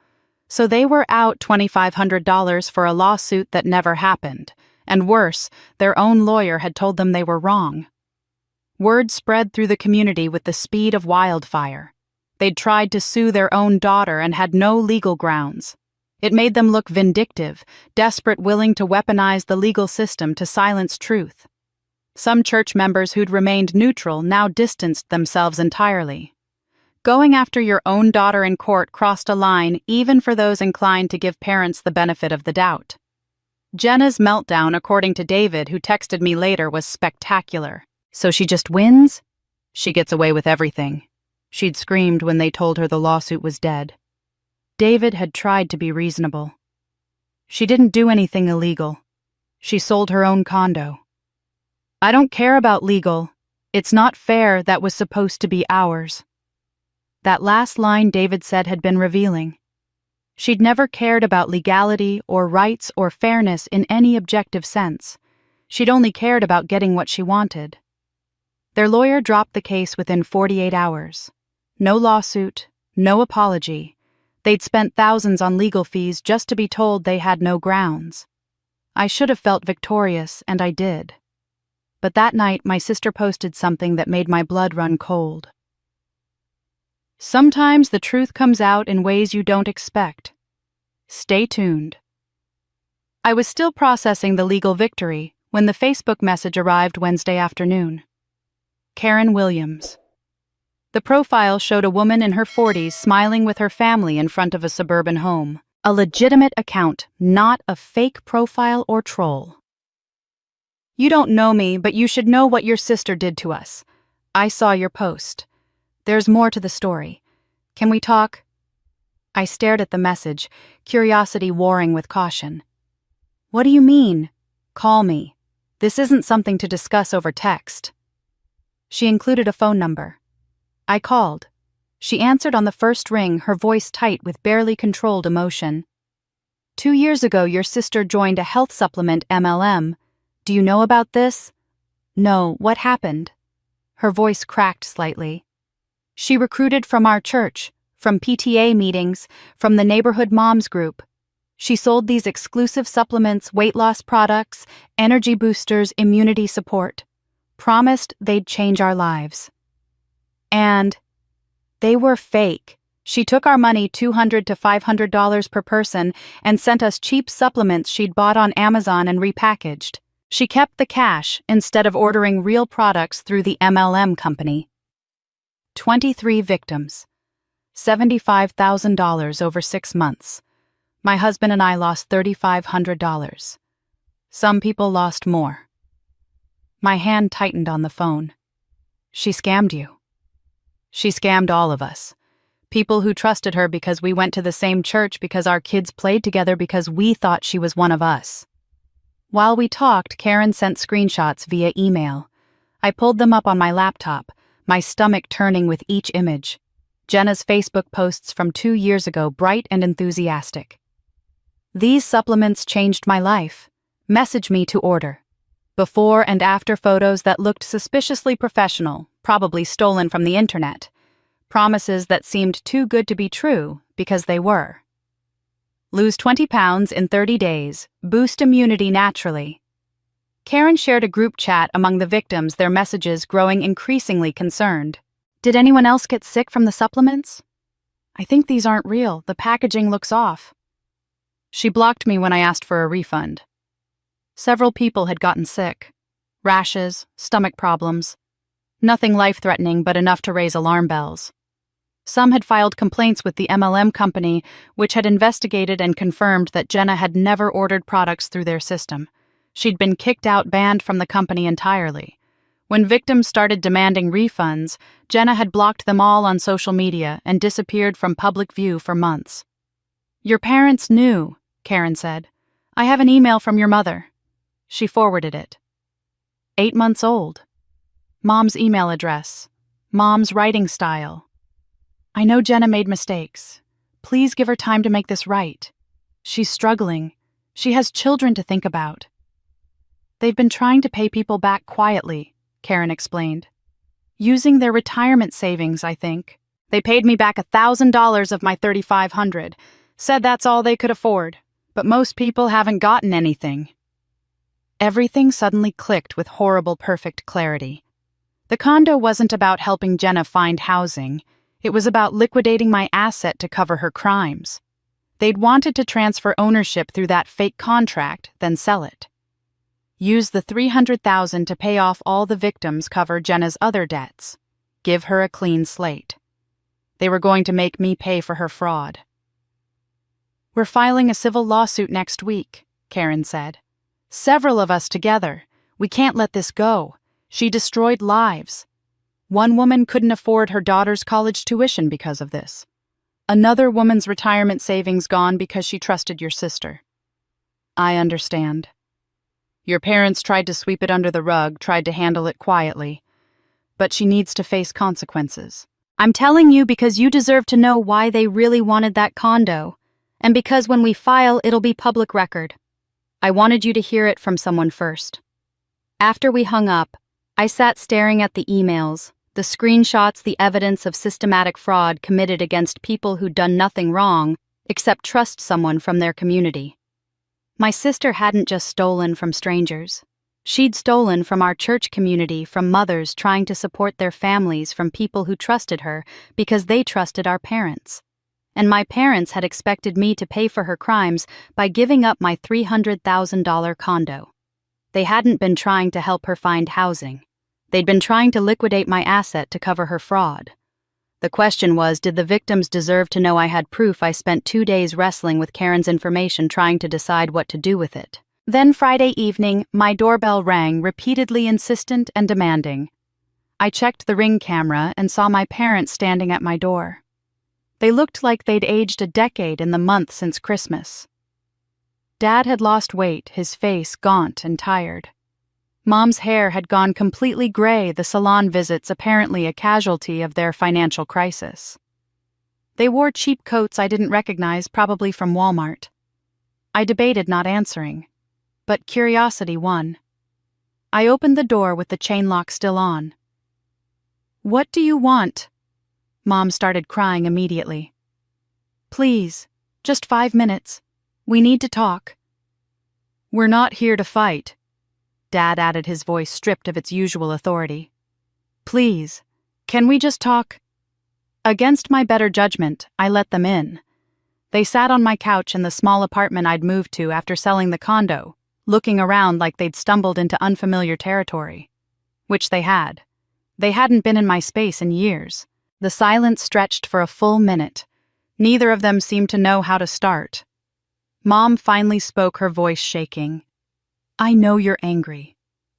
so they were out $2,500 for a lawsuit that never happened, and worse, their own lawyer had told them they were wrong. Word spread through the community with the speed of wildfire. They'd tried to sue their own daughter and had no legal grounds. It made them look vindictive, desperate, willing to weaponize the legal system to silence truth. Some church members who'd remained neutral now distanced themselves entirely. Going after your own daughter in court crossed a line even for those inclined to give parents the benefit of the doubt. Jenna's meltdown, according to David, who texted me later, was spectacular. So she just wins? She gets away with everything. She'd screamed when they told her the lawsuit was dead. David had tried to be reasonable. She didn't do anything illegal. She sold her own condo. I don't care about legal. It's not fair, that was supposed to be ours. That last line David said had been revealing. She'd never cared about legality or rights or fairness in any objective sense. She'd only cared about getting what she wanted. Their lawyer dropped the case within 48 hours. No lawsuit, no apology. They'd spent thousands on legal fees just to be told they had no grounds. I should have felt victorious, and I did. But that night my sister posted something that made my blood run cold. Sometimes the truth comes out in ways you don't expect. Stay tuned. I was still processing the legal victory when the Facebook message arrived Wednesday afternoon. Karen Williams. The profile showed a woman in her 40s smiling with her family in front of a suburban home. A legitimate account, not a fake profile or troll. You don't know me, but you should know what your sister did to us. I saw your post. There's more to the story. Can we talk? I stared at the message, curiosity warring with caution. What do you mean? Call me. This isn't something to discuss over text. She included a phone number. I called. She answered on the first ring, her voice tight with barely controlled emotion. 2 years ago, your sister joined a health supplement MLM. Do you know about this? No, what happened? Her voice cracked slightly. She recruited from our church, from PTA meetings, from the neighborhood moms group. She sold these exclusive supplements, weight loss products, energy boosters, immunity support. Promised they'd change our lives. And they were fake. She took our money, $200 to $500 per person, and sent us cheap supplements she'd bought on Amazon and repackaged. She kept the cash instead of ordering real products through the MLM company. 23 victims. $75,000 over 6 months. My husband and I lost $3,500. Some people lost more. My hand tightened on the phone. She scammed you. She scammed all of us. People who trusted her because we went to the same church, because our kids played together, because we thought she was one of us. While we talked, Karen sent screenshots via email. I pulled them up on my laptop, my stomach turning with each image. Jenna's Facebook posts from 2 years ago, bright and enthusiastic. These supplements changed my life. Message me to order. Before and after photos that looked suspiciously professional, probably stolen from the internet. Promises that seemed too good to be true, because they were. Lose 20 pounds in 30 days, boost immunity naturally. Karen shared a group chat among the victims, their messages growing increasingly concerned. Did anyone else get sick from the supplements? I think these aren't real. The packaging looks off. She blocked me when I asked for a refund. Several people had gotten sick. Rashes, stomach problems. Nothing life-threatening, but enough to raise alarm bells. Some had filed complaints with the MLM company, which had investigated and confirmed that Jenna had never ordered products through their system. She'd been kicked out, banned from the company entirely. When victims started demanding refunds, Jenna had blocked them all on social media and disappeared from public view for months. Your parents knew, Karen said. I have an email from your mother. She forwarded it. 8 months old. Mom's email address. Mom's writing style. I know Jenna made mistakes. Please give her time to make this right. She's struggling. She has children to think about. They've been trying to pay people back quietly, Karen explained. Using their retirement savings, I think. They paid me back $1,000 of my $3,500. Said that's all they could afford. But most people haven't gotten anything. Everything suddenly clicked with horrible, perfect clarity. The condo wasn't about helping Jenna find housing. It was about liquidating my asset to cover her crimes. They'd wanted to transfer ownership through that fake contract, then sell it. Use the $300,000 to pay off all the victims, cover Jenna's other debts. Give her a clean slate. They were going to make me pay for her fraud. We're filing a civil lawsuit next week, Karen said. Several of us together. We can't let this go. She destroyed lives. One woman couldn't afford her daughter's college tuition because of this. Another woman's retirement savings gone because she trusted your sister. I understand. Your parents tried to sweep it under the rug, tried to handle it quietly. But she needs to face consequences. I'm telling you because you deserve to know why they really wanted that condo. And because when we file, it'll be public record. I wanted you to hear it from someone first. After we hung up, I sat staring at the emails, the screenshots, the evidence of systematic fraud committed against people who'd done nothing wrong except trust someone from their community. My sister hadn't just stolen from strangers. She'd stolen from our church community, from mothers trying to support their families, from people who trusted her because they trusted our parents. And my parents had expected me to pay for her crimes by giving up my $300,000 condo. They hadn't been trying to help her find housing. They'd been trying to liquidate my asset to cover her fraud. The question was, did the victims deserve to know I had proof? I spent 2 days wrestling with Karen's information, trying to decide what to do with it. Then Friday evening, my doorbell rang, repeatedly insistent and demanding. I checked the Ring camera and saw my parents standing at my door. They looked like they'd aged a decade in the month since Christmas. Dad had lost weight, his face gaunt and tired. Mom's hair had gone completely gray, the salon visits apparently a casualty of their financial crisis. They wore cheap coats I didn't recognize, probably from Walmart. I debated not answering, but curiosity won. I opened the door with the chain lock still on. "What do you want?" Mom started crying immediately. "Please, just 5 minutes. We need to talk." "We're not here to fight," Dad added, his voice stripped of its usual authority. "Please, can we just talk?" Against my better judgment, I let them in. They sat on my couch in the small apartment I'd moved to after selling the condo, looking around like they'd stumbled into unfamiliar territory. Which they had. They hadn't been in my space in years. The silence stretched for a full minute. Neither of them seemed to know how to start. Mom finally spoke, her voice shaking. "I know you're angry.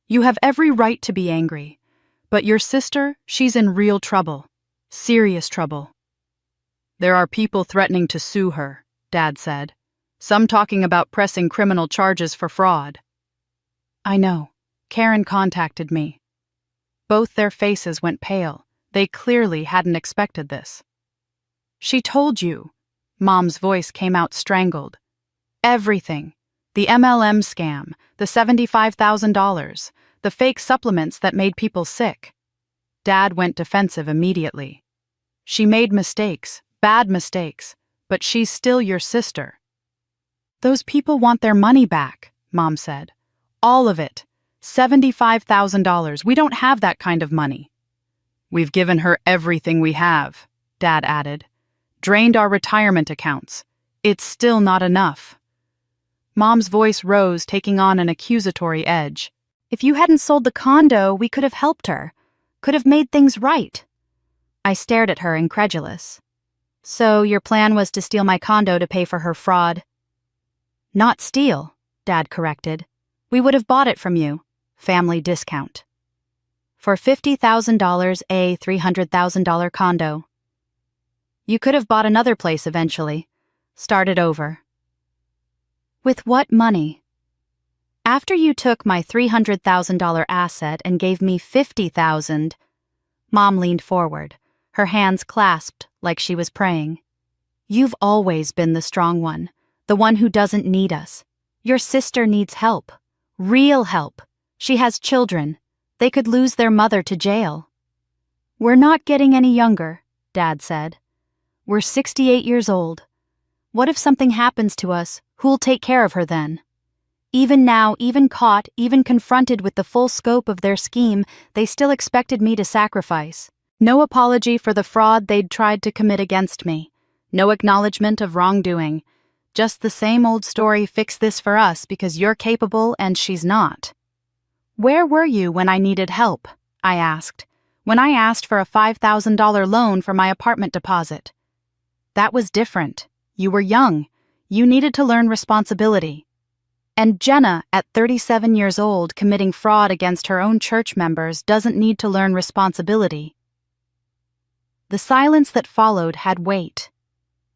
You have every right to be angry. But your sister, she's in real trouble. Serious trouble." "There are people threatening to sue her," Dad said. "Some talking about pressing criminal charges for fraud." "I know. Karen contacted me." Both their faces went pale. They clearly hadn't expected this. "She told you." Mom's voice came out strangled. "Everything. The MLM scam, the $75,000, the fake supplements that made people sick." Dad went defensive immediately. "She made mistakes, bad mistakes, but she's still your sister." "Those people want their money back," Mom said. "All of it. $75,000. We don't have that kind of money." "We've given her everything we have," Dad added. "Drained our retirement accounts. It's still not enough." Mom's voice rose, taking on an accusatory edge. "If you hadn't sold the condo, we could have helped her. Could have made things right." I stared at her, incredulous. "So your plan was to steal my condo to pay for her fraud?" "Not steal," Dad corrected. "We would have bought it from you. Family discount. For $50,000, a $300,000 condo. You could have bought another place eventually. Started over." "With what money?" "After you took my $300,000 asset and gave me $50,000. Mom leaned forward, her hands clasped like she was praying. "You've always been the strong one, the one who doesn't need us. Your sister needs help. Real help. She has children. They could lose their mother to jail." "We're not getting any younger," Dad said. "We're 68 years old. What if something happens to us? Who'll take care of her then?" Even now, even caught, even confronted with the full scope of their scheme, they still expected me to sacrifice. No apology for the fraud they'd tried to commit against me. No acknowledgement of wrongdoing. Just the same old story, fix this for us because you're capable and she's not. "Where were you when I needed help?" I asked. "When I asked for a $5,000 loan for my apartment deposit?" "That was different. You were young. You needed to learn responsibility." And Jenna, at 37 years old, committing fraud against her own church members, doesn't need to learn responsibility. The silence that followed had weight.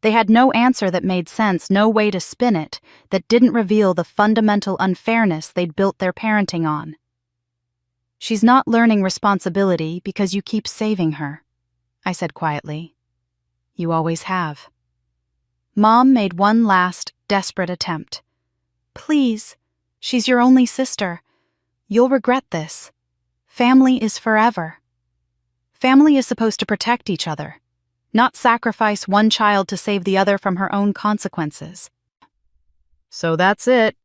They had no answer that made sense, no way to spin it, that didn't reveal the fundamental unfairness they'd built their parenting on. "She's not learning responsibility because you keep saving her," I said quietly. "You always have." Mom made one last, desperate attempt. "Please, she's your only sister. You'll regret this. Family is forever. Family is supposed to protect each other, not sacrifice one child to save the other from her own consequences." "So that's it,"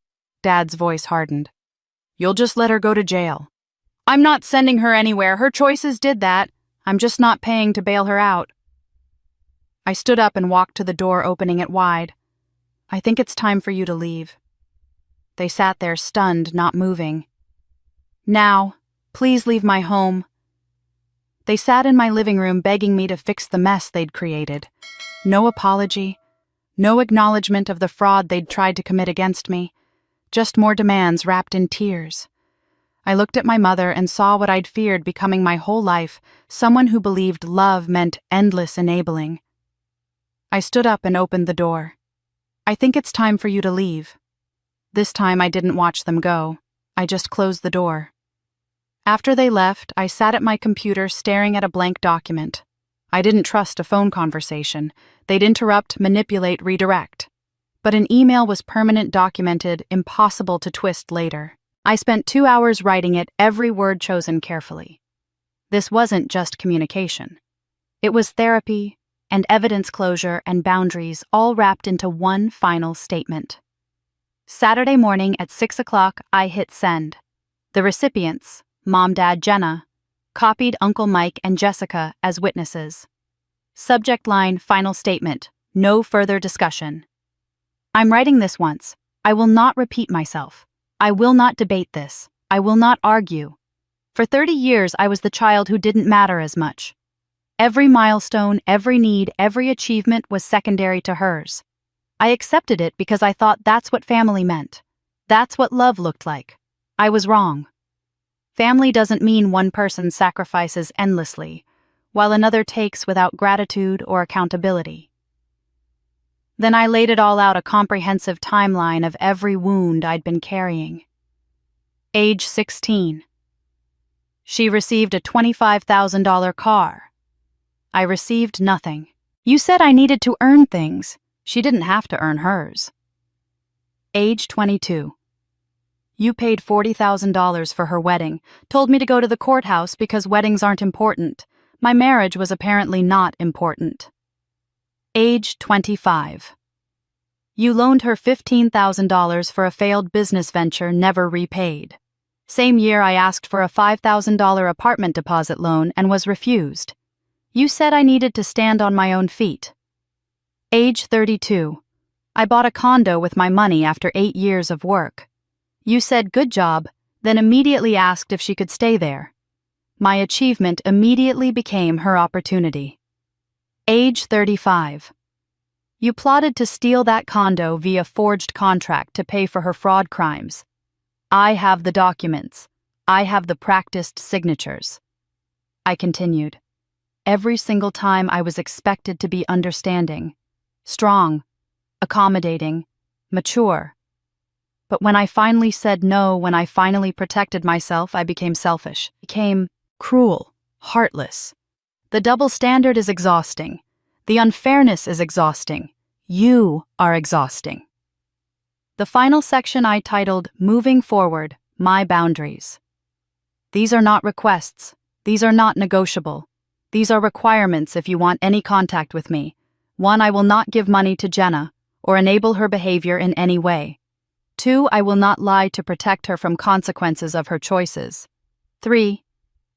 Dad's voice hardened. "You'll just let her go to jail." "I'm not sending her anywhere. Her choices did that. I'm just not paying to bail her out." I stood up and walked to the door, opening it wide. "I think it's time for you to leave." They sat there, stunned, not moving. "Now, please leave my home." They sat in my living room begging me to fix the mess they'd created. No apology, no acknowledgement of the fraud they'd tried to commit against me, just more demands wrapped in tears. I looked at my mother and saw what I'd feared becoming my whole life, someone who believed love meant endless enabling. I stood up and opened the door. "I think it's time for you to leave." This time I didn't watch them go. I just closed the door. After they left, I sat at my computer staring at a blank document. I didn't trust a phone conversation. They'd interrupt, manipulate, redirect. But an email was permanent, documented, impossible to twist later. I spent 2 hours writing it, every word chosen carefully. This wasn't just communication. It was therapy and evidence closure and boundaries all wrapped into one final statement. Saturday morning at 6 o'clock, I hit send. The recipients, Mom, Dad, Jenna, copied Uncle Mike and Jessica as witnesses. Subject line, final statement, no further discussion. I'm writing this once. I will not repeat myself. I will not debate this. I will not argue. For 30 years, I was the child who didn't matter as much. Every milestone, every need, every achievement was secondary to hers. I accepted it because I thought that's what family meant. That's what love looked like. I was wrong. Family doesn't mean one person sacrifices endlessly, while another takes without gratitude or accountability. Then I laid it all out, a comprehensive timeline of every wound I'd been carrying. Age 16. She received a $25,000 car. I received nothing. You said I needed to earn things. She didn't have to earn hers. Age 22. You paid $40,000 for her wedding, told me to go to the courthouse because weddings aren't important. My marriage was apparently not important. Age 25. You loaned her $15,000 for a failed business venture never repaid. Same year I asked for a $5,000 apartment deposit loan and was refused. You said I needed to stand on my own feet. Age 32. I bought a condo with my money after 8 years of work. You said good job, then immediately asked if she could stay there. My achievement immediately became her opportunity. Age 35. You plotted to steal that condo via forged contract to pay for her fraud crimes. I have the documents. I have the practiced signatures. I continued. Every single time I was expected to be understanding, strong, accommodating, mature. But when I finally said no, when I finally protected myself, I became selfish, became cruel, heartless. The double standard is exhausting. The unfairness is exhausting. You are exhausting. The final section I titled, Moving Forward, My Boundaries. These are not requests. These are not negotiable. These are requirements if you want any contact with me. 1, I will not give money to Jenna or enable her behavior in any way. 2, I will not lie to protect her from consequences of her choices. 3,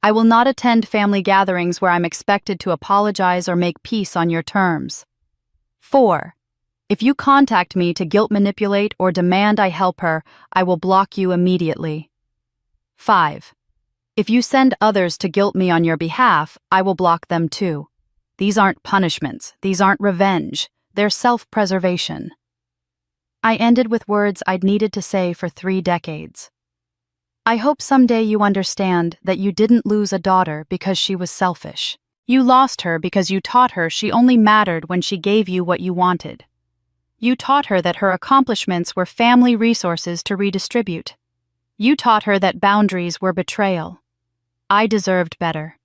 I will not attend family gatherings where I'm expected to apologize or make peace on your terms. 4, if you contact me to guilt manipulate or demand I help her, I will block you immediately. 5, if you send others to guilt me on your behalf, I will block them too. These aren't punishments. These aren't revenge. They're self-preservation. I ended with words I'd needed to say for 3 decades. I hope someday you understand that you didn't lose a daughter because she was selfish. You lost her because you taught her she only mattered when she gave you what you wanted. You taught her that her accomplishments were family resources to redistribute. You taught her that boundaries were betrayal. I deserved better.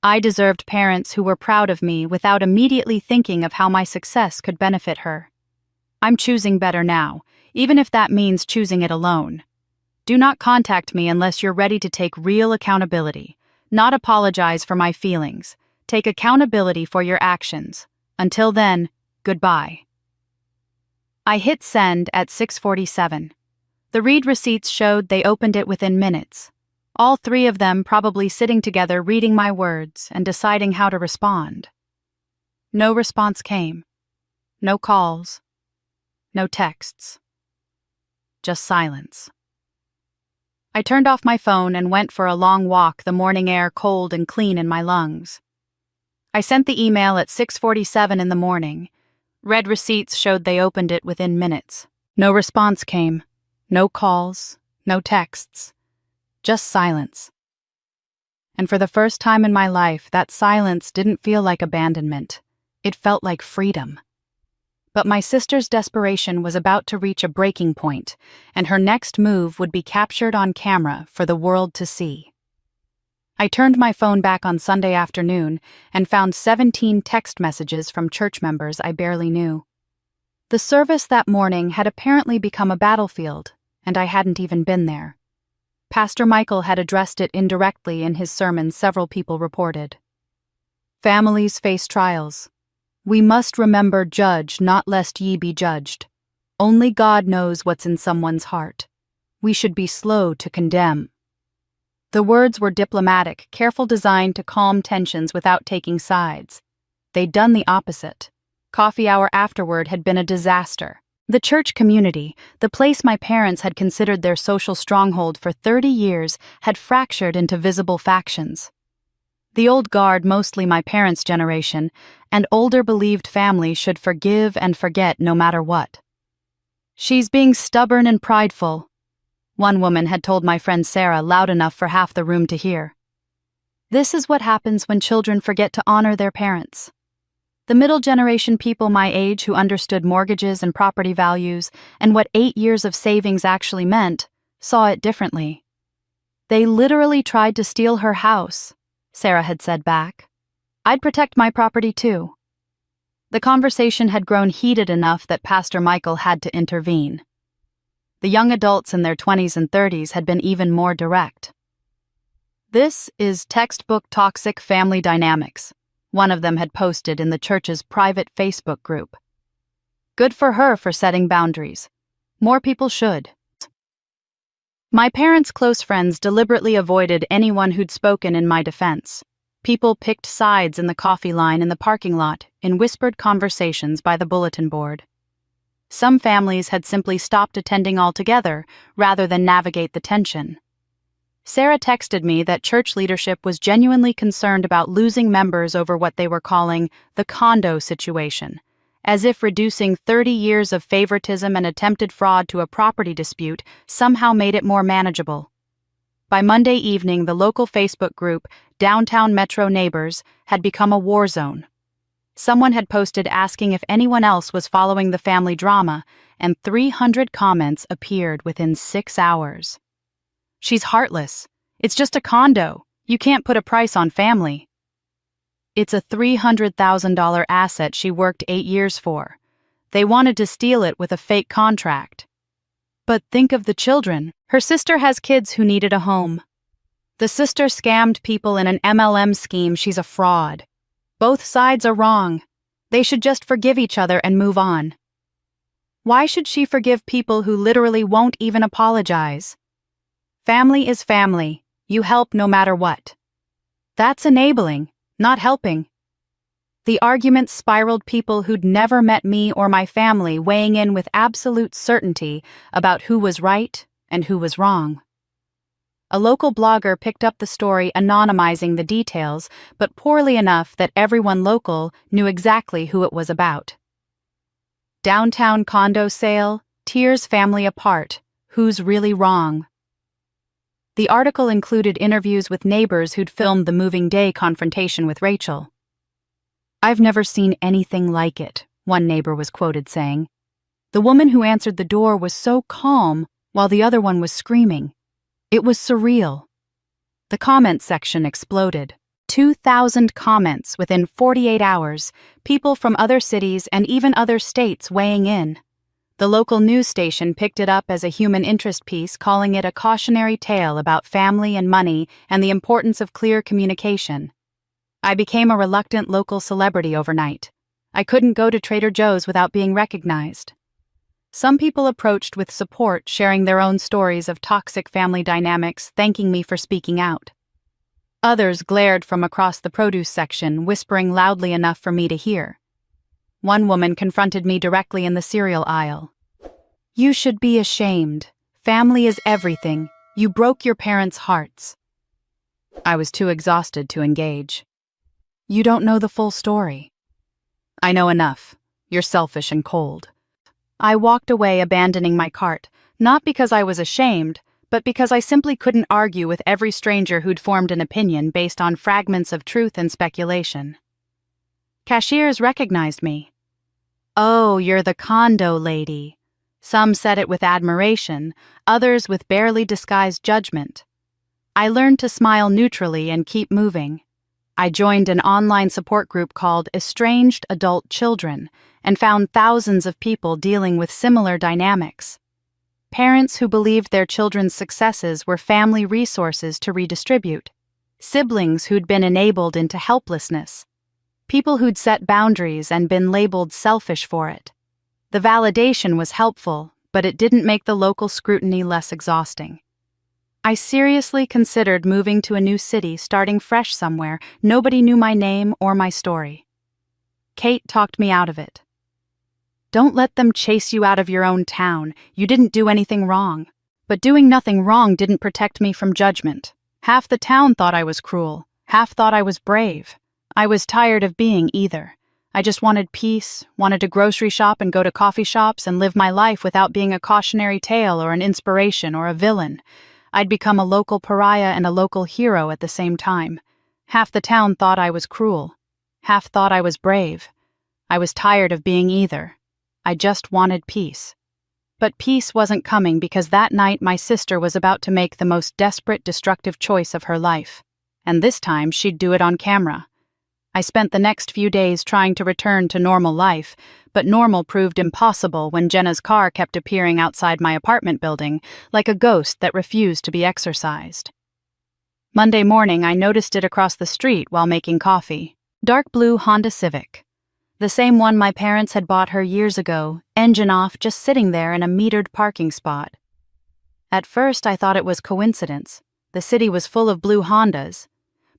I deserved parents who were proud of me without immediately thinking of how my success could benefit her. I'm choosing better now, even if that means choosing it alone. Do not contact me unless you're ready to take real accountability. Not apologize for my feelings. Take accountability for your actions. Until then, goodbye. I hit send at 6:47. The read receipts showed they opened it within minutes. All 3 of them probably sitting together reading my words and deciding how to respond. No response came. No calls. No texts. Just silence. I turned off my phone and went for a long walk, the morning air cold and clean in my lungs. I sent the email at 6:47 in the morning. Read receipts showed they opened it within minutes. No response came. No calls. No texts. Just silence. And for the first time in my life, that silence didn't feel like abandonment. It felt like freedom. But my sister's desperation was about to reach a breaking point, and her next move would be captured on camera for the world to see. I turned my phone back on Sunday afternoon and found 17 text messages from church members I barely knew. The service that morning had apparently become a battlefield, and I hadn't even been there. Pastor Michael had addressed it indirectly in his sermon, several people reported. Families face trials. We must remember, judge not lest ye be judged. Only God knows what's in someone's heart. We should be slow to condemn. The words were diplomatic, careful, designed to calm tensions without taking sides. They'd done the opposite. Coffee hour afterward had been a disaster. The church community, the place my parents had considered their social stronghold for 30 years, had fractured into visible factions. The old guard, mostly my parents' generation, and older believed family should forgive and forget no matter what. She's being stubborn and prideful, one woman had told my friend Sarah loud enough for half the room to hear. This is what happens when children forget to honor their parents. The middle generation people my age who understood mortgages and property values and what 8 years of savings actually meant saw it differently. They literally tried to steal her house, Sarah had said back. I'd protect my property too. The conversation had grown heated enough that Pastor Michael had to intervene. The young adults in their 20s and 30s had been even more direct. This is textbook toxic family dynamics, one of them had posted in the church's private Facebook group. Good for her for setting boundaries. More people should. My parents' close friends deliberately avoided anyone who'd spoken in my defense. People picked sides in the coffee line in the parking lot, in whispered conversations by the bulletin board. Some families had simply stopped attending altogether rather than navigate the tension. Sarah texted me that church leadership was genuinely concerned about losing members over what they were calling the Condo situation, as if reducing 30 years of favoritism and attempted fraud to a property dispute somehow made it more manageable. By Monday evening, the local Facebook group, Downtown Metro Neighbors, had become a war zone. Someone had posted asking if anyone else was following the family drama, and 300 comments appeared within 6 hours. She's heartless. It's just a condo. You can't put a price on family. It's a $300,000 asset she worked 8 years for. They wanted to steal it with a fake contract. But think of the children. Her sister has kids who needed a home. The sister scammed people in an MLM scheme. She's a fraud. Both sides are wrong. They should just forgive each other and move on. Why should she forgive people who literally won't even apologize? Family is family. You help no matter what. That's enabling, not helping. The argument spiraled, people who'd never met me or my family weighing in with absolute certainty about who was right and who was wrong. A local blogger picked up the story, anonymizing the details, but poorly enough that everyone local knew exactly who it was about. Downtown condo sale, tears family apart, who's really wrong? The article included interviews with neighbors who'd filmed the moving day confrontation with Rachel. I've never seen anything like it, one neighbor was quoted saying. The woman who answered the door was so calm while the other one was screaming. It was surreal. The comments section exploded. 2,000 comments within 48 hours, people from other cities and even other states weighing in. The local news station picked it up as a human interest piece, calling it a cautionary tale about family and money and the importance of clear communication. I became a reluctant local celebrity overnight. I couldn't go to Trader Joe's without being recognized. Some people approached with support, sharing their own stories of toxic family dynamics, thanking me for speaking out. Others glared from across the produce section, whispering loudly enough for me to hear. One woman confronted me directly in the cereal aisle. You should be ashamed. Family is everything. You broke your parents' hearts. I was too exhausted to engage. You don't know the full story. I know enough. You're selfish and cold. I walked away, abandoning my cart, not because I was ashamed, but because I simply couldn't argue with every stranger who'd formed an opinion based on fragments of truth and speculation. Cashiers recognized me. "Oh, you're the Condo lady." Some said it with admiration, others with barely disguised judgment. I learned to smile neutrally and keep moving. I joined an online support group called Estranged Adult Children and found thousands of people dealing with similar dynamics. Parents who believed their children's successes were family resources to redistribute. Siblings who'd been enabled into helplessness. People who'd set boundaries and been labeled selfish for it. The validation was helpful, but it didn't make the local scrutiny less exhausting. I seriously considered moving to a new city, starting fresh somewhere. Nobody knew my name or my story. Kate talked me out of it. "Don't let them chase you out of your own town. You didn't do anything wrong." But doing nothing wrong didn't protect me from judgment. Half the town thought I was cruel. Half thought I was brave. I was tired of being either. I just wanted peace, wanted to grocery shop and go to coffee shops and live my life without being a cautionary tale or an inspiration or a villain. I'd become a local pariah and a local hero at the same time. Half the town thought I was cruel. Half thought I was brave. I was tired of being either. I just wanted peace. But peace wasn't coming because that night my sister was about to make the most desperate, destructive choice of her life. And this time she'd do it on camera. I spent the next few days trying to return to normal life, but normal proved impossible when Jenna's car kept appearing outside my apartment building, like a ghost that refused to be exorcised. Monday morning, I noticed it across the street while making coffee. Dark blue Honda Civic. The same one my parents had bought her years ago, engine off, just sitting there in a metered parking spot. At first, I thought it was coincidence. The city was full of blue Hondas.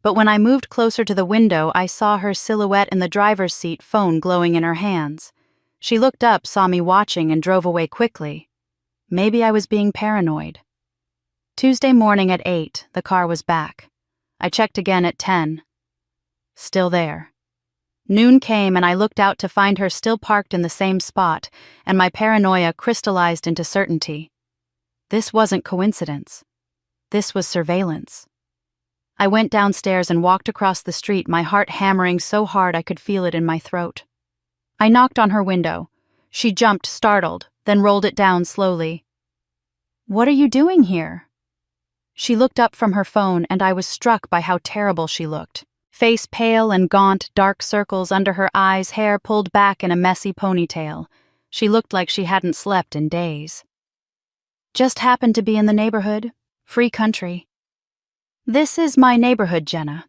But when I moved closer to the window, I saw her silhouette in the driver's seat, phone glowing in her hands. She looked up, saw me watching, and drove away quickly. Maybe I was being paranoid. Tuesday morning at 8, the car was back. I checked again at 10. Still there. Noon came and I looked out to find her still parked in the same spot, and my paranoia crystallized into certainty. This wasn't coincidence. This was surveillance. I went downstairs and walked across the street, my heart hammering so hard I could feel it in my throat. I knocked on her window. She jumped, startled, then rolled it down slowly. "What are you doing here?" She looked up from her phone, and I was struck by how terrible she looked. Face pale and gaunt, dark circles under her eyes, hair pulled back in a messy ponytail. She looked like she hadn't slept in days. "Just happened to be in the neighborhood. Free country." "This is my neighborhood, Jenna.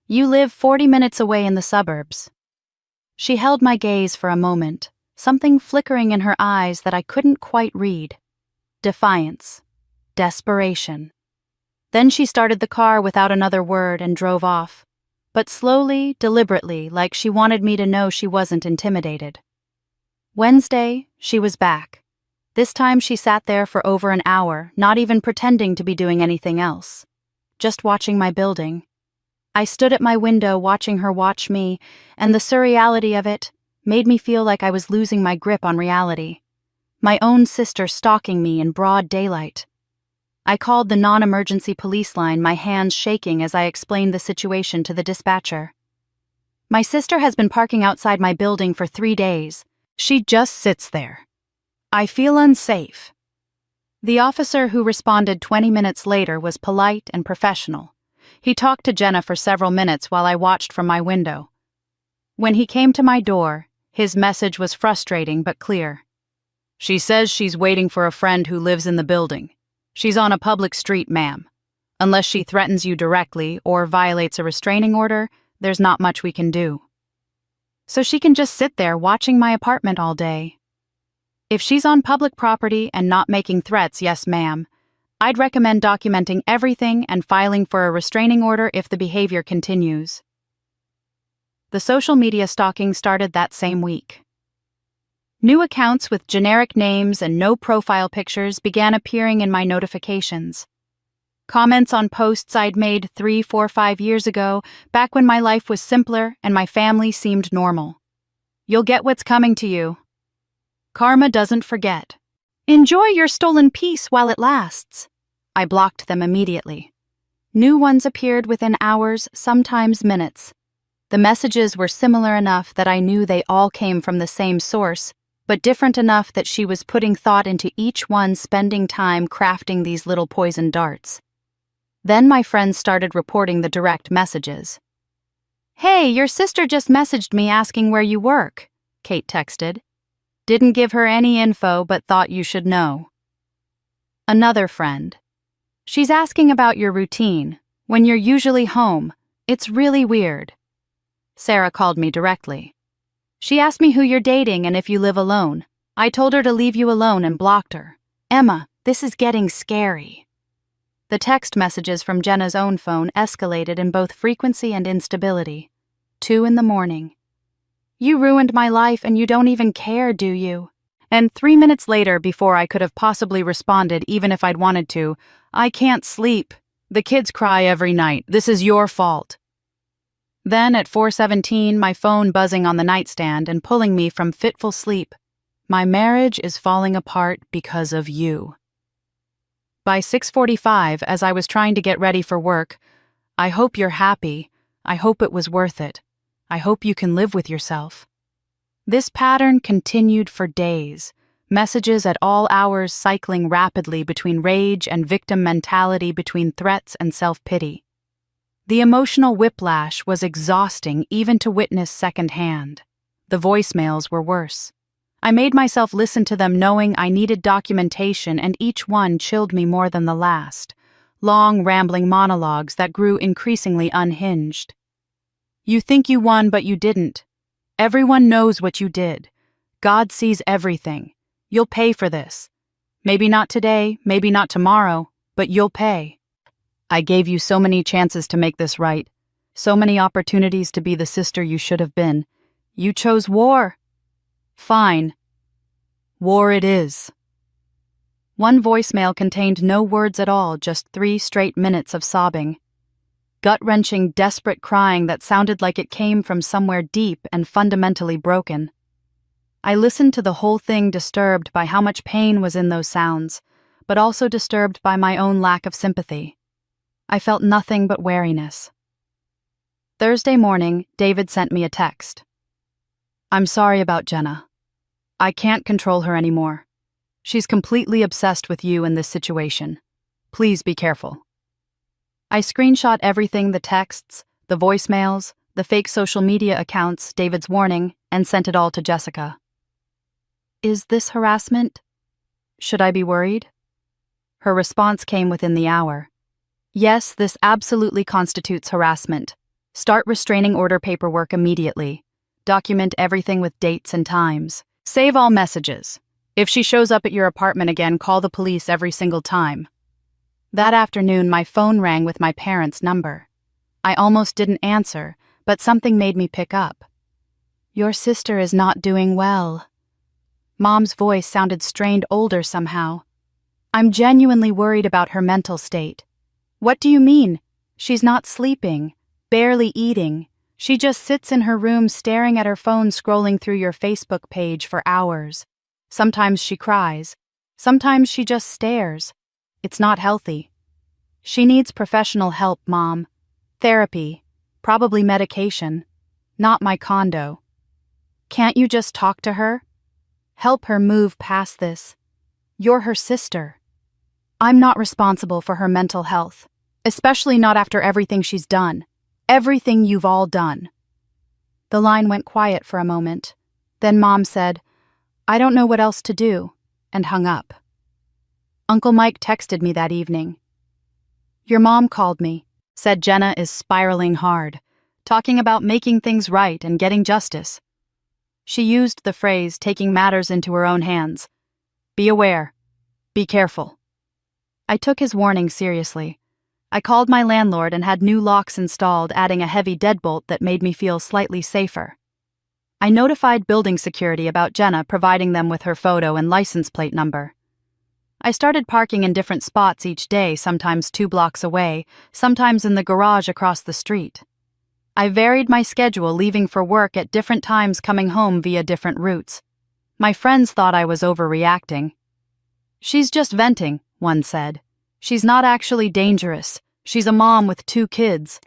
You live 40 minutes away in the suburbs." She held my gaze for a moment, something flickering in her eyes that I couldn't quite read. Defiance. Desperation. Then she started the car without another word and drove off, but slowly, deliberately, like she wanted me to know she wasn't intimidated. Wednesday, she was back. This time she sat there for over an hour, not even pretending to be doing anything else. Just watching my building. I stood at my window watching her watch me, and the surreality of it made me feel like I was losing my grip on reality. My own sister stalking me in broad daylight. I called the non-emergency police line, my hands shaking as I explained the situation to the dispatcher. "My sister has been parking outside my building for 3 days. She just sits there. I feel unsafe." The officer who responded 20 minutes later was polite and professional. He talked to Jenna for several minutes while I watched from my window. When he came to my door, his message was frustrating but clear. "She says she's waiting for a friend who lives in the building. She's on a public street, ma'am. Unless she threatens you directly or violates a restraining order, there's not much we can do." So she can just sit there watching my apartment all day. If she's on public property and not making threats, yes, ma'am, I'd recommend documenting everything and filing for a restraining order if the behavior continues. The social media stalking started that same week. New accounts with generic names and no profile pictures began appearing in my notifications. Comments on posts I'd made 3, 4, 5 years ago, back when my life was simpler and my family seemed normal. "You'll get what's coming to you. Karma doesn't forget. Enjoy your stolen peace while it lasts." I blocked them immediately. New ones appeared within hours, sometimes minutes. The messages were similar enough that I knew they all came from the same source, but different enough that she was putting thought into each one, spending time crafting these little poison darts. Then my friends started reporting the direct messages. "Hey, your sister just messaged me asking where you work," Kate texted. "Didn't give her any info but thought you should know." Another friend. "She's asking about your routine, when you're usually home. It's really weird." Sarah called me directly. "She asked me who you're dating and if you live alone. I told her to leave you alone and blocked her. Emma, this is getting scary." The text messages from Jenna's own phone escalated in both frequency and instability. 2 a.m. "You ruined my life and you don't even care, do you?" And 3 minutes later, before I could have possibly responded even if I'd wanted to, "I can't sleep. The kids cry every night. This is your fault." Then at 4:17, my phone buzzing on the nightstand and pulling me from fitful sleep. "My marriage is falling apart because of you." By 6:45, as I was trying to get ready for work, "I hope you're happy. I hope it was worth it. I hope you can live with yourself." This pattern continued for days, messages at all hours cycling rapidly between rage and victim mentality, between threats and self-pity. The emotional whiplash was exhausting even to witness secondhand. The voicemails were worse. I made myself listen to them knowing I needed documentation, and each one chilled me more than the last. Long, rambling monologues that grew increasingly unhinged. "You think you won, but you didn't. Everyone knows what you did. God sees everything. You'll pay for this. Maybe not today, maybe not tomorrow, but you'll pay. I gave you so many chances to make this right, so many opportunities to be the sister you should have been. You chose war. Fine. War it is." One voicemail contained no words at all, just 3 straight minutes of sobbing. Gut-wrenching, desperate crying that sounded like it came from somewhere deep and fundamentally broken. I listened to the whole thing, disturbed by how much pain was in those sounds, but also disturbed by my own lack of sympathy. I felt nothing but wariness. Thursday morning, David sent me a text. "I'm sorry about Jenna. I can't control her anymore. She's completely obsessed with you in this situation. Please be careful." I screenshot everything: the texts, the voicemails, the fake social media accounts, David's warning, and sent it all to Jessica. "Is this harassment? Should I be worried?" Her response came within the hour. "Yes, this absolutely constitutes harassment. Start restraining order paperwork immediately. Document everything with dates and times. Save all messages. If she shows up at your apartment again, call the police every single time." That afternoon, my phone rang with my parents' number. I almost didn't answer, but something made me pick up. "Your sister is not doing well." Mom's voice sounded strained, older somehow. "I'm genuinely worried about her mental state." "What do you mean?" "She's not sleeping, barely eating. She just sits in her room staring at her phone, scrolling through your Facebook page for hours. Sometimes she cries. Sometimes she just stares. It's not healthy. She needs professional help, Mom. Therapy, probably medication. Not my condo. Can't you just talk to her? Help her move past this. You're her sister. I'm not responsible for her mental health, especially not after everything she's done. Everything you've all done." The line went quiet for a moment. Then Mom said, "I don't know what else to do," and hung up. Uncle Mike texted me that evening. "Your mom called me, said Jenna is spiraling hard, talking about making things right and getting justice. She used the phrase taking matters into her own hands. Be aware. Be careful." I took his warning seriously. I called my landlord and had new locks installed, adding a heavy deadbolt that made me feel slightly safer. I notified building security about Jenna, providing them with her photo and license plate number. I started parking in different spots each day, sometimes 2 blocks away, sometimes in the garage across the street. I varied my schedule, leaving for work at different times, coming home via different routes. My friends thought I was overreacting. "She's just venting," one said. "She's not actually dangerous. She's a mom with 2 kids."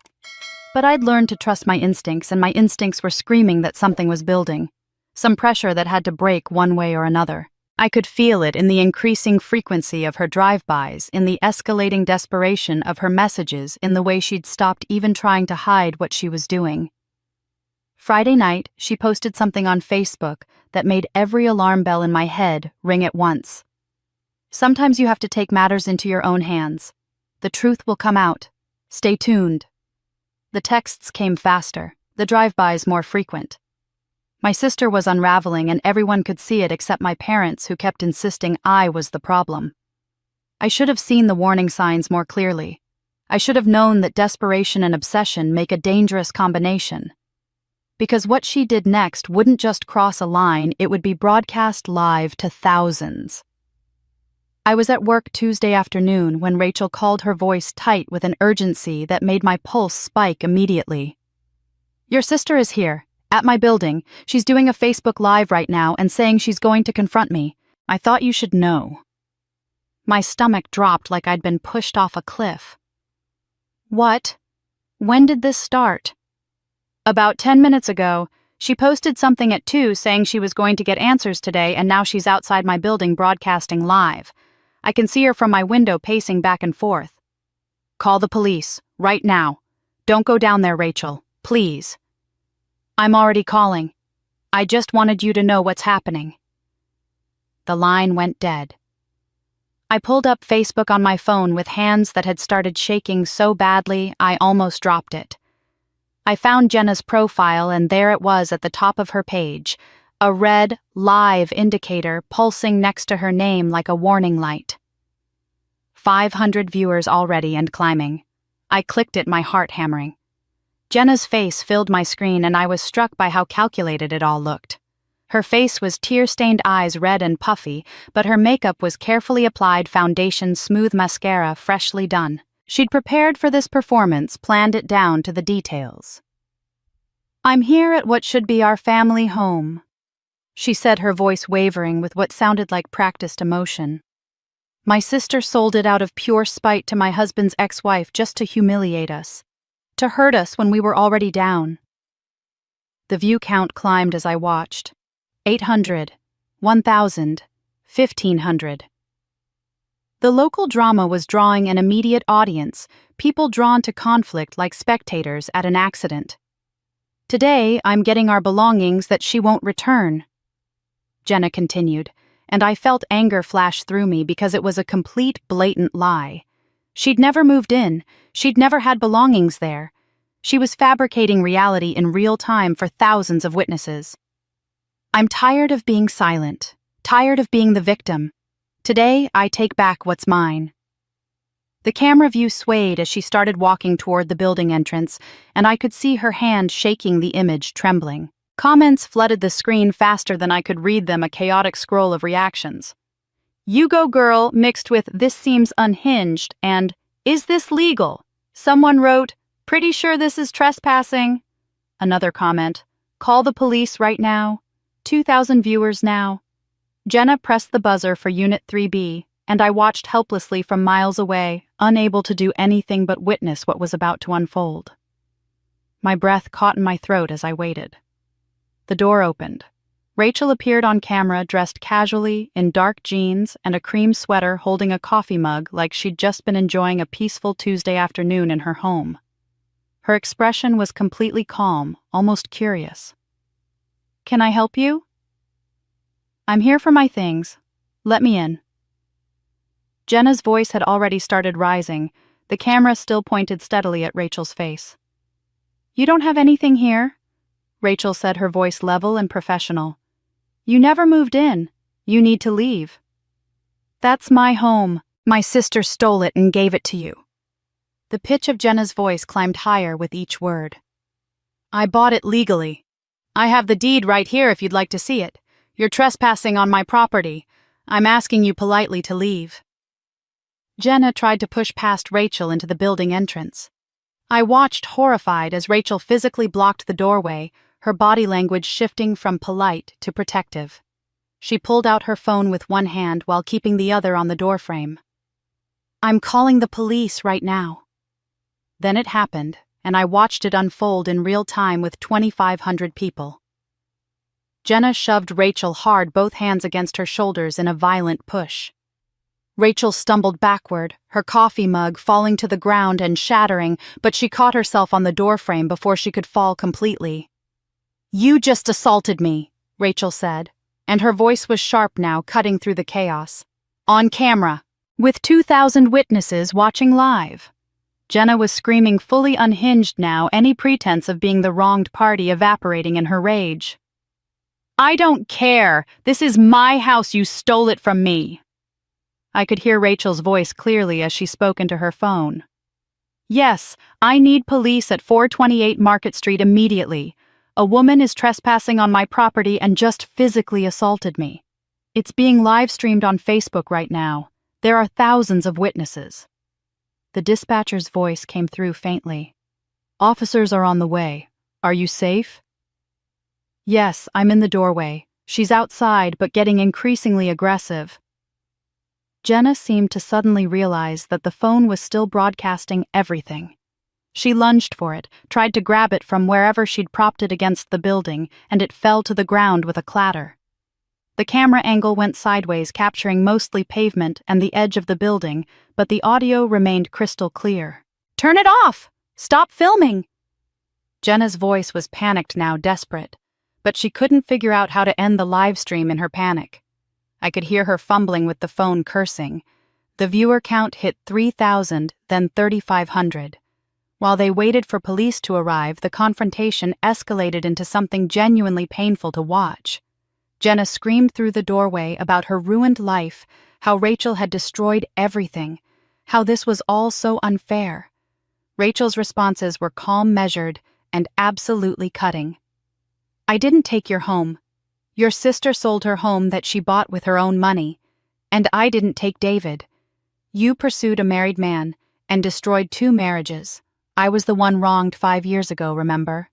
But I'd learned to trust my instincts, and my instincts were screaming that something was building. Some pressure that had to break one way or another. I could feel it in the increasing frequency of her drive-bys, in the escalating desperation of her messages, in the way she'd stopped even trying to hide what she was doing. Friday night, she posted something on Facebook that made every alarm bell in my head ring at once. Sometimes you have to take matters into your own hands. The truth will come out. Stay tuned. The texts came faster, the drive-bys more frequent. My sister was unraveling, and everyone could see it except my parents, who kept insisting I was the problem. I should have seen the warning signs more clearly. I should have known that desperation and obsession make a dangerous combination. Because what she did next wouldn't just cross a line, it would be broadcast live to thousands. I was at work Tuesday afternoon when Rachel called, her voice tight with an urgency that made my pulse spike immediately. "Your sister is here, at my building. She's doing a Facebook Live right now and saying she's going to confront me. I thought you should know." My stomach dropped like I'd been pushed off a cliff. What? When did this start? About 10 minutes ago. She posted something at 2 saying she was going to get answers today, and now she's outside my building broadcasting live. I can see her from my window pacing back and forth. "Call the police, right now. Don't go down there, Rachel, please." "I'm already calling. I just wanted you to know what's happening." The line went dead. I pulled up Facebook on my phone with hands that had started shaking so badly I almost dropped it. I found Jenna's profile, and there it was at the top of her page, a red, live indicator pulsing next to her name like a warning light. 500 viewers already and climbing. I clicked it, my heart hammering. Jenna's face filled my screen, and I was struck by how calculated it all looked. Her face was tear-stained eyes, red and puffy, but her makeup was carefully applied foundation, smooth mascara, freshly done. She'd prepared for this performance, planned it down to the details. "I'm here at what should be our family home," she said, her voice wavering with what sounded like practiced emotion. "My sister sold it out of pure spite to my husband's ex-wife just to humiliate us, to hurt us when we were already down." The view count climbed as I watched. 800, 1,000, 1,500. The local drama was drawing an immediate audience, people drawn to conflict like spectators at an accident. "Today, I'm getting our belongings that she won't return," Jenna continued, and I felt anger flash through me because it was a complete, blatant lie. She'd never moved in. She'd never had belongings there. She was fabricating reality in real time for thousands of witnesses. "I'm tired of being silent, tired of being the victim. Today, I take back what's mine." The camera view swayed as she started walking toward the building entrance, and I could see her hand shaking, the image trembling. Comments flooded the screen faster than I could read them, a chaotic scroll of reactions. "You go, girl," mixed with "this seems unhinged" and "is this legal?" Someone wrote, "pretty sure this is trespassing." Another comment, "call the police right now." 2,000 viewers now. Jenna pressed the buzzer for Unit 3B, and I watched helplessly from miles away, unable to do anything but witness what was about to unfold. My breath caught in my throat as I waited. The door opened. Rachel appeared on camera dressed casually in dark jeans and a cream sweater, holding a coffee mug like she'd just been enjoying a peaceful Tuesday afternoon in her home. Her expression was completely calm, almost curious. "Can I help you?" "I'm here for my things. Let me in." Jenna's voice had already started rising, the camera still pointed steadily at Rachel's face. "You don't have anything here," Rachel said, her voice level and professional. "You never moved in. You need to leave." "That's my home. My sister stole it and gave it to you." The pitch of Jenna's voice climbed higher with each word. "I bought it legally. I have the deed right here if you'd like to see it. You're trespassing on my property. I'm asking you politely to leave." Jenna tried to push past Rachel into the building entrance. I watched horrified as Rachel physically blocked the doorway, her body language shifting from polite to protective. She pulled out her phone with one hand while keeping the other on the doorframe. "I'm calling the police right now." Then it happened, and I watched it unfold in real time with 2,500 people. Jenna shoved Rachel hard, both hands against her shoulders in a violent push. Rachel stumbled backward, her coffee mug falling to the ground and shattering, but she caught herself on the doorframe before she could fall completely. "You just assaulted me," Rachel said, and her voice was sharp now, cutting through the chaos. "On camera, with 2,000 witnesses watching live." Jenna was screaming, fully unhinged now, any pretense of being the wronged party evaporating in her rage. "I don't care! This is my house, you stole it from me!" I could hear Rachel's voice clearly as she spoke into her phone. "Yes, I need police at 428 Market Street immediately. A woman is trespassing on my property and just physically assaulted me. It's being live-streamed on Facebook right now. There are thousands of witnesses." The dispatcher's voice came through faintly. "Officers are on the way. Are you safe?" "Yes, I'm in the doorway. She's outside but getting increasingly aggressive." Jenna seemed to suddenly realize that the phone was still broadcasting everything. She lunged for it, tried to grab it from wherever she'd propped it against the building, and it fell to the ground with a clatter. The camera angle went sideways, capturing mostly pavement and the edge of the building, but the audio remained crystal clear. "Turn it off! Stop filming!" Jenna's voice was panicked now, desperate, but she couldn't figure out how to end the live stream in her panic. I could hear her fumbling with the phone, cursing. The viewer count hit 3,000, then 3,500. While they waited for police to arrive, the confrontation escalated into something genuinely painful to watch. Jenna screamed through the doorway about her ruined life, how Rachel had destroyed everything, how this was all so unfair. Rachel's responses were calm, measured, and absolutely cutting. "I didn't take your home. Your sister sold her home that she bought with her own money. And I didn't take David. You pursued a married man and destroyed 2 marriages. I was the one wronged 5 years ago, remember?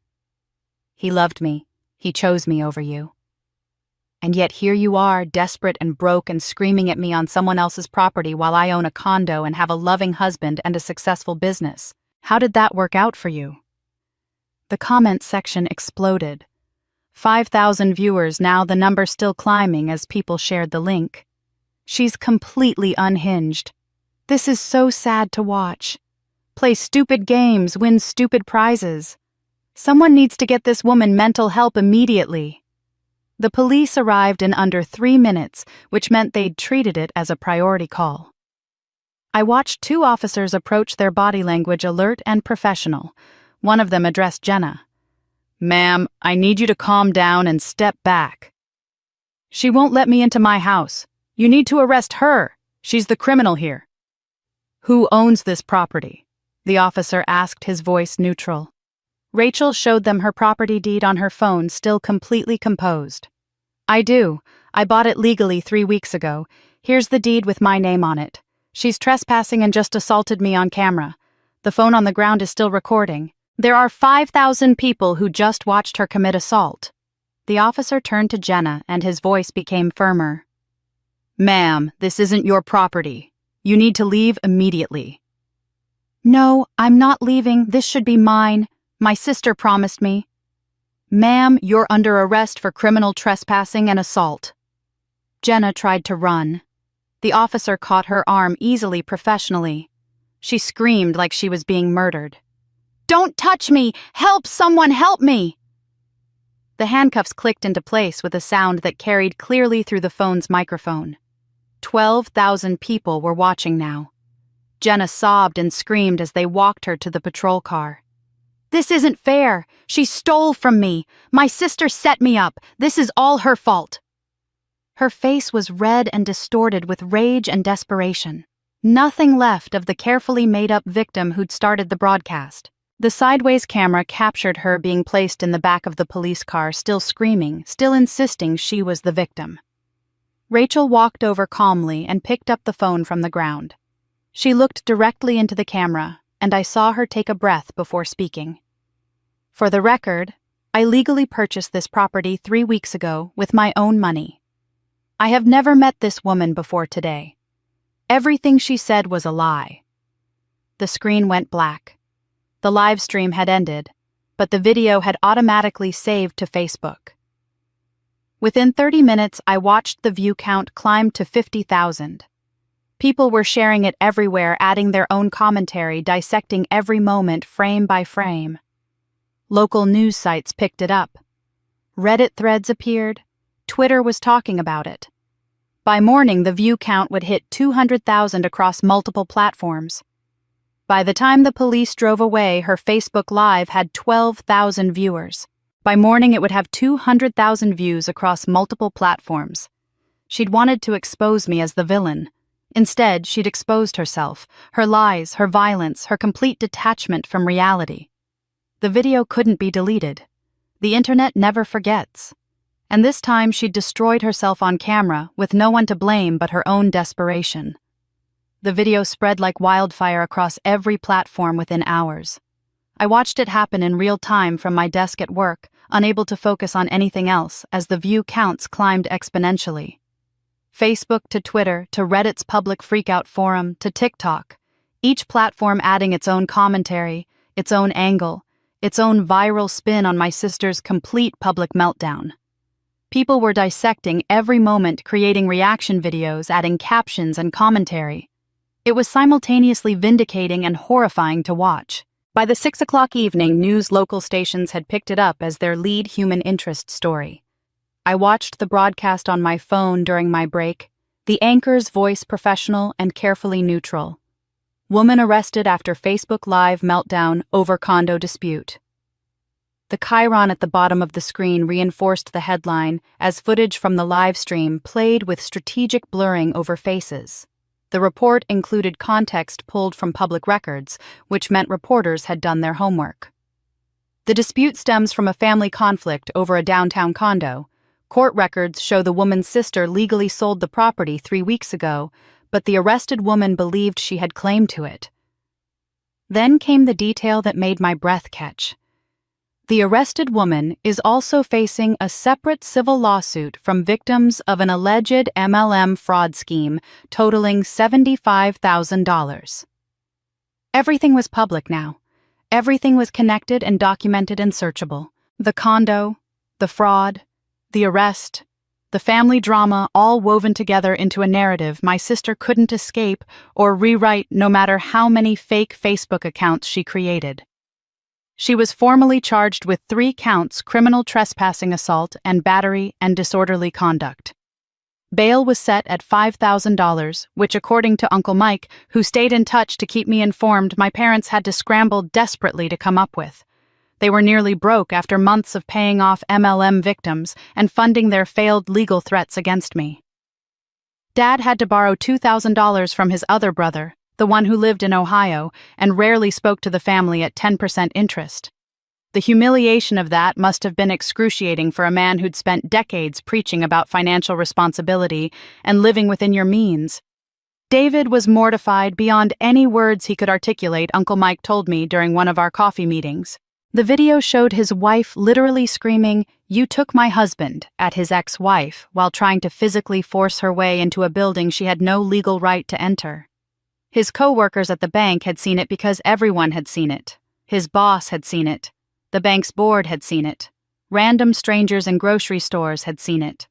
He loved me. He chose me over you. And yet here you are, desperate and broke and screaming at me on someone else's property while I own a condo and have a loving husband and a successful business. How did that work out for you?" The comments section exploded. 5,000 viewers now, the number still climbing as people shared the link. "She's completely unhinged. This is so sad to watch. Play stupid games, win stupid prizes. Someone needs to get this woman mental help immediately." The police arrived in under 3 minutes, which meant they'd treated it as a priority call. I watched 2 officers approach, their body language alert and professional. One of them addressed Jenna. "Ma'am, I need you to calm down and step back. She won't let me into my house. You need to arrest her. She's the criminal here." "Who owns this property?" the officer asked, his voice neutral. Rachel showed them her property deed on her phone, still completely composed. "I do. I bought it legally 3 weeks ago. Here's the deed with my name on it. She's trespassing and just assaulted me on camera. The phone on the ground is still recording. There are 5,000 people who just watched her commit assault." The officer turned to Jenna and his voice became firmer. "Ma'am, this isn't your property. You need to leave immediately." "No, I'm not leaving. This should be mine. My sister promised me." "Ma'am, you're under arrest for criminal trespassing and assault." Jenna tried to run. The officer caught her arm easily, professionally. She screamed like she was being murdered. "Don't touch me! Help! Someone help me!" The handcuffs clicked into place with a sound that carried clearly through the phone's microphone. 12,000 people were watching now. Jenna sobbed and screamed as they walked her to the patrol car. "This isn't fair. She stole from me. My sister set me up. This is all her fault." Her face was red and distorted with rage and desperation. Nothing left of the carefully made-up victim who'd started the broadcast. The sideways camera captured her being placed in the back of the police car, still screaming, still insisting she was the victim. Rachel walked over calmly and picked up the phone from the ground. She looked directly into the camera, and I saw her take a breath before speaking. "For the record, I legally purchased this property 3 weeks ago with my own money. I have never met this woman before today. Everything she said was a lie." The screen went black. The live stream had ended, but the video had automatically saved to Facebook. Within 30 minutes, I watched the view count climb to 50,000. People were sharing it everywhere, adding their own commentary, dissecting every moment frame by frame. Local news sites picked it up. Reddit threads appeared. Twitter was talking about it. By morning, the view count would hit 200,000 across multiple platforms. By the time the police drove away, her Facebook Live had 12,000 viewers. By morning, it would have 200,000 views across multiple platforms. She'd wanted to expose me as the villain. Instead, she'd exposed herself, her lies, her violence, her complete detachment from reality. The video couldn't be deleted. The internet never forgets. And this time she'd destroyed herself on camera with no one to blame but her own desperation. The video spread like wildfire across every platform within hours. I watched it happen in real time from my desk at work, unable to focus on anything else as the view counts climbed exponentially. Facebook to Twitter to Reddit's public freakout forum to TikTok, each platform adding its own commentary, its own angle, its own viral spin on my sister's complete public meltdown. People were dissecting every moment, creating reaction videos, adding captions and commentary. It was simultaneously vindicating and horrifying to watch. By the 6 o'clock evening, news local stations had picked it up as their lead human interest story. I watched the broadcast on my phone during my break, the anchor's voice professional and carefully neutral. Woman arrested after Facebook Live meltdown over condo dispute. The chyron at the bottom of the screen reinforced the headline as footage from the live stream played with strategic blurring over faces. The report included context pulled from public records, which meant reporters had done their homework. The dispute stems from a family conflict over a downtown condo. Court records show the woman's sister legally sold the property 3 weeks ago, but the arrested woman believed she had claim to it. Then came the detail that made my breath catch. The arrested woman is also facing a separate civil lawsuit from victims of an alleged MLM fraud scheme totaling $75,000. Everything was public now. Everything was connected and documented and searchable. The condo, the fraud, the arrest, the family drama, all woven together into a narrative my sister couldn't escape or rewrite no matter how many fake Facebook accounts she created. She was formally charged with 3 counts: criminal trespassing, assault, and battery and disorderly conduct. Bail was set at $5,000, which, according to Uncle Mike, who stayed in touch to keep me informed, my parents had to scramble desperately to come up with. They were nearly broke after months of paying off MLM victims and funding their failed legal threats against me. Dad had to borrow $2,000 from his other brother, the one who lived in Ohio, and rarely spoke to the family at 10% interest. The humiliation of that must have been excruciating for a man who'd spent decades preaching about financial responsibility and living within your means. David was mortified beyond any words he could articulate, Uncle Mike told me during one of our coffee meetings. The video showed his wife literally screaming, "You took my husband," at his ex-wife while trying to physically force her way into a building she had no legal right to enter. His co-workers at the bank had seen it because everyone had seen it. His boss had seen it. The bank's board had seen it. Random strangers in grocery stores had seen it.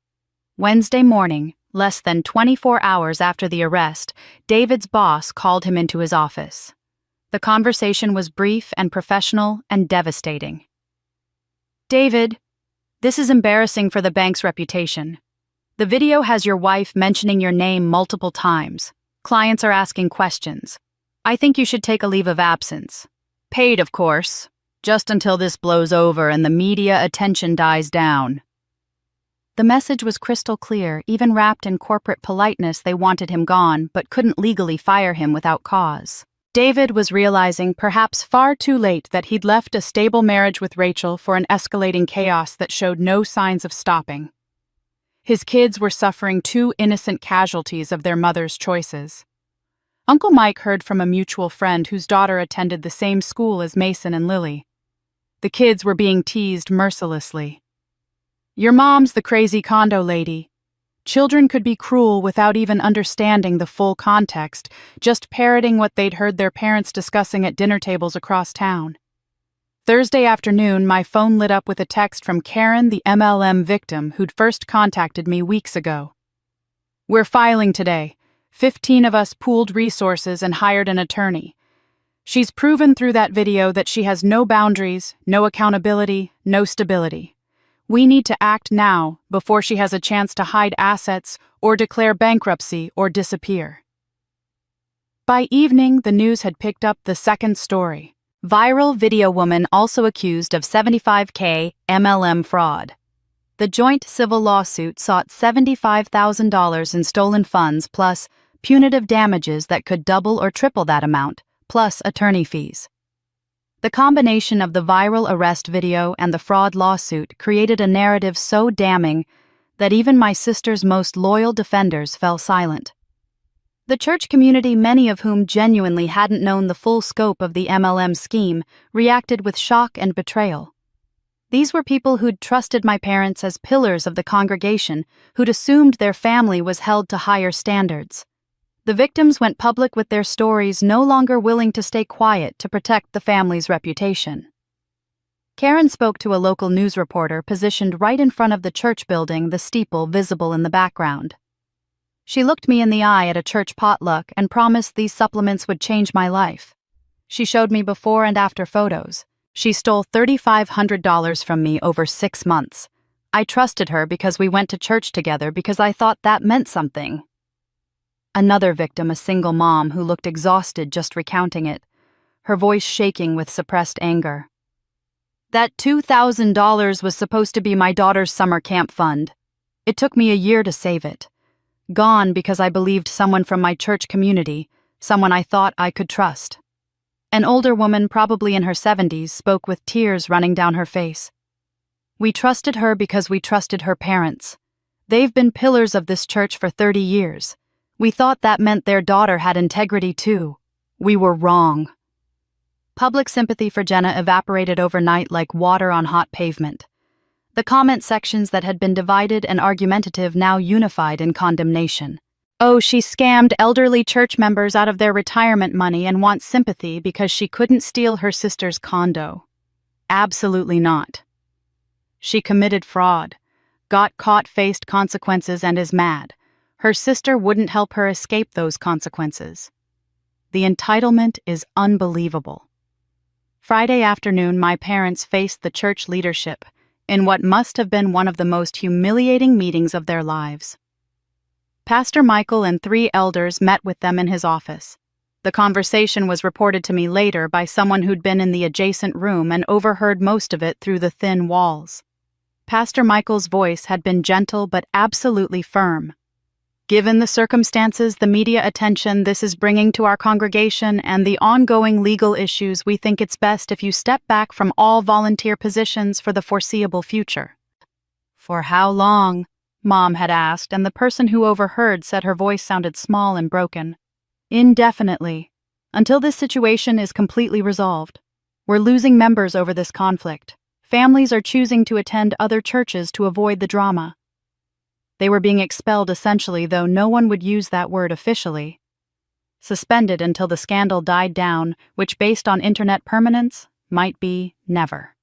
Wednesday morning, less than 24 hours after the arrest, David's boss called him into his office. The conversation was brief and professional and devastating. "David, this is embarrassing for the bank's reputation. The video has your wife mentioning your name multiple times. Clients are asking questions. I think you should take a leave of absence. Paid, of course, just until this blows over and the media attention dies down." The message was crystal clear. Even wrapped in corporate politeness, they wanted him gone, but couldn't legally fire him without cause. David was realizing, perhaps far too late, that he'd left a stable marriage with Rachel for an escalating chaos that showed no signs of stopping. His kids were suffering 2 innocent casualties of their mother's choices. Uncle Mike heard from a mutual friend whose daughter attended the same school as Mason and Lily. The kids were being teased mercilessly. "Your mom's the crazy condo lady." Children could be cruel without even understanding the full context, just parroting what they'd heard their parents discussing at dinner tables across town. Thursday afternoon, my phone lit up with a text from Karen, the MLM victim who'd first contacted me weeks ago. "We're filing today. 15 of us pooled resources and hired an attorney. She's proven through that video that she has no boundaries, no accountability, no stability. We need to act now before she has a chance to hide assets or declare bankruptcy or disappear." By evening, the news had picked up the second story. Viral video woman also accused of $75K MLM fraud. The joint civil lawsuit sought $75,000 in stolen funds plus punitive damages that could double or triple that amount, plus attorney fees. The combination of the viral arrest video and the fraud lawsuit created a narrative so damning that even my sister's most loyal defenders fell silent. The church community, many of whom genuinely hadn't known the full scope of the MLM scheme, reacted with shock and betrayal. These were people who'd trusted my parents as pillars of the congregation, who'd assumed their family was held to higher standards. The victims went public with their stories, no longer willing to stay quiet to protect the family's reputation. Karen spoke to a local news reporter positioned right in front of the church building, the steeple visible in the background. She looked me in the eye at a church potluck and promised these supplements would change my life. She showed me before and after photos. She stole $3,500 from me over 6 months. I trusted her because we went to church together because I thought that meant something. Another victim, a single mom who looked exhausted just recounting it, her voice shaking with suppressed anger. "That $2,000 was supposed to be my daughter's summer camp fund. It took me a year to save it. Gone because I believed someone from my church community, someone I thought I could trust." An older woman, probably in her 70s, spoke with tears running down her face. "We trusted her because we trusted her parents. They've been pillars of this church for 30 years. We thought that meant their daughter had integrity too. We were wrong." Public sympathy for Jenna evaporated overnight like water on hot pavement. The comment sections that had been divided and argumentative now unified in condemnation. "Oh, she scammed elderly church members out of their retirement money and wants sympathy because she couldn't steal her sister's condo." Absolutely not. She committed fraud, got caught, faced consequences, and is mad. Her sister wouldn't help her escape those consequences. The entitlement is unbelievable. Friday afternoon, my parents faced the church leadership in what must have been one of the most humiliating meetings of their lives. Pastor Michael and 3 elders met with them in his office. The conversation was reported to me later by someone who'd been in the adjacent room and overheard most of it through the thin walls. Pastor Michael's voice had been gentle but absolutely firm. "Given the circumstances, the media attention this is bringing to our congregation, and the ongoing legal issues, we think it's best if you step back from all volunteer positions for the foreseeable future." "For how long?" Mom had asked, and the person who overheard said her voice sounded small and broken. "Indefinitely. Until this situation is completely resolved. We're losing members over this conflict. Families are choosing to attend other churches to avoid the drama." They were being expelled essentially, though no one would use that word officially. Suspended until the scandal died down, which based on internet permanence, might be never.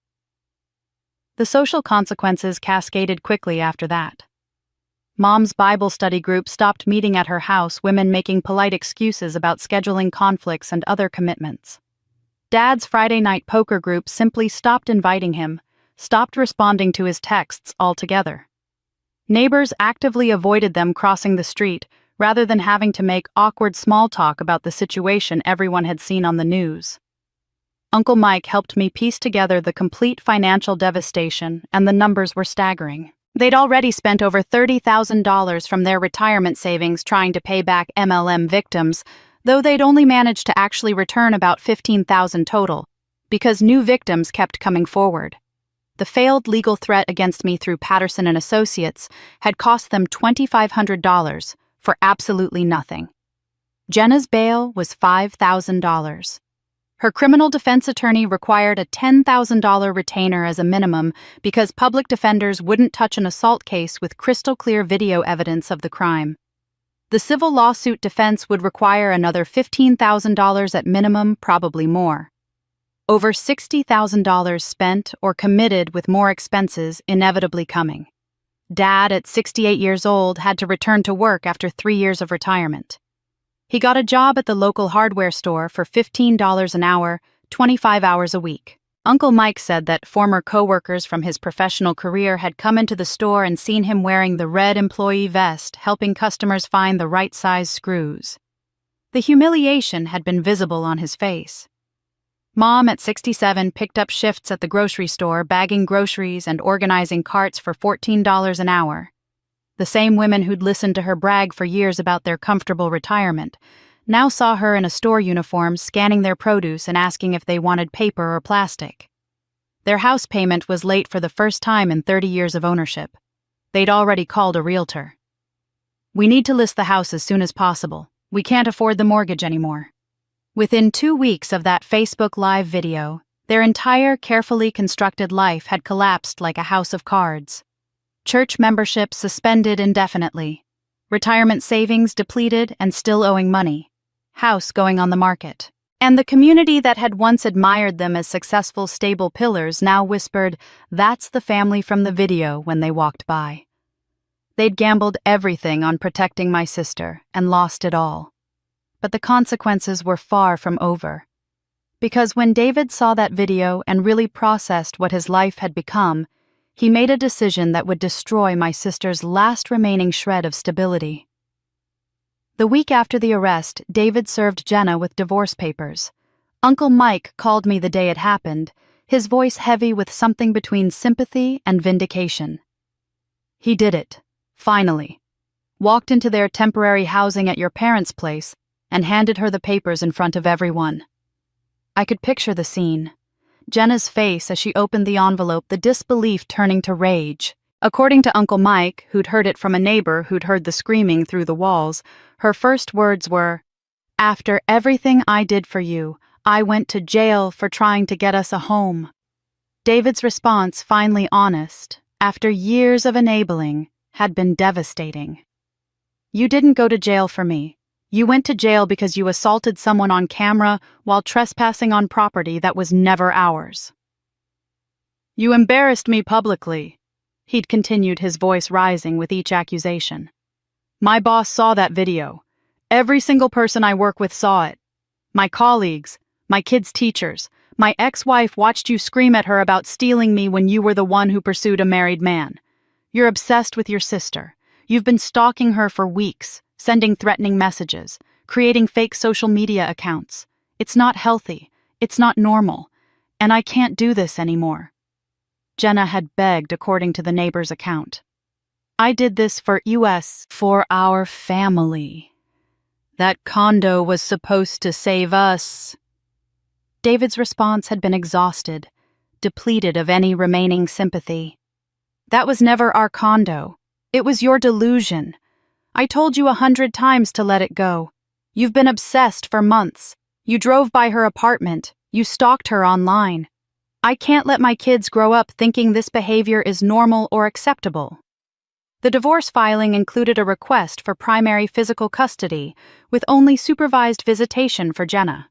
The social consequences cascaded quickly after that. Mom's Bible study group stopped meeting at her house, women making polite excuses about scheduling conflicts and other commitments. Dad's Friday night poker group simply stopped inviting him, stopped responding to his texts altogether. Neighbors actively avoided them crossing the street, rather than having to make awkward small talk about the situation everyone had seen on the news. Uncle Mike helped me piece together the complete financial devastation, and the numbers were staggering. They'd already spent over $30,000 from their retirement savings trying to pay back MLM victims, though they'd only managed to actually return about $15,000 total, because new victims kept coming forward. The failed legal threat against me through Patterson and Associates had cost them $2,500 for absolutely nothing. Jenna's bail was $5,000. Her criminal defense attorney required a $10,000 retainer as a minimum because public defenders wouldn't touch an assault case with crystal clear video evidence of the crime. The civil lawsuit defense would require another $15,000 at minimum, probably more. Over $60,000 spent or committed with more expenses inevitably coming. Dad, at 68 years old, had to return to work after 3 years of retirement. He got a job at the local hardware store for $15 an hour, 25 hours a week. Uncle Mike said that former coworkers from his professional career had come into the store and seen him wearing the red employee vest, helping customers find the right size screws. The humiliation had been visible on his face. Mom, at 67, picked up shifts at the grocery store, bagging groceries and organizing carts for $14 an hour. The same women who'd listened to her brag for years about their comfortable retirement now saw her in a store uniform scanning their produce and asking if they wanted paper or plastic. Their house payment was late for the first time in 30 years of ownership. They'd already called a realtor. "We need to list the house as soon as possible. We can't afford the mortgage anymore." Within 2 weeks of that Facebook Live video, their entire carefully constructed life had collapsed like a house of cards. Church membership suspended indefinitely. Retirement savings depleted and still owing money. House going on the market. And the community that had once admired them as successful, stable pillars now whispered, "That's the family from the video," when they walked by. They'd gambled everything on protecting my sister and lost it all. But the consequences were far from over. Because when David saw that video and really processed what his life had become, he made a decision that would destroy my sister's last remaining shred of stability. The week after the arrest, David served Jenna with divorce papers. Uncle Mike called me the day it happened, his voice heavy with something between sympathy and vindication. "He did it, finally. Walked into their temporary housing at your parents' place and handed her the papers in front of everyone." I could picture the scene. Jenna's face as she opened the envelope, the disbelief turning to rage. According to Uncle Mike, who'd heard it from a neighbor who'd heard the screaming through the walls, her first words were, "After everything I did for you, I went to jail for trying to get us a home." David's response, finally honest, after years of enabling, had been devastating. "You didn't go to jail for me. You went to jail because you assaulted someone on camera while trespassing on property that was never ours." "You embarrassed me publicly," he'd continued, his voice rising with each accusation. "My boss saw that video. Every single person I work with saw it. My colleagues, my kids' teachers, my ex-wife watched you scream at her about stealing me when you were the one who pursued a married man. You're obsessed with your sister. You've been stalking her for weeks, sending threatening messages, creating fake social media accounts. It's not healthy. It's not normal. And I can't do this anymore." Jenna had begged, according to the neighbor's account. "I did this for our family. That condo was supposed to save us." David's response had been exhausted, depleted of any remaining sympathy. "That was never our condo. It was your delusion. I told you 100 times to let it go. You've been obsessed for months. You drove by her apartment. You stalked her online. I can't let my kids grow up thinking this behavior is normal or acceptable." The divorce filing included a request for primary physical custody, with only supervised visitation for Jenna.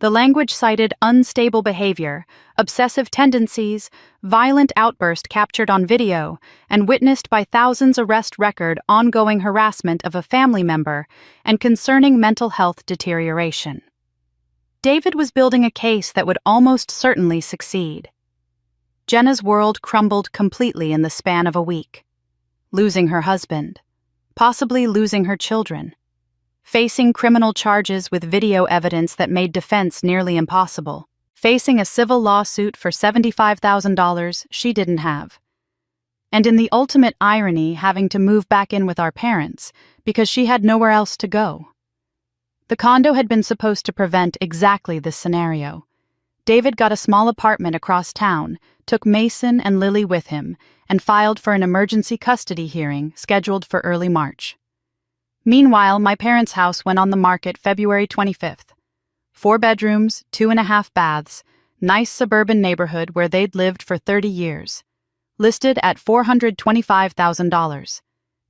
The language cited unstable behavior, obsessive tendencies, violent outburst captured on video, and witnessed by thousands arrest record ongoing harassment of a family member and concerning mental health deterioration. David was building a case that would almost certainly succeed. Jenna's world crumbled completely in the span of a week. Losing her husband, possibly losing her children, facing criminal charges with video evidence that made defense nearly impossible, facing a civil lawsuit for $75,000 she didn't have. And in the ultimate irony, having to move back in with our parents because she had nowhere else to go. The condo had been supposed to prevent exactly this scenario. David got a small apartment across town, took Mason and Lily with him, and filed for an emergency custody hearing scheduled for early March. Meanwhile, my parents' house went on the market February 25th. 4 bedrooms, 2.5 baths, nice suburban neighborhood where they'd lived for 30 years. Listed at $425,000.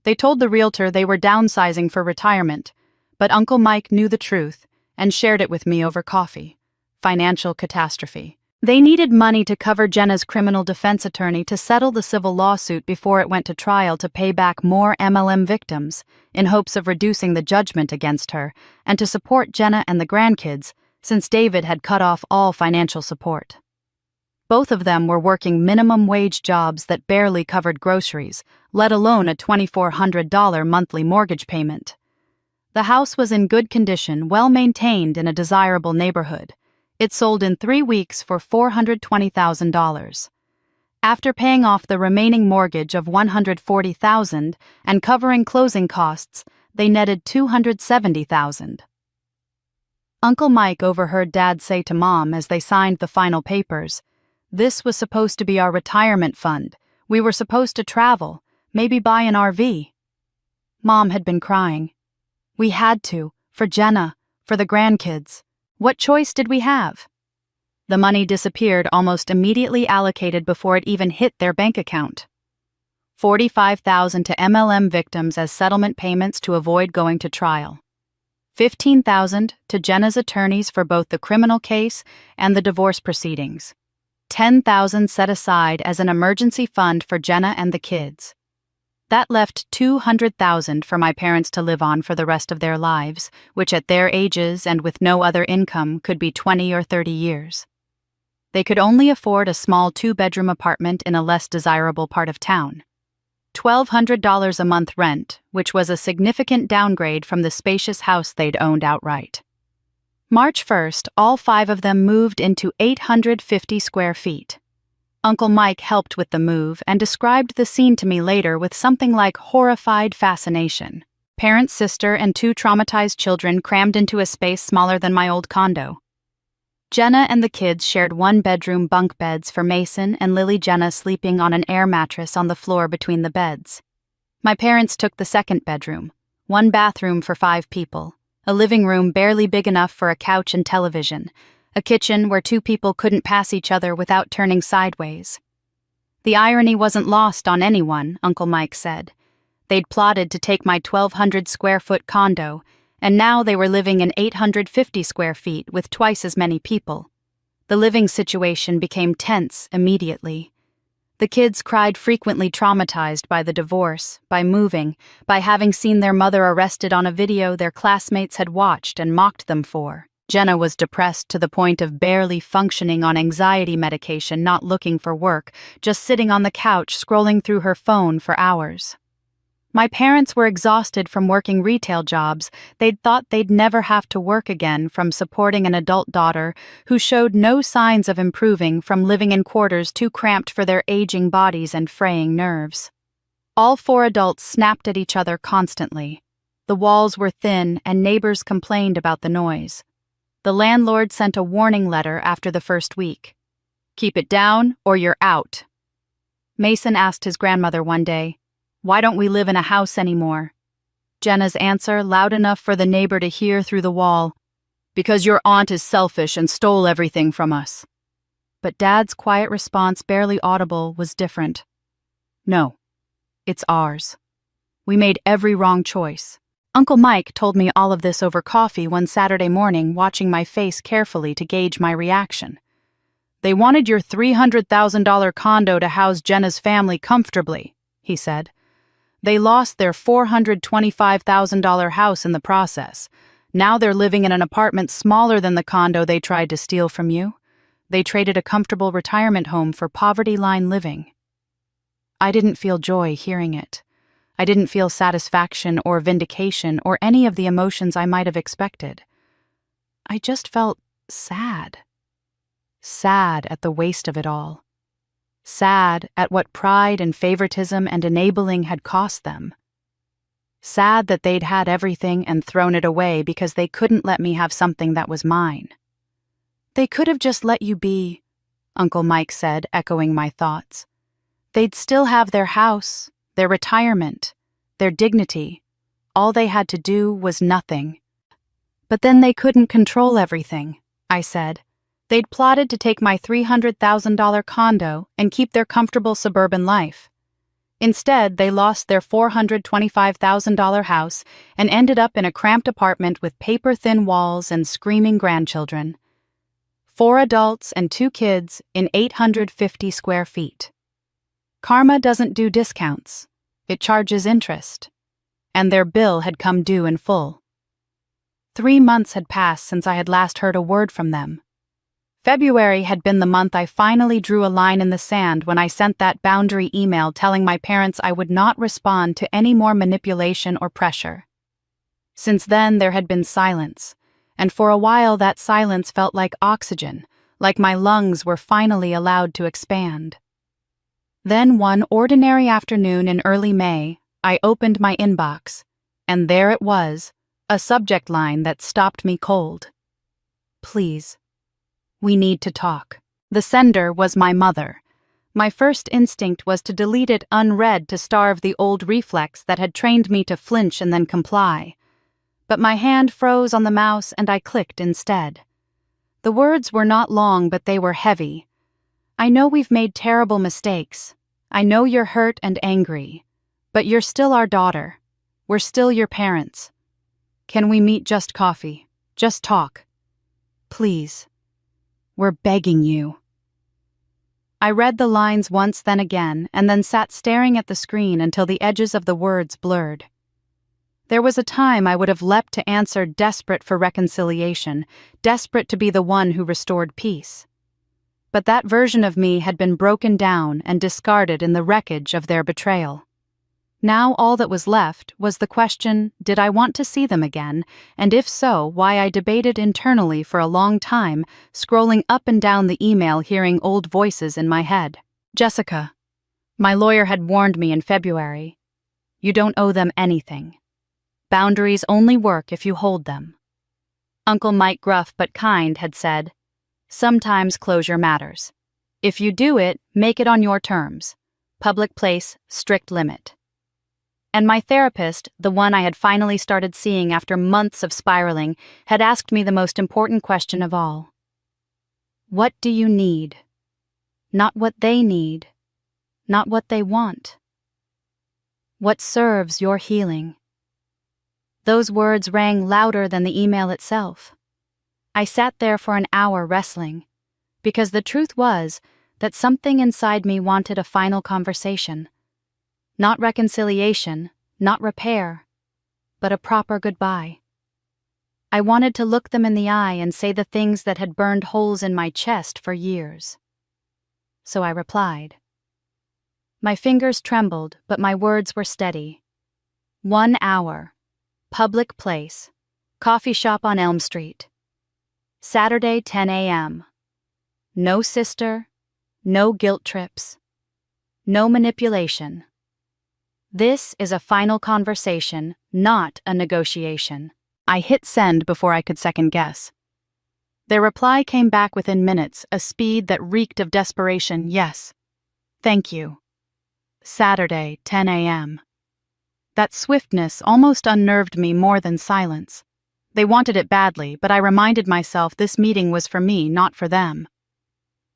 They told the realtor they were downsizing for retirement, but Uncle Mike knew the truth and shared it with me over coffee. financial catastrophe. They needed money to cover Jenna's criminal defense attorney to settle the civil lawsuit before it went to trial to pay back more MLM victims, in hopes of reducing the judgment against her, and to support Jenna and the grandkids, since David had cut off all financial support. Both of them were working minimum wage jobs that barely covered groceries, let alone a $2,400 monthly mortgage payment. The house was in good condition, well maintained in a desirable neighborhood. It sold in 3 weeks for $420,000. After paying off the remaining mortgage of $140,000 and covering closing costs, they netted $270,000. Uncle Mike overheard Dad say to Mom as they signed the final papers, "This was supposed to be our retirement fund. We were supposed to travel, maybe buy an RV." Mom had been crying. "We had to, for Jenna, for the grandkids. What choice did we have?" The money disappeared almost immediately, allocated before it even hit their bank account. $45,000 to MLM victims as settlement payments to avoid going to trial. $15,000 to Jenna's attorneys for both the criminal case and the divorce proceedings. $10,000 set aside as an emergency fund for Jenna and the kids. That left $200,000 for my parents to live on for the rest of their lives, which at their ages and with no other income could be 20 or 30 years. They could only afford a small 2-bedroom apartment in a less desirable part of town. $1,200 a month rent, which was a significant downgrade from the spacious house they'd owned outright. March 1st, all 5 of them moved into 850 square feet. Uncle Mike helped with the move and described the scene to me later with something like horrified fascination. Parent, sister, and 2 traumatized children crammed into a space smaller than my old condo. Jenna and the kids shared 1-bedroom bunk beds for Mason and Lily Jenna sleeping on an air mattress on the floor between the beds. My parents took the 2nd bedroom, 1 bathroom for 5 people, a living room barely big enough for a couch and television, a kitchen where 2 people couldn't pass each other without turning sideways. The irony wasn't lost on anyone, Uncle Mike said. They'd plotted to take my 1,200 square foot condo, and now they were living in 850 square feet with twice as many people. The living situation became tense immediately. The kids cried, frequently traumatized by the divorce, by moving, by having seen their mother arrested on a video their classmates had watched and mocked them for. Jenna was depressed to the point of barely functioning on anxiety medication, not looking for work, just sitting on the couch scrolling through her phone for hours. My parents were exhausted from working retail jobs. They'd thought they'd never have to work again from supporting an adult daughter who showed no signs of improving from living in quarters too cramped for their aging bodies and fraying nerves. All 4 adults snapped at each other constantly. The walls were thin and neighbors complained about the noise. The landlord sent a warning letter after the first week. "Keep it down or you're out." Mason asked his grandmother one day, "Why don't we live in a house anymore?" Jenna's answer, loud enough for the neighbor to hear through the wall, "Because your aunt is selfish and stole everything from us." But Dad's quiet response, barely audible, was different. "No, it's ours. We made every wrong choice." Uncle Mike told me all of this over coffee one Saturday morning, watching my face carefully to gauge my reaction. "They wanted your $300,000 condo to house Jenna's family comfortably," he said. "They lost their $425,000 house in the process. Now they're living in an apartment smaller than the condo they tried to steal from you. They traded a comfortable retirement home for poverty line living." I didn't feel joy hearing it. I didn't feel satisfaction or vindication or any of the emotions I might have expected. I just felt sad. Sad at the waste of it all. Sad at what pride and favoritism and enabling had cost them. Sad that they'd had everything and thrown it away because they couldn't let me have something that was mine. "They could have just let you be," Uncle Mike said, echoing my thoughts. "They'd still have their house, their retirement, their dignity. All they had to do was nothing." "But then they couldn't control everything," I said. "They'd plotted to take my $300,000 condo and keep their comfortable suburban life. Instead, they lost their $425,000 house and ended up in a cramped apartment with paper-thin walls and screaming grandchildren. 4 adults and 2 kids in 850 square feet. Karma doesn't do discounts. It charges interest. And their bill had come due in full. 3 months had passed since I had last heard a word from them. February had been the month I finally drew a line in the sand when I sent that boundary email telling my parents I would not respond to any more manipulation or pressure. Since then, there had been silence, and for a while that silence felt like oxygen, like my lungs were finally allowed to expand. Then one ordinary afternoon in early May, I opened my inbox, and there it was, a subject line that stopped me cold. Please. We need to talk. The sender was my mother. My first instinct was to delete it unread to starve the old reflex that had trained me to flinch and then comply. But my hand froze on the mouse and I clicked instead. The words were not long, but they were heavy. I know we've made terrible mistakes. I know you're hurt and angry. But you're still our daughter. We're still your parents. Can we meet just coffee? Just talk. Please. We're begging you. I read the lines once, then again, and then sat staring at the screen until the edges of the words blurred. There was a time I would have leapt to answer, desperate for reconciliation, desperate to be the one who restored peace. But that version of me had been broken down and discarded in the wreckage of their betrayal. Now all that was left was the question, did I want to see them again, and if so, why? I debated internally for a long time, scrolling up and down the email, hearing old voices in my head. Jessica, my lawyer had warned me in February. You don't owe them anything. Boundaries only work if you hold them. Uncle Mike, gruff but kind, had said, sometimes closure matters. If you do it, make it on your terms. Public place, strict limit. And my therapist, the one I had finally started seeing after months of spiraling, had asked me the most important question of all. What do you need? Not what they need. Not what they want. What serves your healing? Those words rang louder than the email itself. I sat there for an hour wrestling, because the truth was that something inside me wanted a final conversation. Not reconciliation, not repair, but a proper goodbye. I wanted to look them in the eye and say the things that had burned holes in my chest for years. So I replied. My fingers trembled, but my words were steady. 1 hour. Public place. Coffee shop on Elm Street. Saturday, 10 a.m. No sister, no guilt trips, no manipulation. This is a final conversation, not a negotiation. I hit send before I could second guess. Their reply came back within minutes, a speed that reeked of desperation. Yes. Thank you. Saturday, 10 a.m. That swiftness almost unnerved me more than silence. They wanted it badly, but I reminded myself this meeting was for me, not for them.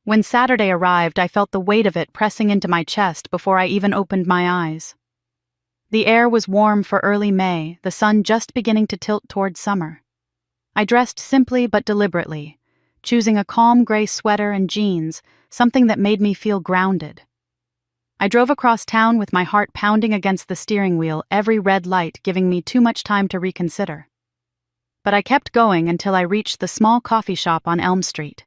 When Saturday arrived, I felt the weight of it pressing into my chest before I even opened my eyes. The air was warm for early May, the sun just beginning to tilt toward summer. I dressed simply but deliberately, choosing a calm gray sweater and jeans, something that made me feel grounded. I drove across town with my heart pounding against the steering wheel, every red light giving me too much time to reconsider. But I kept going until I reached the small coffee shop on Elm Street.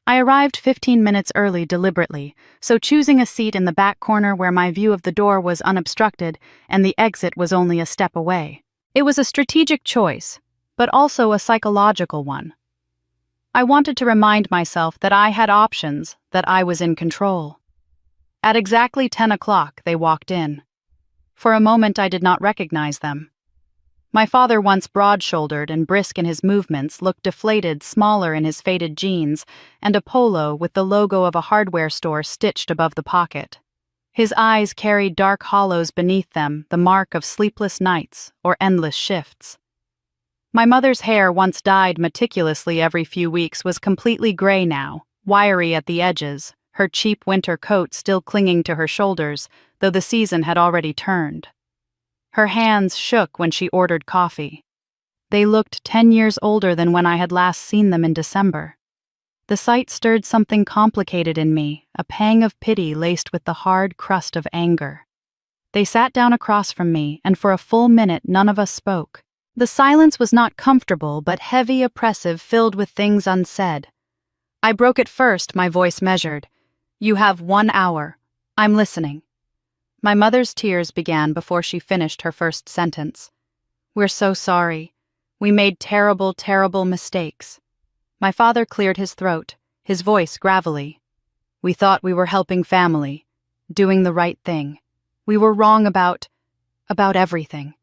I arrived 15 minutes early deliberately, so choosing a seat in the back corner where my view of the door was unobstructed and the exit was only a step away. It was a strategic choice, but also a psychological one. I wanted to remind myself that I had options, that I was in control. At exactly 10 o'clock, they walked in. For a moment, I did not recognize them. My father, once broad-shouldered and brisk in his movements, looked deflated, smaller in his faded jeans, and a polo with the logo of a hardware store stitched above the pocket. His eyes carried dark hollows beneath them, the mark of sleepless nights or endless shifts. My mother's hair, once dyed meticulously every few weeks, was completely gray now, wiry at the edges, her cheap winter coat still clinging to her shoulders, though the season had already turned. Her hands shook when she ordered coffee. They looked 10 years older than when I had last seen them in December. The The sight stirred something complicated in me, a pang of pity laced with the hard crust of anger. They sat down across from me, and for a full minute none of us spoke. The silence was not comfortable, but heavy, oppressive, filled with things unsaid. I broke it first, my voice measured. "You have 1 hour. I'm listening." My mother's tears began before she finished her first sentence. "We're so sorry. We made terrible, terrible mistakes." My father cleared his throat, his voice gravelly. "We thought we were helping family, doing the right thing. We were wrong about everything."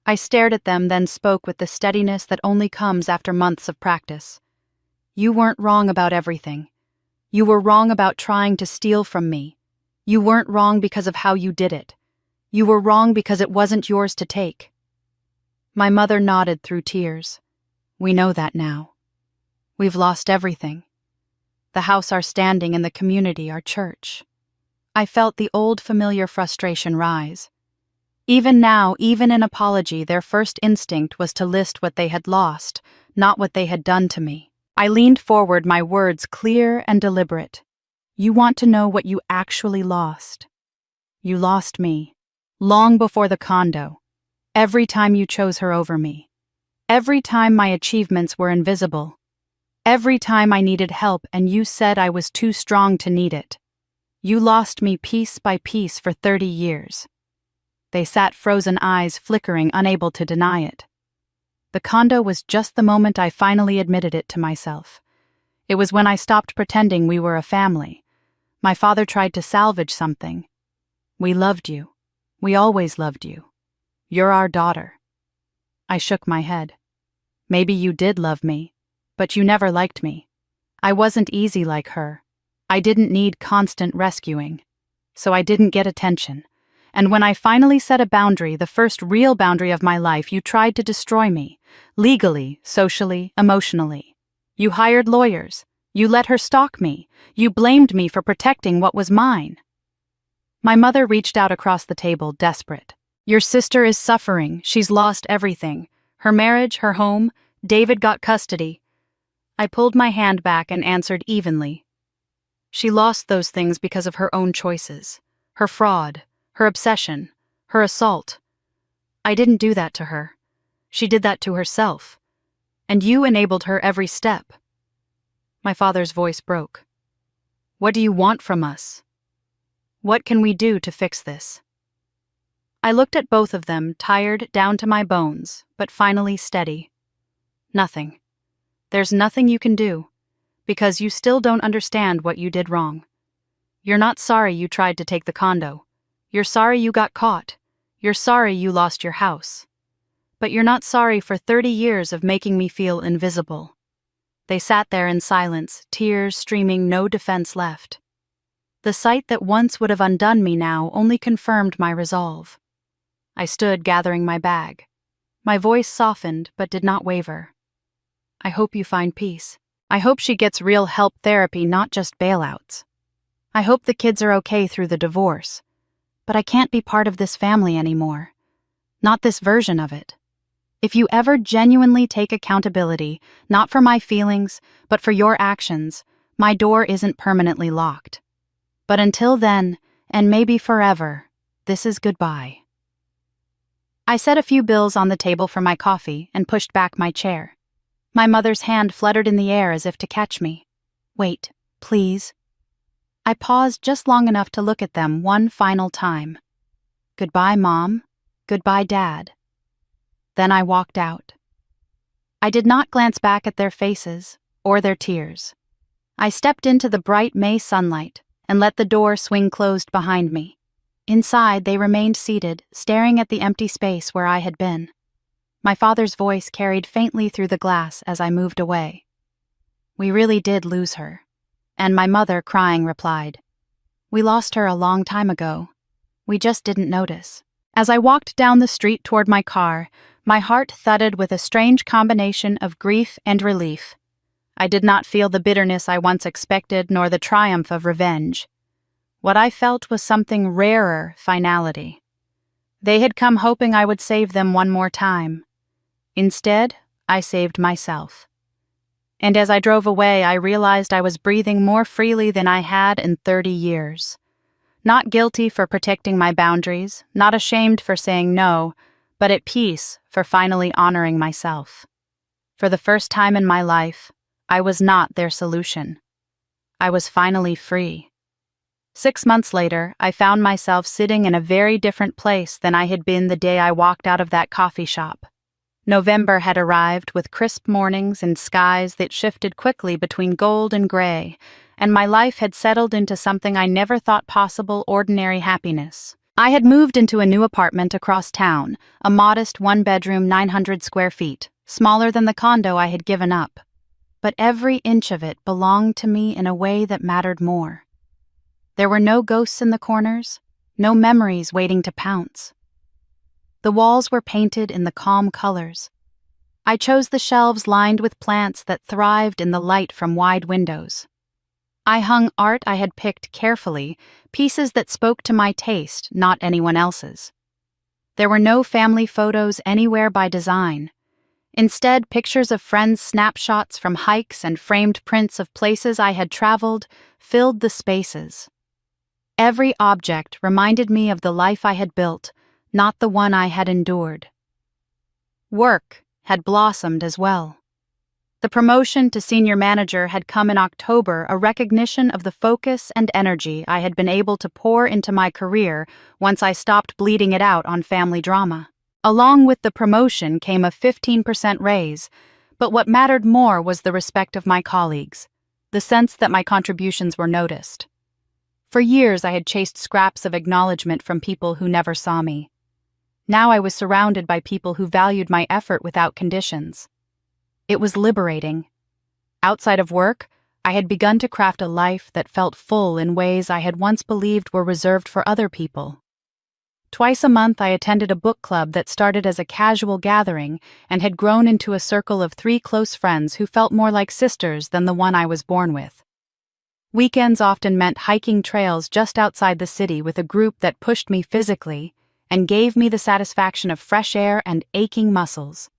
I stared at them, then spoke with the steadiness that only comes after months of practice. "You weren't wrong about everything. You were wrong about trying to steal from me. You weren't wrong because of how you did it. You were wrong because it wasn't yours to take." My mother nodded through tears. "We know that now. We've lost everything. The house, our standing in the community, our church." I felt the old familiar frustration rise. Even now, even in apology, their first instinct was to list what they had lost, not what they had done to me. I leaned forward, my words clear and deliberate. "You want to know what you actually lost. You lost me. Long before the condo. Every time you chose her over me. Every time my achievements were invisible. Every time I needed help and you said I was too strong to need it. You lost me piece by piece for 30 years. They sat, frozen eyes flickering, unable to deny it. The condo was just the moment I finally admitted it to myself. It was when I stopped pretending we were a family. My father tried to salvage something. "We loved you. We always loved you. You're our daughter." I shook my head. "Maybe you did love me, but you never liked me. I wasn't easy like her. I didn't need constant rescuing. So I didn't get attention. And when I finally set a boundary, the first real boundary of my life, you tried to destroy me. Legally, socially, emotionally. You hired lawyers. You let her stalk me. You blamed me for protecting what was mine." My mother reached out across the table, desperate. "Your sister is suffering. She's lost everything. Her marriage, her home. David got custody." I pulled my hand back and answered evenly. "She lost those things because of her own choices. Her fraud, her obsession, her assault. I didn't do that to her. She did that to herself. And you enabled her every step." My father's voice broke. "What do you want from us? What can we do to fix this?" I looked at both of them, tired down to my bones, but finally steady. "Nothing. There's nothing you can do, because you still don't understand what you did wrong. You're not sorry you tried to take the condo. You're sorry you got caught. You're sorry you lost your house. But you're not sorry for 30 years of making me feel invisible." They sat there in silence, tears streaming, no defense left. The sight that once would have undone me now only confirmed my resolve. I stood gathering my bag. My voice softened but did not waver. "I hope you find peace. I hope she gets real help, therapy, not just bailouts. I hope the kids are okay through the divorce. But I can't be part of this family anymore. Not this version of it. If you ever genuinely take accountability, not for my feelings, but for your actions, my door isn't permanently locked. But until then, and maybe forever, this is goodbye." I set a few bills on the table for my coffee and pushed back my chair. My mother's hand fluttered in the air as if to catch me. "Wait, please." I paused just long enough to look at them one final time. "Goodbye, Mom. Goodbye, Dad." Then I walked out. I did not glance back at their faces or their tears. I stepped into the bright May sunlight and let the door swing closed behind me. Inside, they remained seated, staring at the empty space where I had been. My father's voice carried faintly through the glass as I moved away. "We really did lose her." And my mother, crying, replied, "We lost her a long time ago. We just didn't notice." As I walked down the street toward my car, my heart thudded with a strange combination of grief and relief. I did not feel the bitterness I once expected, nor the triumph of revenge. What I felt was something rarer: finality. They had come hoping I would save them one more time. Instead, I saved myself. And as I drove away, I realized I was breathing more freely than I had in 30 years. Not guilty for protecting my boundaries, not ashamed for saying no, but at peace for finally honoring myself. For the first time in my life, I was not their solution. I was finally free. 6 months later, I found myself sitting in a very different place than I had been the day I walked out of that coffee shop. November had arrived with crisp mornings and skies that shifted quickly between gold and gray, and my life had settled into something I never thought possible: ordinary happiness. I had moved into a new apartment across town, a modest one-bedroom 900 square feet, smaller than the condo I had given up. But every inch of it belonged to me in a way that mattered more. There were no ghosts in the corners, no memories waiting to pounce. The walls were painted in the calm colors. I chose the shelves lined with plants that thrived in the light from wide windows. I hung art I had picked carefully, pieces that spoke to my taste, not anyone else's. There were no family photos anywhere by design. Instead, pictures of friends' snapshots from hikes and framed prints of places I had traveled filled the spaces. Every object reminded me of the life I had built, not the one I had endured. Work had blossomed as well. The promotion to senior manager had come in October, a recognition of the focus and energy I had been able to pour into my career once I stopped bleeding it out on family drama. Along with the promotion came a 15% raise, but what mattered more was the respect of my colleagues, the sense that my contributions were noticed. For years I had chased scraps of acknowledgement from people who never saw me. Now I was surrounded by people who valued my effort without conditions. It was liberating. Outside of work, I had begun to craft a life that felt full in ways I had once believed were reserved for other people. Twice a month I attended a book club that started as a casual gathering and had grown into a circle of 3 close friends who felt more like sisters than the one I was born with. Weekends often meant hiking trails just outside the city with a group that pushed me physically and gave me the satisfaction of fresh air and aching muscles.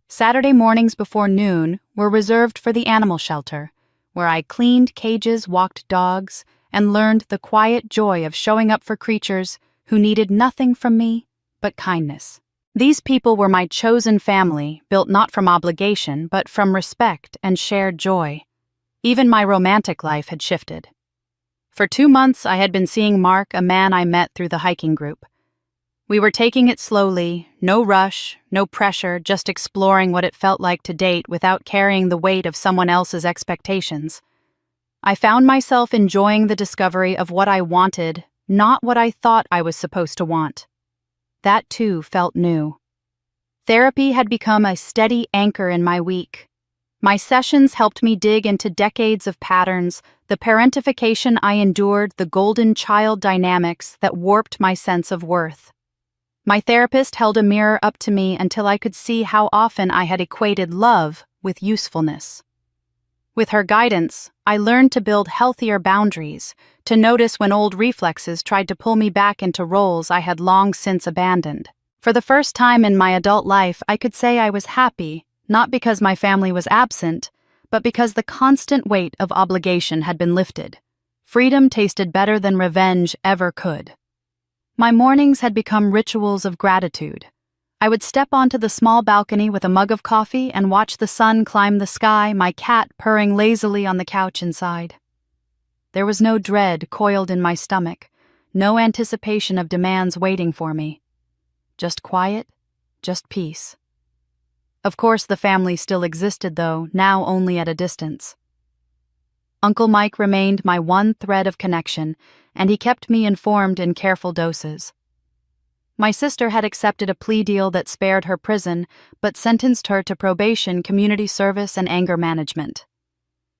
Saturday mornings before noon were reserved for the animal shelter, where I cleaned cages, walked dogs, and learned the quiet joy of showing up for creatures who needed nothing from me but kindness. These people were my chosen family, built not from obligation but from respect and shared joy. Even my romantic life had shifted. For 2 months I had been seeing Mark, a man I met through the hiking group. We were taking it slowly, no rush, no pressure, just exploring what it felt like to date without carrying the weight of someone else's expectations. I found myself enjoying the discovery of what I wanted, not what I thought I was supposed to want. That too felt new. Therapy had become a steady anchor in my week. My sessions helped me dig into decades of patterns, the parentification I endured, the golden child dynamics that warped my sense of worth. My therapist held a mirror up to me until I could see how often I had equated love with usefulness. With her guidance, I learned to build healthier boundaries, to notice when old reflexes tried to pull me back into roles I had long since abandoned. For the first time in my adult life, I could say I was happy, not because my family was absent, but because the constant weight of obligation had been lifted. Freedom tasted better than revenge ever could. My mornings had become rituals of gratitude. I would step onto the small balcony with a mug of coffee and watch the sun climb the sky, my cat purring lazily on the couch inside. There was no dread coiled in my stomach, no anticipation of demands waiting for me. Just quiet, just peace. Of course, the family still existed, though, now only at a distance. Uncle Mike remained my one thread of connection, and he kept me informed in careful doses. My sister had accepted a plea deal that spared her prison, but sentenced her to probation, community service, and anger management.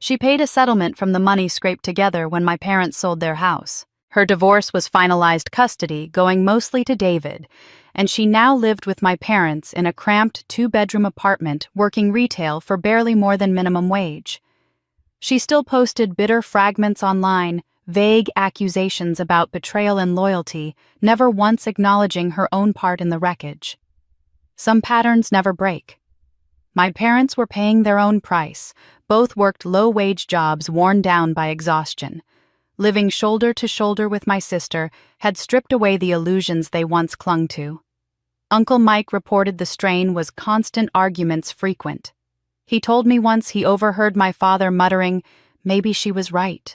She paid a settlement from the money scraped together when my parents sold their house. Her divorce was finalized custody, going mostly to David, and she now lived with my parents in a cramped 2-bedroom apartment working retail for barely more than minimum wage. She still posted bitter fragments online, vague accusations about betrayal and loyalty, never once acknowledging her own part in the wreckage. Some patterns never break. My parents were paying their own price, Both worked low-wage jobs worn down by exhaustion. Living shoulder to shoulder with my sister had stripped away the illusions they once clung to. Uncle Mike reported the strain was constant arguments frequent. He told me once he overheard my father muttering, "Maybe she was right.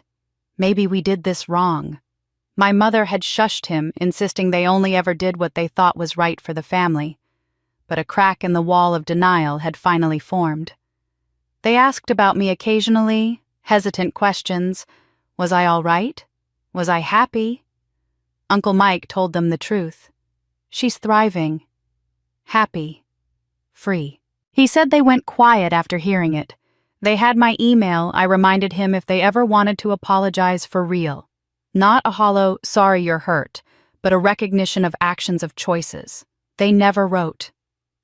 Maybe we did this wrong." My mother had shushed him, insisting they only ever did what they thought was right for the family. But a crack in the wall of denial had finally formed. They asked about me occasionally, hesitant questions. Was I all right? Was I happy? Uncle Mike told them the truth. She's thriving. Happy. Free. He said they went quiet after hearing it. They had my email. I reminded him if they ever wanted to apologize for real. Not a hollow, "sorry you're hurt," but a recognition of actions of choices. They never wrote.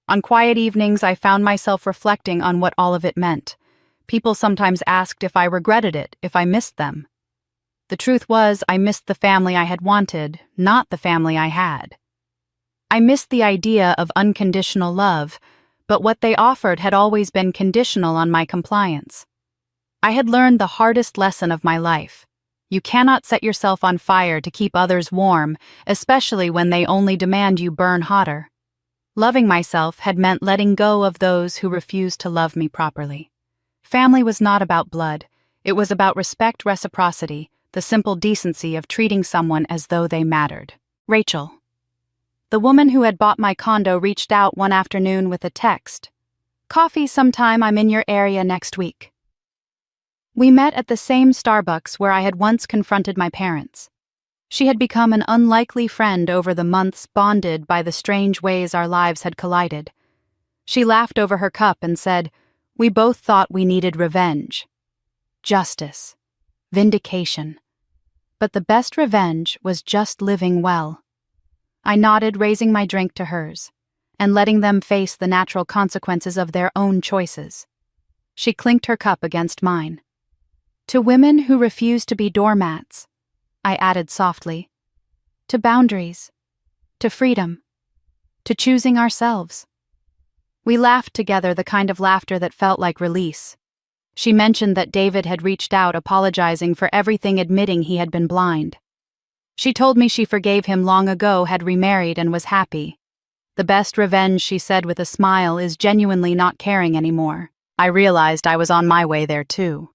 On quiet evenings, I found myself reflecting on what all of it meant. People sometimes asked if I regretted it, if I missed them. The truth was, I missed the family I had wanted, not the family I had. I missed the idea of unconditional love, but what they offered had always been conditional on my compliance. I had learned the hardest lesson of my life. You cannot set yourself on fire to keep others warm, especially when they only demand you burn hotter. Loving myself had meant letting go of those who refused to love me properly. Family was not about blood. It was about respect, reciprocity, the simple decency of treating someone as though they mattered. Rachel. The woman who had bought my condo reached out one afternoon with a text. "Coffee sometime, I'm in your area next week." We met at the same Starbucks where I had once confronted my parents. She had become an unlikely friend over the months, bonded by the strange ways our lives had collided. She laughed over her cup and said, "We both thought we needed revenge. Justice. Vindication. But the best revenge was just living well." I nodded, raising my drink to hers, and letting them face the natural consequences of their own choices. She clinked her cup against mine. "To women who refuse to be doormats," I added softly. "To boundaries. To freedom. To choosing ourselves." We laughed together, the kind of laughter that felt like release. She mentioned that David had reached out apologizing for everything, admitting he had been blind. She told me she forgave him long ago, had remarried, and was happy. The best revenge, she said with a smile, is genuinely not caring anymore. I realized I was on my way there too.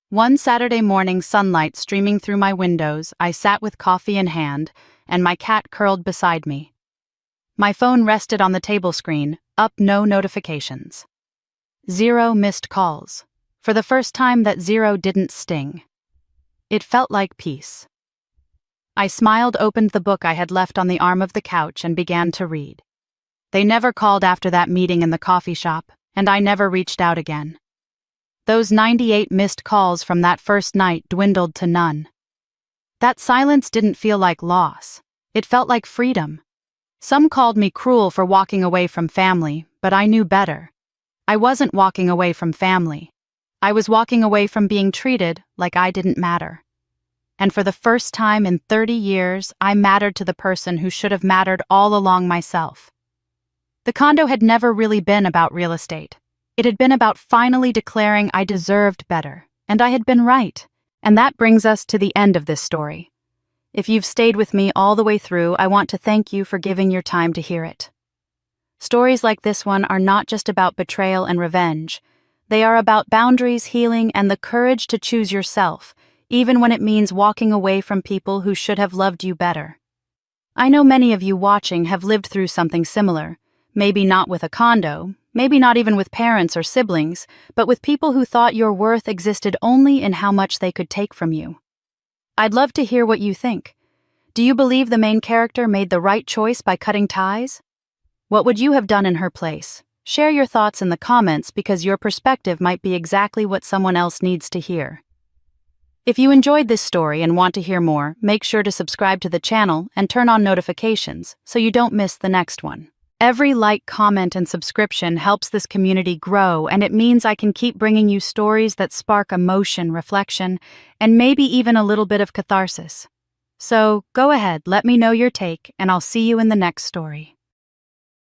One Saturday morning, sunlight streaming through my windows, I sat with coffee in hand, and my cat curled beside me. My phone rested on the table screen, up no notifications. 0 missed calls. For the first time, that 0 didn't sting. It felt like peace. I smiled, opened the book I had left on the arm of the couch, and began to read. They never called after that meeting in the coffee shop, and I never reached out again. Those 98 missed calls from that first night dwindled to none. That silence didn't feel like loss. It felt like freedom. Some called me cruel for walking away from family, but I knew better. I wasn't walking away from family. I was walking away from being treated like I didn't matter. And for the first time in 30 years, I mattered to the person who should have mattered all along, myself. The condo had never really been about real estate. It had been about finally declaring I deserved better, and I had been right. And that brings us to the end of this story. If you've stayed with me all the way through, I want to thank you for giving your time to hear it. Stories like this one are not just about betrayal and revenge. They are about boundaries, healing, and the courage to choose yourself, even when it means walking away from people who should have loved you better. I know many of you watching have lived through something similar, maybe not with a condo, maybe not even with parents or siblings, but with people who thought your worth existed only in how much they could take from you. I'd love to hear what you think. Do you believe the main character made the right choice by cutting ties? What would you have done in her place? Share your thoughts in the comments, because your perspective might be exactly what someone else needs to hear. If you enjoyed this story and want to hear more, make sure to subscribe to the channel and turn on notifications so you don't miss the next one. Every like, comment, and subscription helps this community grow, and it means I can keep bringing you stories that spark emotion, reflection, and maybe even a little bit of catharsis. So, go ahead, let me know your take, and I'll see you in the next story.